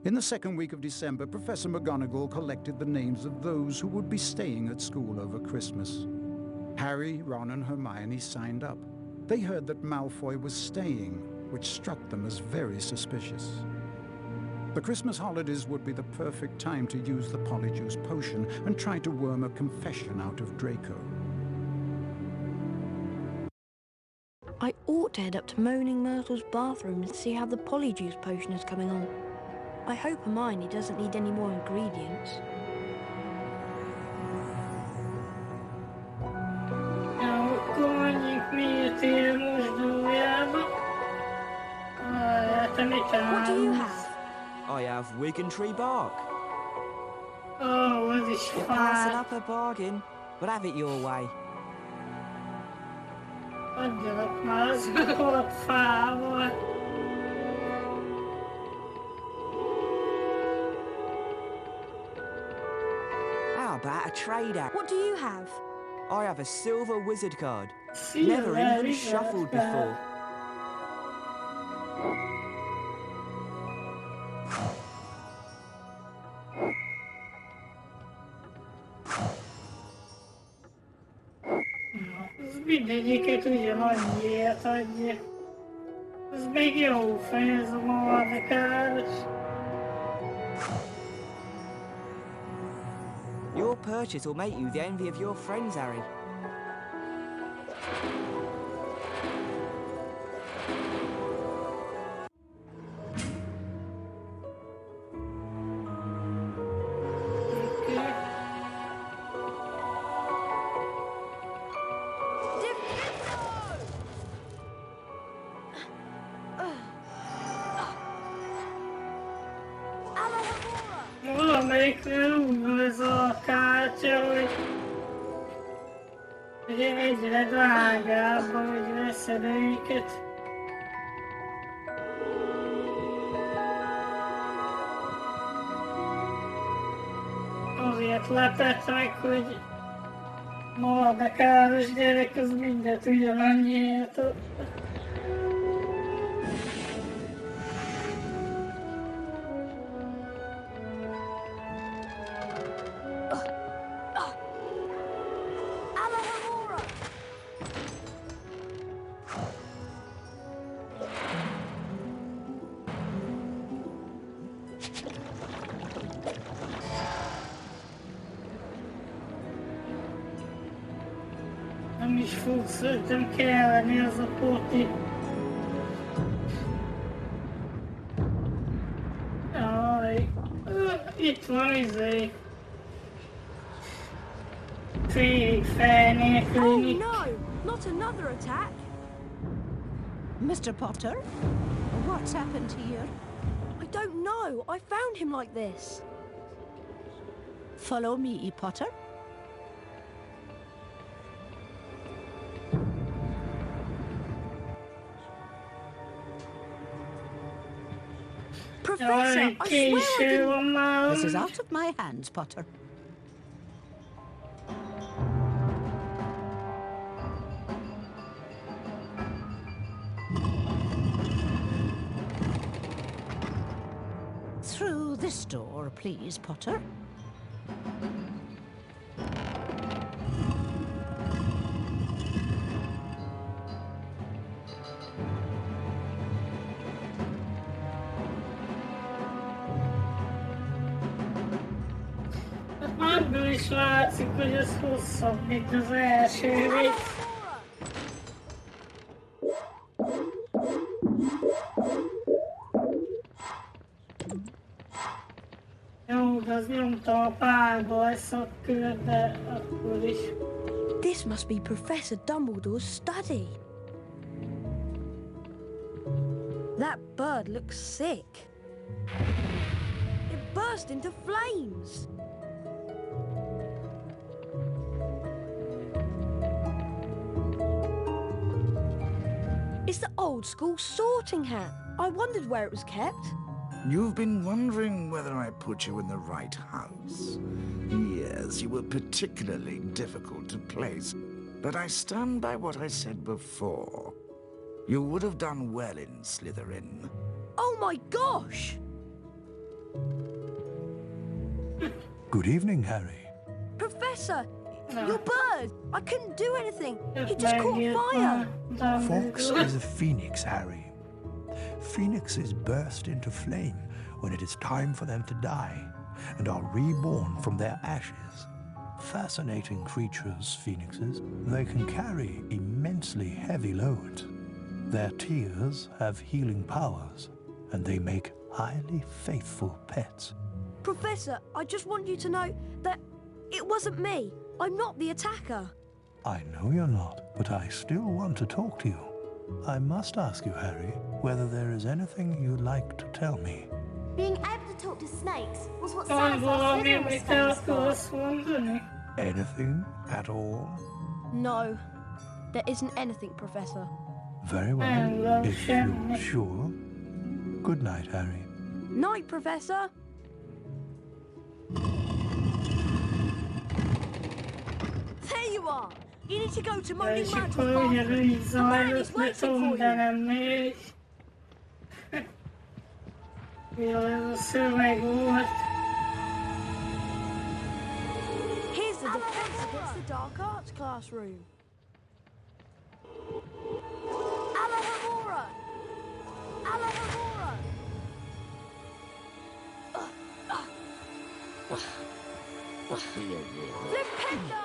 In the second week of December, Professor McGonagall collected the names of those who would be staying at school over Christmas. Harry, Ron, and Hermione signed up. They heard that Malfoy was staying, which struck them as very suspicious. The Christmas holidays would be the perfect time to use the Polyjuice potion and try to worm a confession out of Draco. I ought to head up to Moaning Myrtle's bathroom and see how the Polyjuice potion is coming on. I hope Hermione doesn't need any more ingredients. What do you have? I have Wigan Tree bark. Oh, wat is You're passing up a bargain, but have it your way. Wat dat maar zo wat fabel. How about a trade-out? What do you have? I have a silver wizard card. Silver Never even wizard shuffled card. before. Mindegyiket ugyanannyiért adja. Ez még jó fej, ez a mardekás. Your purchase will make you the envy of your friends, Harry. Valamelyiknél úgy van ez a kártya, hogy egyre drágább, hogy veszed őket. Azért lepett meg, hogy mardekáros gyerek az mindent ugyanannyiért ad. Nem is fog szerintem kelleni az a poti. Jaj, itt van izé. Félig fej nélküli. Oh no! Not another attack! Mr. Potter, what's happened here? I don't know. I found him like this. Follow me, Potter. Professor, I swear I didn't... This is out of my hands, Potter. Through this door, please, Potter. Ebből is látszik, hogy ez hosszabb, mint az első rész. Jó, de az nyomta a párba ezt a kört, de akkor is. This must be Professor Dumbledore's study. That bird looks sick. It burst into flames. It's the old school sorting hat. I wondered where it was kept. You've been wondering whether I put you in the right house. Yes, you were particularly difficult to place. But I stand by what I said before. You would have done well in Slytherin. Oh my gosh! Good evening, Harry. Professor, your bird! I couldn't do anything. He just caught fire. Fox is a phoenix, Harry. Phoenixes burst into flame when it is time for them to die and are reborn from their ashes. Fascinating creatures, phoenixes. They can carry immensely heavy loads. Their tears have healing powers, and they make highly faithful pets. Professor, I just want you to know that it wasn't me. I'm not the attacker. I know you're not, but I still want to talk to you. I must ask you, Harry, whether there is anything you'd like to tell me. Being able to talk to snakes was what Salazar Slytherin was famous for. Anything at all? No, there isn't anything, Professor. Very well, if you're sure. Good night, Harry. Night, Professor. There you are. You need to go to Moaning Myrtle's bathroom. The man is waiting for you. Here's the defense against the dark arts classroom. Alohomora! Alohomora! Flipendo!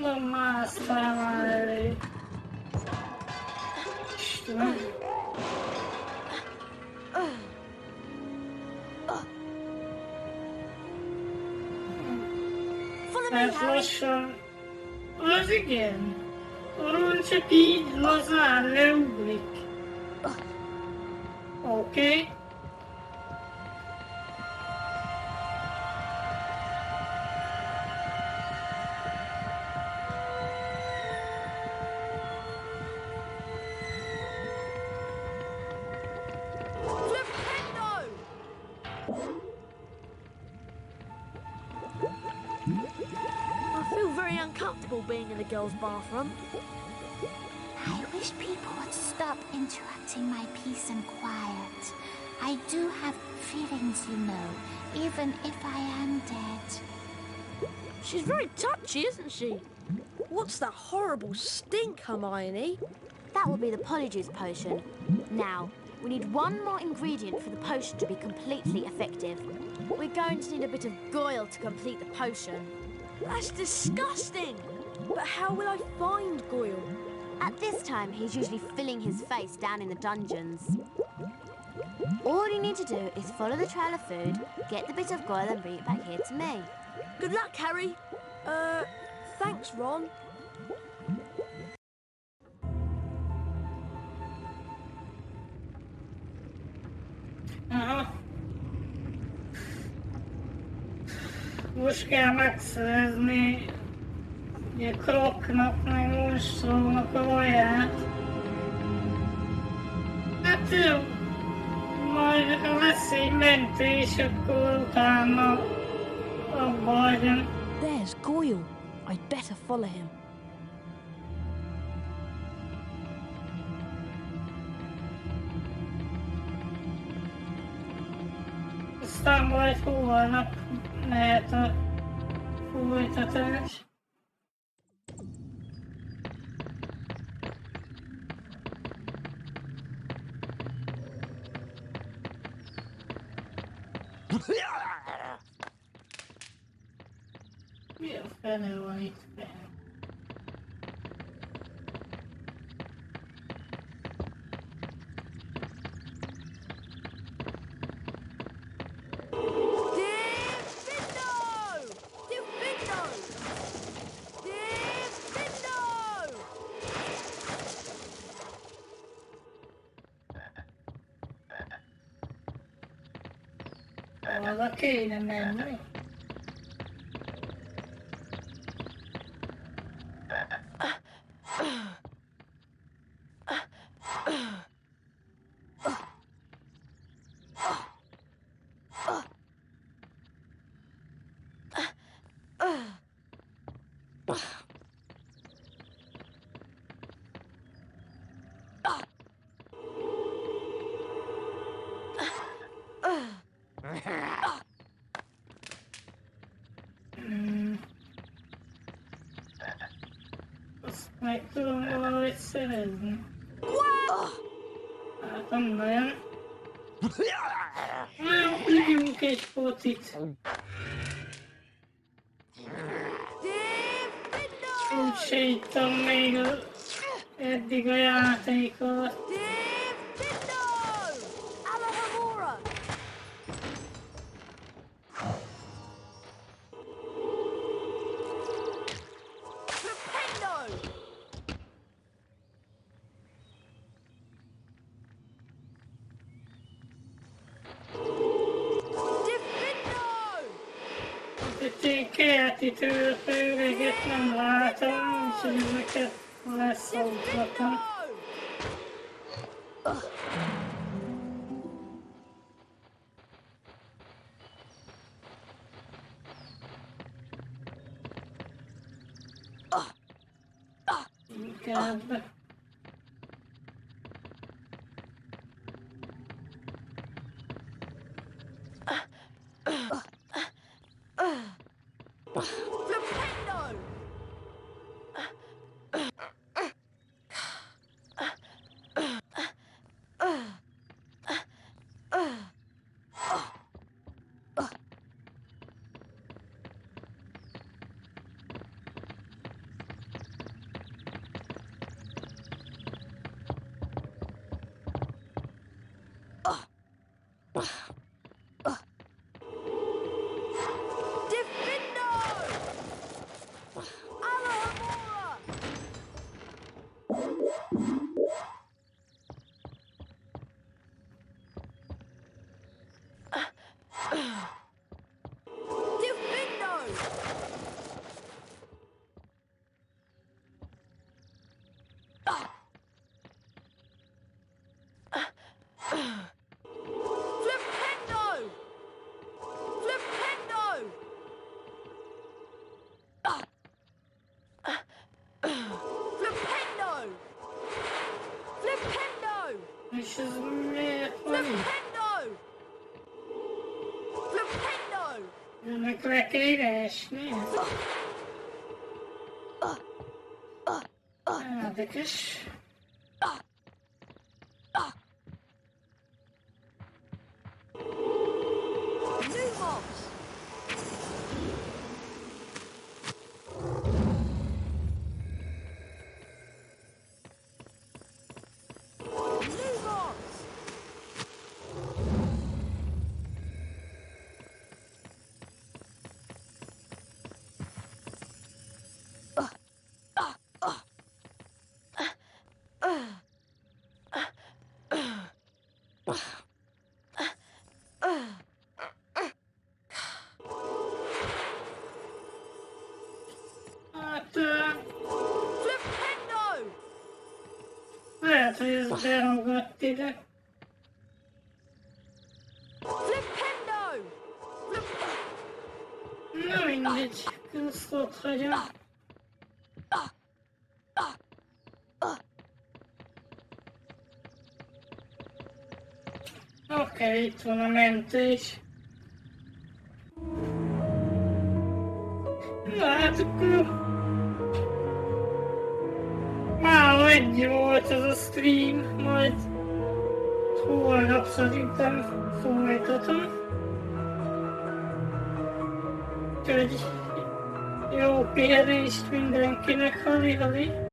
Non basta male. Proszę, again. Orange pig was a leublick. Okay. Being in the girls' bathroom. I wish people would stop interrupting my peace and quiet. I do have feelings, you know, even if I am dead. She's very touchy, isn't she? What's that horrible stink, Hermione? That will be the Polyjuice potion. Now, we need one more ingredient for the potion to be completely effective. We're going to need a bit of Goyle to complete the potion. That's disgusting! But how will I find Goyle? At this time, he's usually filling his face down in the dungeons. All you need to do is follow the trail of food, get the bit of Goyle and bring it back here to me. Good luck, Harry. Thanks, Ron. Most kell megszerezni a kroknak, meg monstrónak a vaját. Hát jó, majd ha lesz egy mentés, akkor utána abba hagyom. There's Goyle. I'd better follow him. Aztán majd holnap lehet a folytatás. Mi a fene van itt fenn? Oda kéne menni. Azt meg tudom valahogy szerezni. Hát nem nagyon. Na jó, üljünk egy fotit. Úgy se ittam még eddig a játék alatt. Én keleti tőleget nem látom, úgyhogy ezeket leszolgatom. Inkább. És ez miért van így? Ennek le kell esni. Érdekes. Lehet, hogy ez beragadt ide. Na mindegy, ezt ott hagyom. Oké, itt van a mentés. Na hát akkor... Mára ennyi volt ez a stream, majd holnap szerintem folytatom. Úgyhogy jó pihenést mindenkinek, hali-hali!